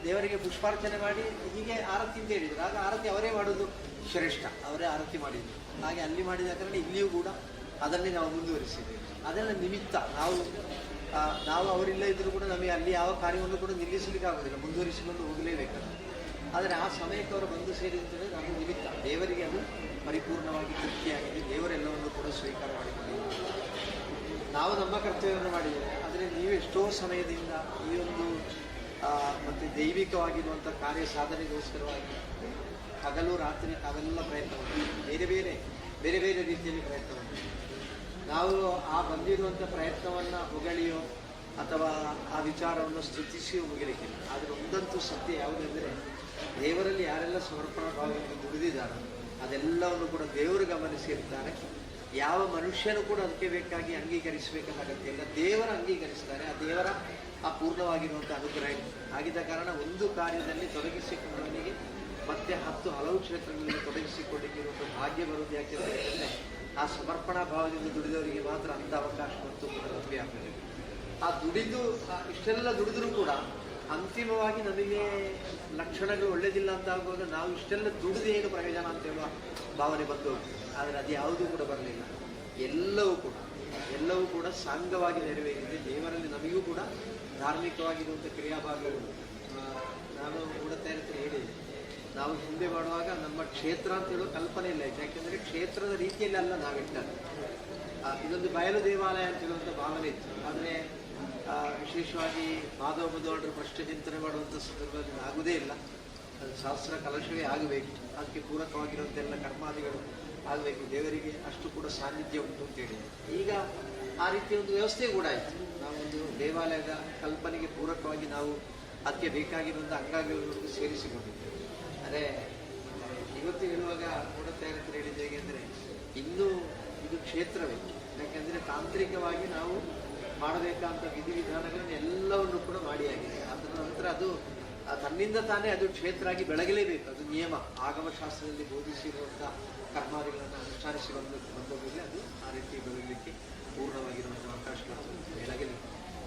ದೇವರಿಗೆ ಪುಷ್ಪಾರ್ಚನೆ ಮಾಡಿ ಹೀಗೆ ಆರತಿ ಅಂತ ಹೇಳಿದರು. ಆಗ ಆರತಿ ಅವರೇ ಮಾಡೋದು ಶ್ರೇಷ್ಠ. ಅವರೇ ಆರತಿ ಮಾಡಿದರು. ಹಾಗೆ ಅಲ್ಲಿ ಮಾಡಿದ ಕಾರಣ ಇಲ್ಲಿಯೂ ಕೂಡ ಅದನ್ನೇ ನಾವು ಮುಂದುವರಿಸಿದ್ದೇವೆ. ಅದೆಲ್ಲ ನಿಮಿತ್ತ ನಾವು ಅವರಿಲ್ಲ ಇದ್ದರೂ ಕೂಡ ನಮಗೆ ಅಲ್ಲಿ ಯಾವ ಕಾರ್ಯವನ್ನು ಕೂಡ ನಿಲ್ಲಿಸಲಿಕ್ಕೆ ಆಗೋದಿಲ್ಲ, ಮುಂದುವರಿಸಿಕೊಂಡು ಹೋಗಲೇಬೇಕಲ್ಲ. ಆದರೆ ಆ ಸಮಯಕ್ಕೆ ಅವರು ಬಂದು ಸೇರಿದರೆ ನಮಗೆ ನಿಮಿತ್ತ ದೇವರಿಗೆ ಅದು ಪರಿಪೂರ್ಣವಾಗಿ ತೃಪ್ತಿಯಾಗಿದೆ. ದೇವರೆಲ್ಲವನ್ನು ಕೂಡ ಸ್ವೀಕಾರ ಮಾಡಿಕೊಂಡಿದ್ದಾರೆ. ನಾವು ನಮ್ಮ ಕರ್ತವ್ಯವನ್ನು ಮಾಡಿದ್ದೇವೆ. ಆದರೆ ನೀವು ಎಷ್ಟೋ ಸಮಯದಿಂದ ಈ ಒಂದು ಮತ್ತು ದೈವಿಕವಾಗಿರುವಂಥ ಕಾರ್ಯ ಸಾಧನೆಗೋಸ್ಕರವಾಗಿ ಹಗಲು ರಾತ್ರಿ ಅವೆಲ್ಲ ಪ್ರಯತ್ನ ಮಾಡಿದ್ದೀವಿ. ಬೇರೆ ಬೇರೆ ರೀತಿಯಲ್ಲಿ ಪ್ರಯತ್ನ ಮಾಡಿದ್ದೀವಿ. ನಾವು ಆ ಬಂದಿರುವಂಥ ಪ್ರಯತ್ನವನ್ನು ಹೊಗಳಿಯೋ ಅಥವಾ ಆ ವಿಚಾರವನ್ನು ಸ್ತುತಿಸಿಯೋ ಮುಗಿಲಿಕ್ಕಿಲ್ಲ. ಆದರೆ ಒಂದಂತೂ ಸತ್ಯ ಯಾವುದೆಂದರೆ ದೇವರಲ್ಲಿ ಯಾರೆಲ್ಲ ಸಮರ್ಪಣಾ ಭಾವದಿಂದ ದುಡಿದಿದ್ದಾರೋ ಅದೆಲ್ಲವನ್ನು ಕೂಡ ದೇವರು ಗಮನಿಸಿರ್ತಾರೆ. ಯಾವ ಮನುಷ್ಯನು ಕೂಡ ಅದಕ್ಕೆ ಬೇಕಾಗಿ ಅಂಗೀಕರಿಸಬೇಕಾದ ಅಗತ್ಯ ಇಲ್ಲ, ದೇವರು ಅಂಗೀಕರಿಸ್ತಾರೆ. ಆ ದೇವರ ಆ ಪೂರ್ಣವಾಗಿರುವಂಥ ಅನುಗ್ರಹ ಆಗಿದ್ದ ಕಾರಣ ಒಂದು ಕಾರ್ಯದಲ್ಲಿ ತೊಡಗಿಸಿಕೊಂಡವನಿಗೆ ಮತ್ತೆ 10 ಹಲವು ಕ್ಷೇತ್ರಗಳಲ್ಲಿ ತೊಡಗಿಸಿಕೊಂಡಿರುವಂಥ ಭಾಗ್ಯ ಬರುವುದು. ಯಾಕೆಂದರೆ ಆ ಸಮರ್ಪಣಾ ಭಾವದಿಂದ ದುಡಿದವರಿಗೆ ಮಾತ್ರ ಅಂಥ ಅವಕಾಶ ಮತ್ತು ಕೂಡ ಲಭ್ಯ ಆಗ್ತದೆ. ಆ ದುಡಿದು ಇಷ್ಟೆಲ್ಲ ದುಡಿದ್ರೂ ಕೂಡ ಅಂತಿಮವಾಗಿ ನಮಗೆ ಲಕ್ಷಣಗಳು ಒಳ್ಳೆಯದಿಲ್ಲ ಅಂತ ಆಗುವಾಗ ನಾವು ಇಷ್ಟೆಲ್ಲ ದುಡಿದು ಏನು ಪ್ರಯೋಜನ ಅಂತ ಹೇಳುವ ಭಾವನೆ ಬಂದು ಹೋಗ್ತದೆ. ಆದರೆ ಅದು ಯಾವುದೂ ಕೂಡ ಬರಲಿಲ್ಲ. ಎಲ್ಲವೂ ಕೂಡ ಸಾಂಗವಾಗಿ ನೆರವೇರಿದೆ. ದೇವರಲ್ಲಿ ನಮಗೂ ಕೂಡ ಧಾರ್ಮಿಕವಾಗಿರುವಂಥ ಕ್ರಿಯಾಭಾಗಗಳು. ನಾನು ಕೂಡ ತಯಾರಿ ಹೇಳಿದೆ, ನಾವು ಹಿಂದೆ ಮಾಡುವಾಗ ನಮ್ಮ ಕ್ಷೇತ್ರ ಅಂತ ಹೇಳೋ ಕಲ್ಪನೆ ಇಲ್ಲ. ಯಾಕೆಂದರೆ ಕ್ಷೇತ್ರದ ರೀತಿಯಲ್ಲಿ ಅಲ್ಲ ನಾವಿಟ್ಟದ್ದು. ಇದೊಂದು ಬಯಲು ದೇವಾಲಯ ಅಂತ ಹೇಳುವಂಥ ಭಾವನೆ ಇತ್ತು. ಆದರೆ ವಿಶೇಷವಾಗಿ ಮಾಧವ ಮುದೋಳರು ಪ್ರಶ್ನೆ ಚಿಂತನೆ ಮಾಡುವಂಥ ಸಂದರ್ಭದಲ್ಲಿ ಆಗುವುದೇ ಇಲ್ಲ. ಅದು ಶಾಸ್ತ್ರ ಕಲಶವೇ ಆಗಬೇಕು, ಅದಕ್ಕೆ ಪೂರಕವಾಗಿರುವಂತೆಲ್ಲ ಕರ್ಮಾದಿಗಳು ಆಗಬೇಕು, ದೇವರಿಗೆ ಅಷ್ಟು ಕೂಡ ಸಾನ್ನಿಧ್ಯ ಉಂಟು ಅಂತೇಳಿ ಈಗ ಆ ರೀತಿಯ ಒಂದು ವ್ಯವಸ್ಥೆ ಕೂಡ ಆಯಿತು. ನಾವೊಂದು ದೇವಾಲಯದ ಕಲ್ಪನೆಗೆ ಪೂರಕವಾಗಿ ನಾವು ಅದಕ್ಕೆ ಬೇಕಾಗಿರುವಂಥ ಅಂಗಗಳನ್ನು ಸೇರಿಸಿಕೊಂಡಿದ್ದೇವೆ. ಅದೇ ಇವತ್ತು ಹೇಳುವಾಗ ಕೂಡ ತಯಾರಿ ಹೇಳಿದ್ದು ಹೇಗೆ ಅಂದರೆ ಇನ್ನೂ ಇದು ಕ್ಷೇತ್ರವೇ. ಯಾಕೆಂದರೆ ತಾಂತ್ರಿಕವಾಗಿ ನಾವು ಮಾಡಬೇಕಾದಂಥ ವಿಧಿವಿಧಾನಗಳನ್ನು ಎಲ್ಲವನ್ನು ಕೂಡ ಮಾಡಿಯಾಗಿದೆ. ಅದರ ನಂತರ ಅದು ತನ್ನಿಂದ ತಾನೇ ಅದು ಕ್ಷೇತ್ರ ಆಗಿ ಬೆಳಗಲೇಬೇಕು. ಅದು ನಿಯಮ, ಆಗಮಶಾಸ್ತ್ರದಲ್ಲಿ ಬೋಧಿಸಿರುವಂಥ ಕರ್ಮಾದಿಗಳನ್ನು ಅನುಷ್ಠಾನಿಸಿ ಬಂದ ಮೇಲೆ ಅದು ಆ ರೀತಿ ಬೆಳಗಲಿಕ್ಕೆ ಪೂರ್ಣವಾಗಿರುವಂಥ ಅವಕಾಶಗಳು ಬೆಳಗಲಿ.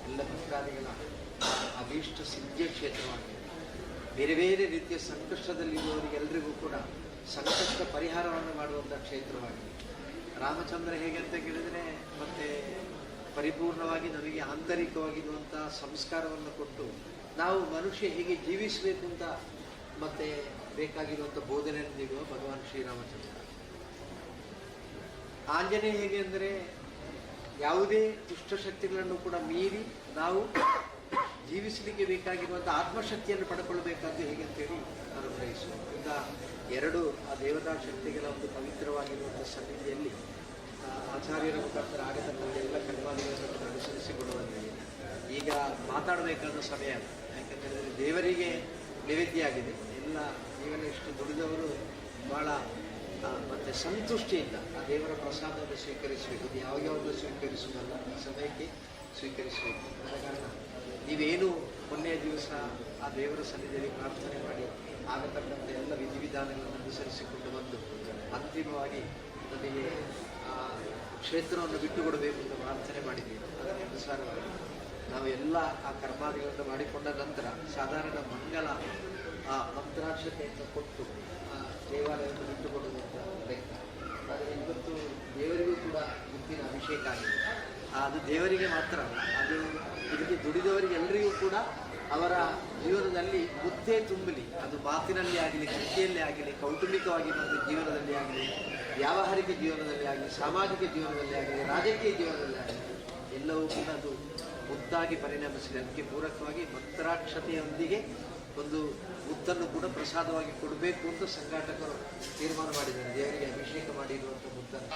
ಎಲ್ಲ ಭಕ್ತಾದಿಗಳ ಅಭೀಷ್ಟ ಸಿದ್ಧಿಯ ಕ್ಷೇತ್ರವಾಗಿದೆ. ಬೇರೆ ಬೇರೆ ರೀತಿಯ ಸಂಕಷ್ಟದಲ್ಲಿರುವವರಿಗೆಲ್ಲರಿಗೂ ಕೂಡ ಸಂಕಷ್ಟ ಪರಿಹಾರವನ್ನು ಮಾಡುವಂಥ ಕ್ಷೇತ್ರವಾಗಿದೆ. ರಾಮಚಂದ್ರ ಹೇಗೆ ಅಂತ ಕೇಳಿದರೆ ಮತ್ತೆ ಪರಿಪೂರ್ಣವಾಗಿ ನಮಗೆ ಆಂತರಿಕವಾಗಿರುವಂಥ ಸಂಸ್ಕಾರವನ್ನು ಕೊಟ್ಟು ನಾವು ಮನುಷ್ಯ ಹೇಗೆ ಜೀವಿಸಬೇಕು ಅಂತ ಮತ್ತೆ ಬೇಕಾಗಿರುವಂಥ ಬೋಧನೆಯನ್ನು ನೀಡುವ ಭಗವಾನ್ ಶ್ರೀರಾಮಚಂದ್ರ. ಆಂಜನೇಯ ಹೇಗೆ ಅಂದರೆ ಯಾವುದೇ ದುಷ್ಟಶಕ್ತಿಗಳನ್ನು ಕೂಡ ಮೀರಿ ನಾವು ಜೀವಿಸಲಿಕ್ಕೆ ಬೇಕಾಗಿರುವಂಥ ಆತ್ಮಶಕ್ತಿಯನ್ನು ಪಡ್ಕೊಳ್ಬೇಕಾದ್ದು ಹೇಗೆ ಅಂತೇಳಿ ಅನುಗ್ರಹಿಸುವ. ಈಗ ಎರಡು ಆ ದೇವತಾ ಶಕ್ತಿಗಳ ಒಂದು ಪವಿತ್ರವಾಗಿರುವಂಥ ಸನ್ನಿಧಿಯಲ್ಲಿ ಆಚಾರ್ಯರ ಮುಖಾಂತರ ಆಗತಕ್ಕಂಥ ಎಲ್ಲ ಕರ್ಮಾದಿಗಳನ್ನು ಅನುಸರಿಸಿಕೊಳ್ಳುವಂತೆ ಈಗ ಮಾತಾಡಬೇಕಾದ ಸಮಯ. ಯಾಕಂದರೆ ದೇವರಿಗೆ ನೈವೇದ್ಯ ಆಗಿದೆ. ಎಲ್ಲ ಜೀವನ ಇಷ್ಟು ದುಡಿದವರು ಭಾಳ ಮತ್ತು ಸಂತುಷ್ಟಿಯಿಂದ ಆ ದೇವರ ಪ್ರಸಾದವನ್ನು ಸ್ವೀಕರಿಸಬೇಕು. ಅದು ಯಾವ್ಯಾವುದನ್ನು ಸ್ವೀಕರಿಸುವುದಲ್ಲ, ಈ ಸಮಯಕ್ಕೆ ಸ್ವೀಕರಿಸಬೇಕು. ಆದ ಕಾರಣ ನೀವೇನು ಮೊನ್ನೆಯ ದಿವಸ ಆ ದೇವರ ಸನ್ನಿಧಿಯಲ್ಲಿ ಪ್ರಾರ್ಥನೆ ಮಾಡಿ ಆಗತಕ್ಕಂಥ ಎಲ್ಲ ವಿಧಿವಿಧಾನಗಳನ್ನು ಅನುಸರಿಸಿಕೊಂಡು ಬಂದು ಅಂತಿಮವಾಗಿ ನಮಗೆ ಆ ಕ್ಷೇತ್ರವನ್ನು ಬಿಟ್ಟುಕೊಡಬೇಕು ಅಂತ ಪ್ರಾರ್ಥನೆ ಮಾಡಿದ್ದೀವಿ. ಅದರ ಅನುಸಾರವಾಗಿ ನಾವು ಎಲ್ಲ ಆ ಕರ್ಮಾದಿಗಳನ್ನು ಮಾಡಿಕೊಂಡ ನಂತರ ಸಾಧಾರಣ ಮಂಗಲ ಆ ಮಂತ್ರಾಕ್ಷತೆಯನ್ನು ಕೊಟ್ಟು ಆ ದೇವಾಲಯವನ್ನು ಬಿಟ್ಟುಕೊಡುವಂಥ ಲೆಕ್ಕ. ಆದರೆ ಇವತ್ತು ದೇವರಿಗೂ ಕೂಡ ಮುತ್ತಿನ ಅಭಿಷೇಕ ಆಗಿದೆ. ಅದು ದೇವರಿಗೆ ಮಾತ್ರ ಅಲ್ಲ, ಅದು ಇದಕ್ಕೆ ದುಡಿದವರಿಗೆಲ್ಲರಿಗೂ ಕೂಡ ಅವರ ಜೀವನದಲ್ಲಿ ಮುದ್ದೆ ತುಂಬಲಿ. ಅದು ಮಾತಿನಲ್ಲಿ ಆಗಲಿ, ಕೃತಿಯಲ್ಲಿ ಆಗಲಿ, ಕೌಟುಂಬಿಕವಾಗಿರುವಂಥ ಜೀವನದಲ್ಲಿ ಆಗಲಿ, ವ್ಯಾವಹಾರಿಕ ಜೀವನದಲ್ಲಿ ಆಗಲಿ, ಸಾಮಾಜಿಕ ಜೀವನದಲ್ಲಿ ಆಗಲಿ, ರಾಜಕೀಯ ಜೀವನದಲ್ಲಿ ಆಗಲಿ, ಎಲ್ಲವೂ ಕೂಡ ಅದು ಮುದ್ದಾಗಿ ಪರಿಣಮಿಸಿದೆ. ಅದಕ್ಕೆ ಪೂರಕವಾಗಿ ಮಂತ್ರಾಕ್ಷತೆಯೊಂದಿಗೆ ಒಂದು ಮುದ್ದನ್ನು ಕೂಡ ಪ್ರಸಾದವಾಗಿ ಕೊಡಬೇಕು ಅಂತ ಸಂಘಾಟಕರು ತೀರ್ಮಾನ ಮಾಡಿದ್ದಾರೆ. ದೇವರಿಗೆ ಅಭಿಷೇಕ ಮಾಡಿರುವಂಥ ಮುದ್ದನ್ನು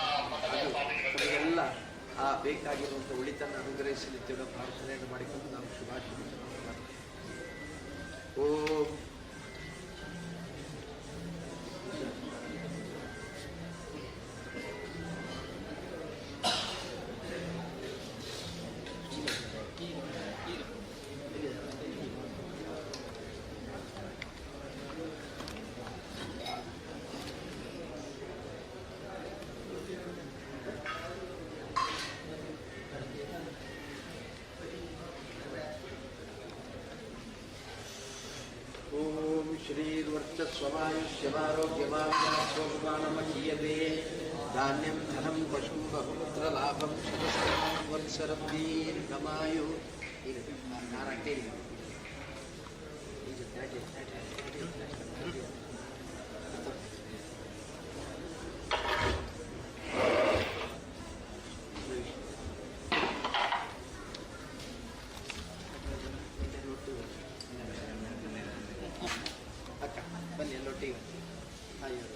ಅದು ನಮಗೆಲ್ಲ ಆ ಬೇಕಾಗಿರುವಂಥ ಉಳಿತನ್ನು ಅನುಗ್ರಹಿಸಲಿ ತಿಳೋ ಪ್ರಾರ್ಥನೆಯನ್ನು ಮಾಡಿಕೊಂಡು ನಾವು ಶುಭಾಶಯ ಓಂ ಶ್ರೀರ್ವರ್ಚಸ್ವಮಾಯುಷ್ಯಮಾರೋಗ್ಯಮಾನಮೀಯತೆ ಧಾನ್ಯಂ ಧನಂ ಪಶು ಬಹುಪುತ್ರ ಲಾಭಂ ಶತಸ್ರಂ ವತ್ಸರಂ ದೀರ್ಘಮಾಯು. ಅಕ್ಕ ಬನ್ನಿ ಎಲ್ಲೊಟ್ಟಿಗೆ ಅಯ್ಯೋ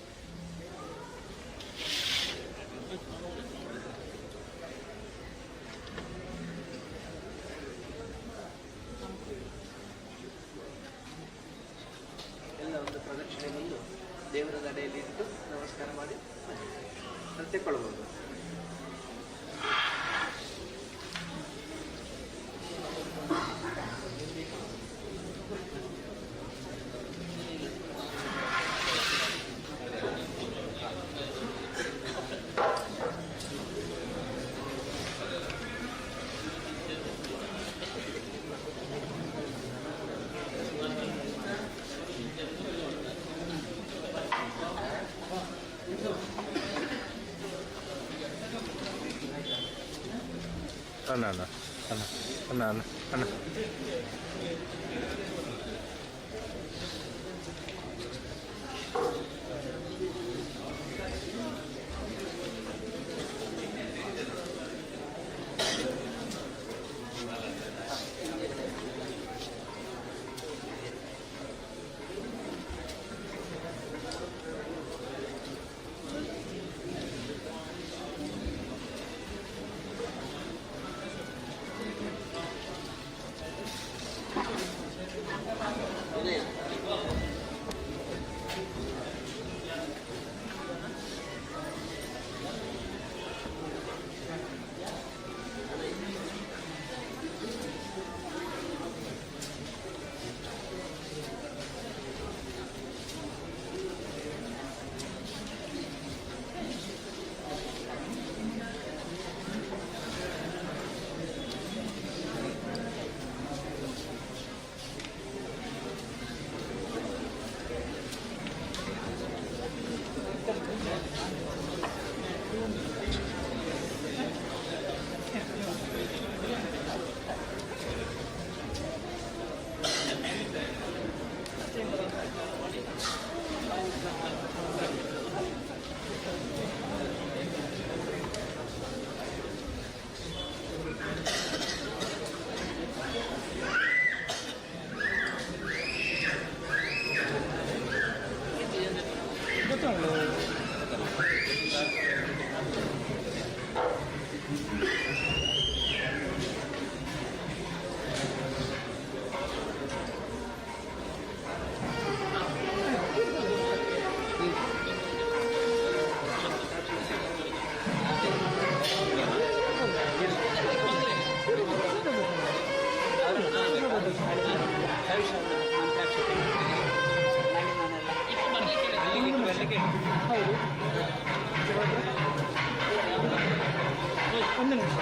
ಎಲ್ಲ ಒಂದು ಪ್ರದಕ್ಷಿಣೆ ತೆಕ್ಕೊಳ್ಬೋದು. ಅಣ್ಣ ಅಣ್ಣ ಅಣ್ಣ ಅಣ್ಣ ಅಣ್ಣ ಅಣ್ಣ ಒಂದು ನಿಮಿಷ.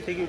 ತೆಗಿ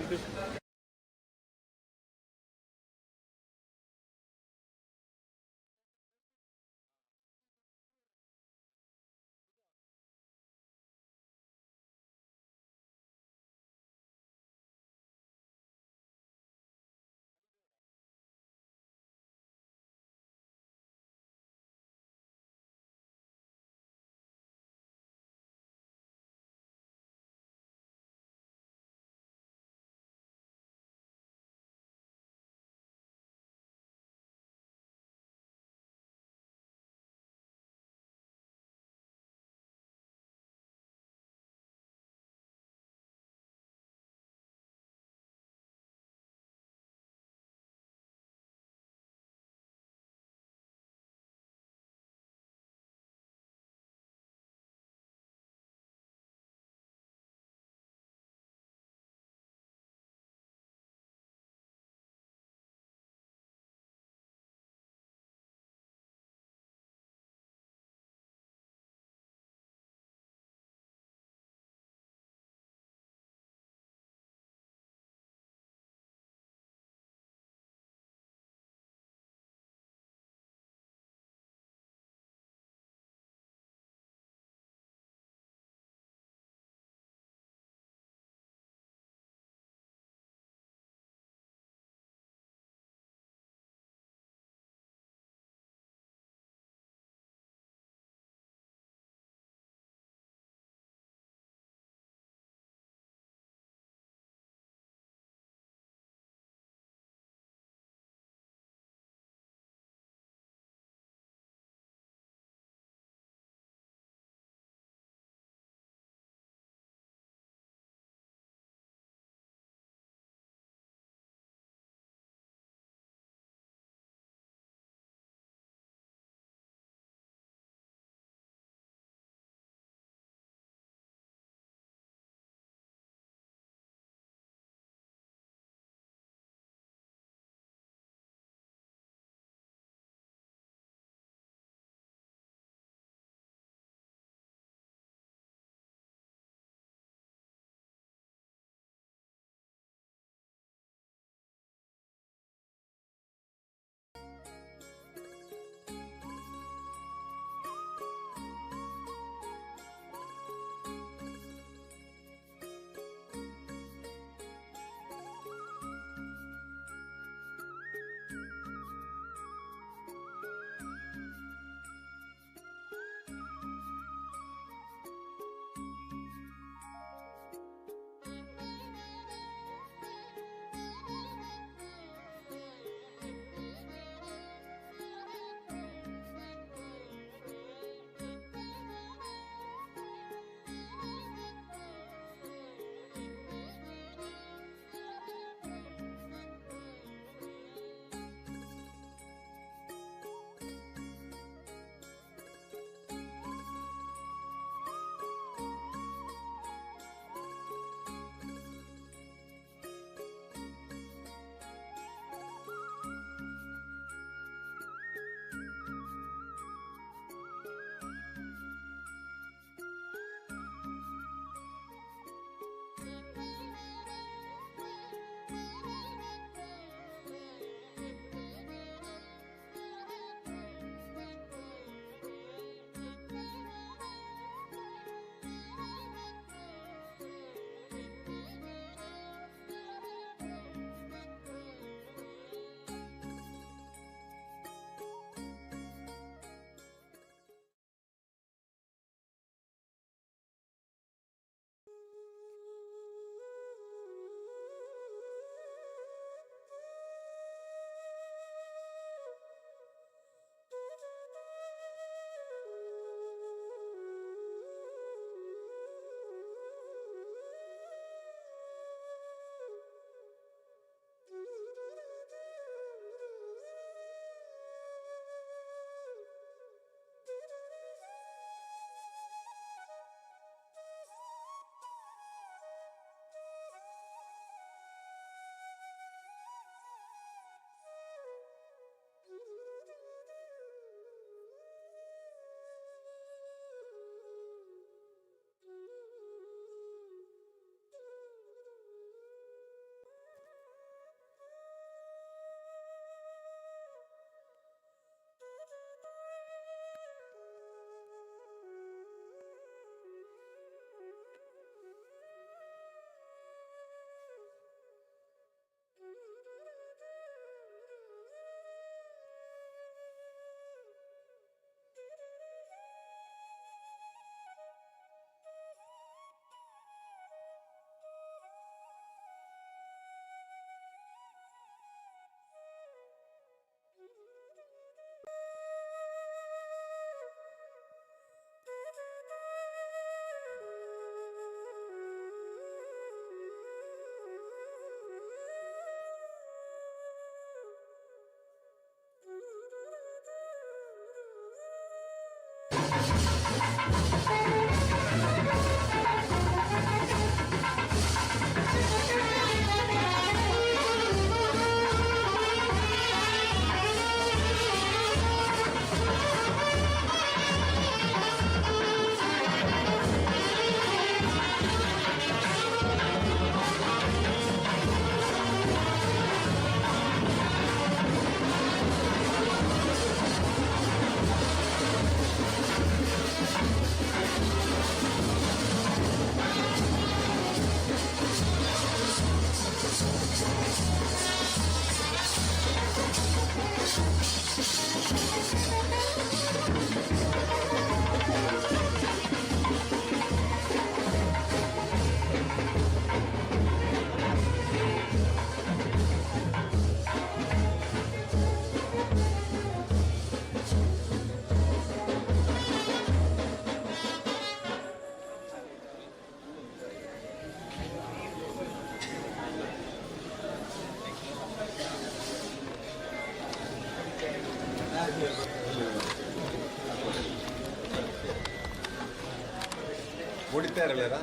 ಇರ್ತಾರಲ್ಲ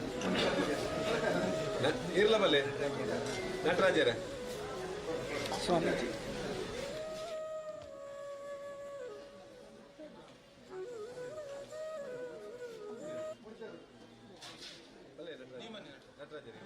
ಇರ್ಲ ಬಲ್ಲೆ ನಟರಾಜರ ಸ್ವಾಮೀಜಿ ನಟರಾಜರಿ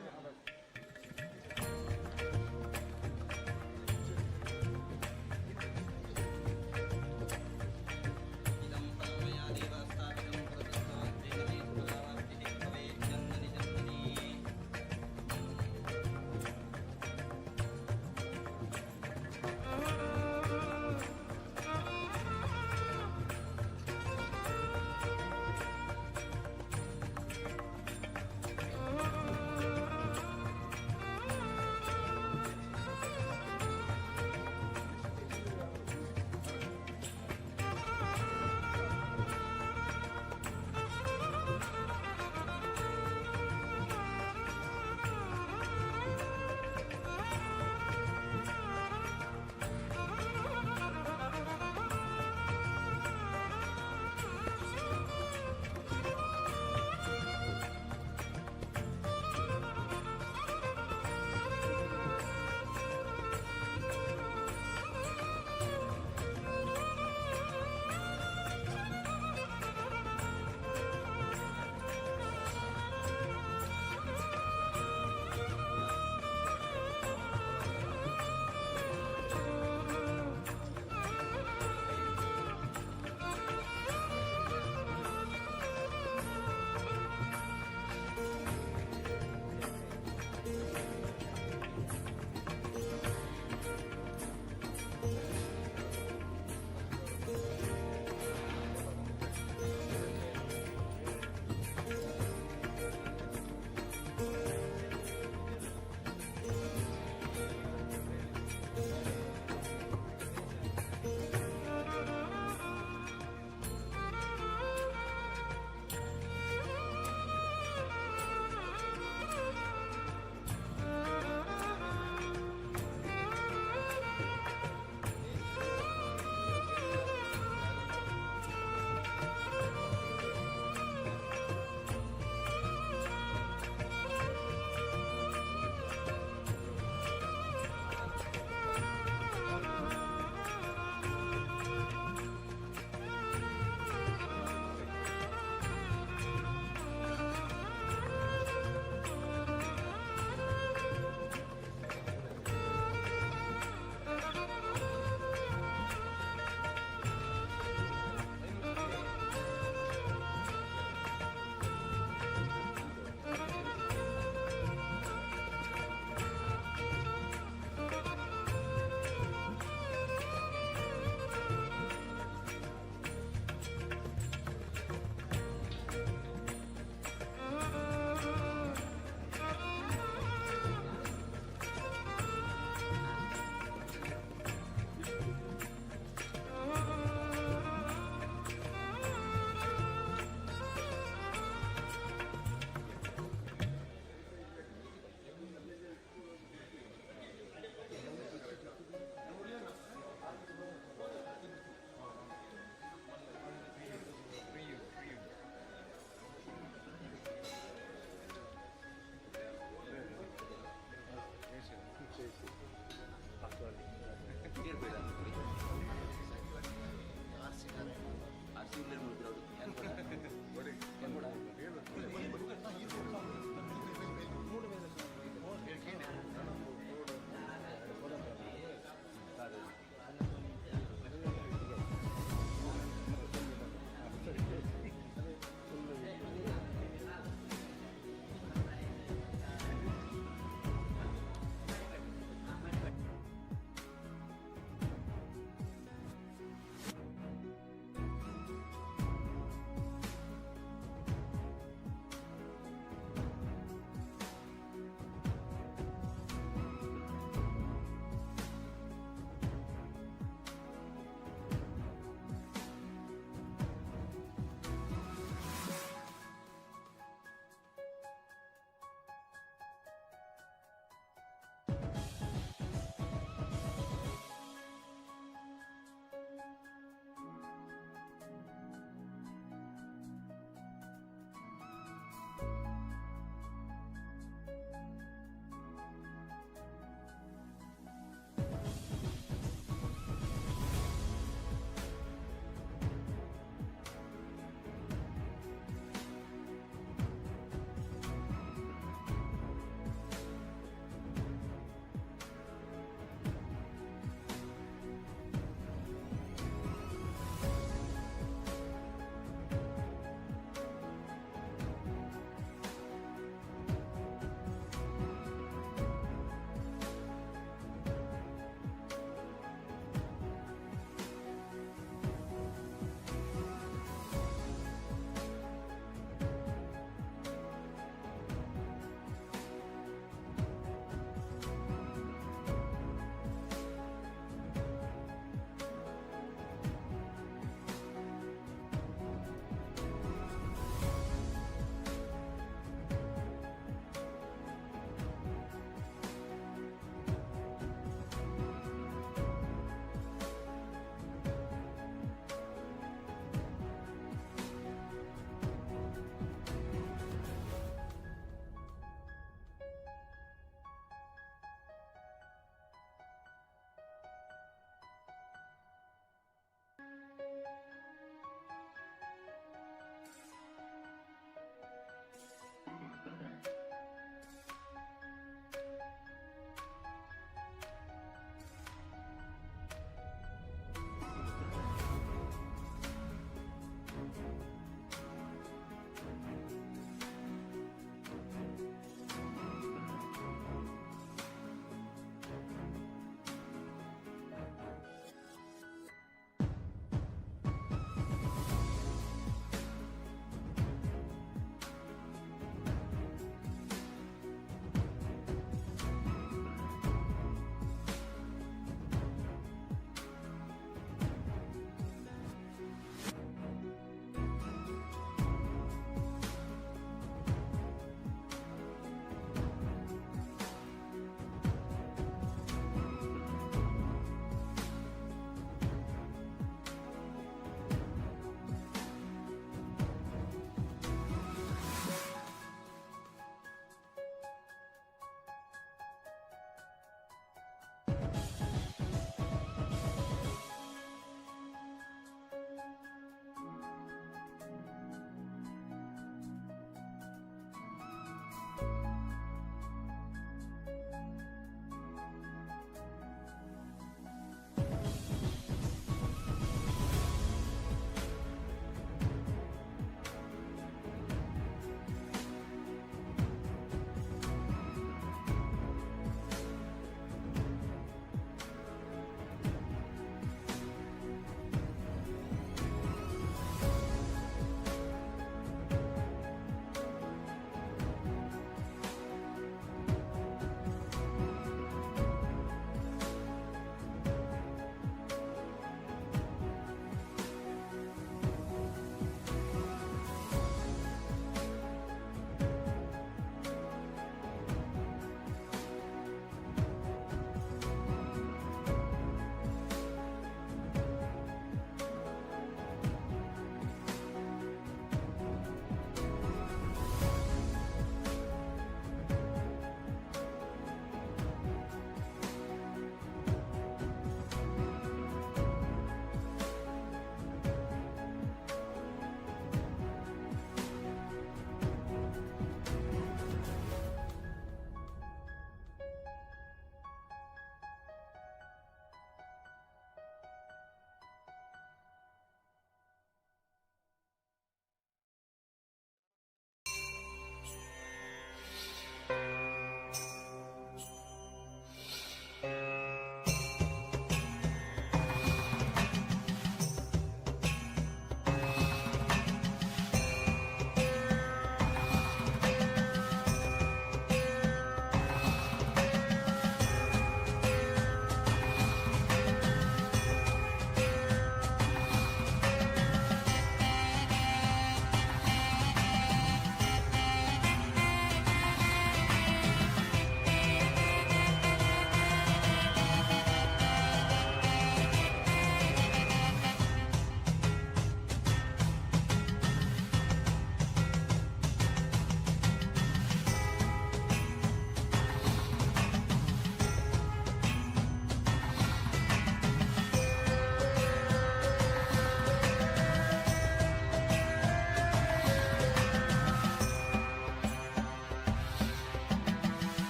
ಆರ್ ಸಿ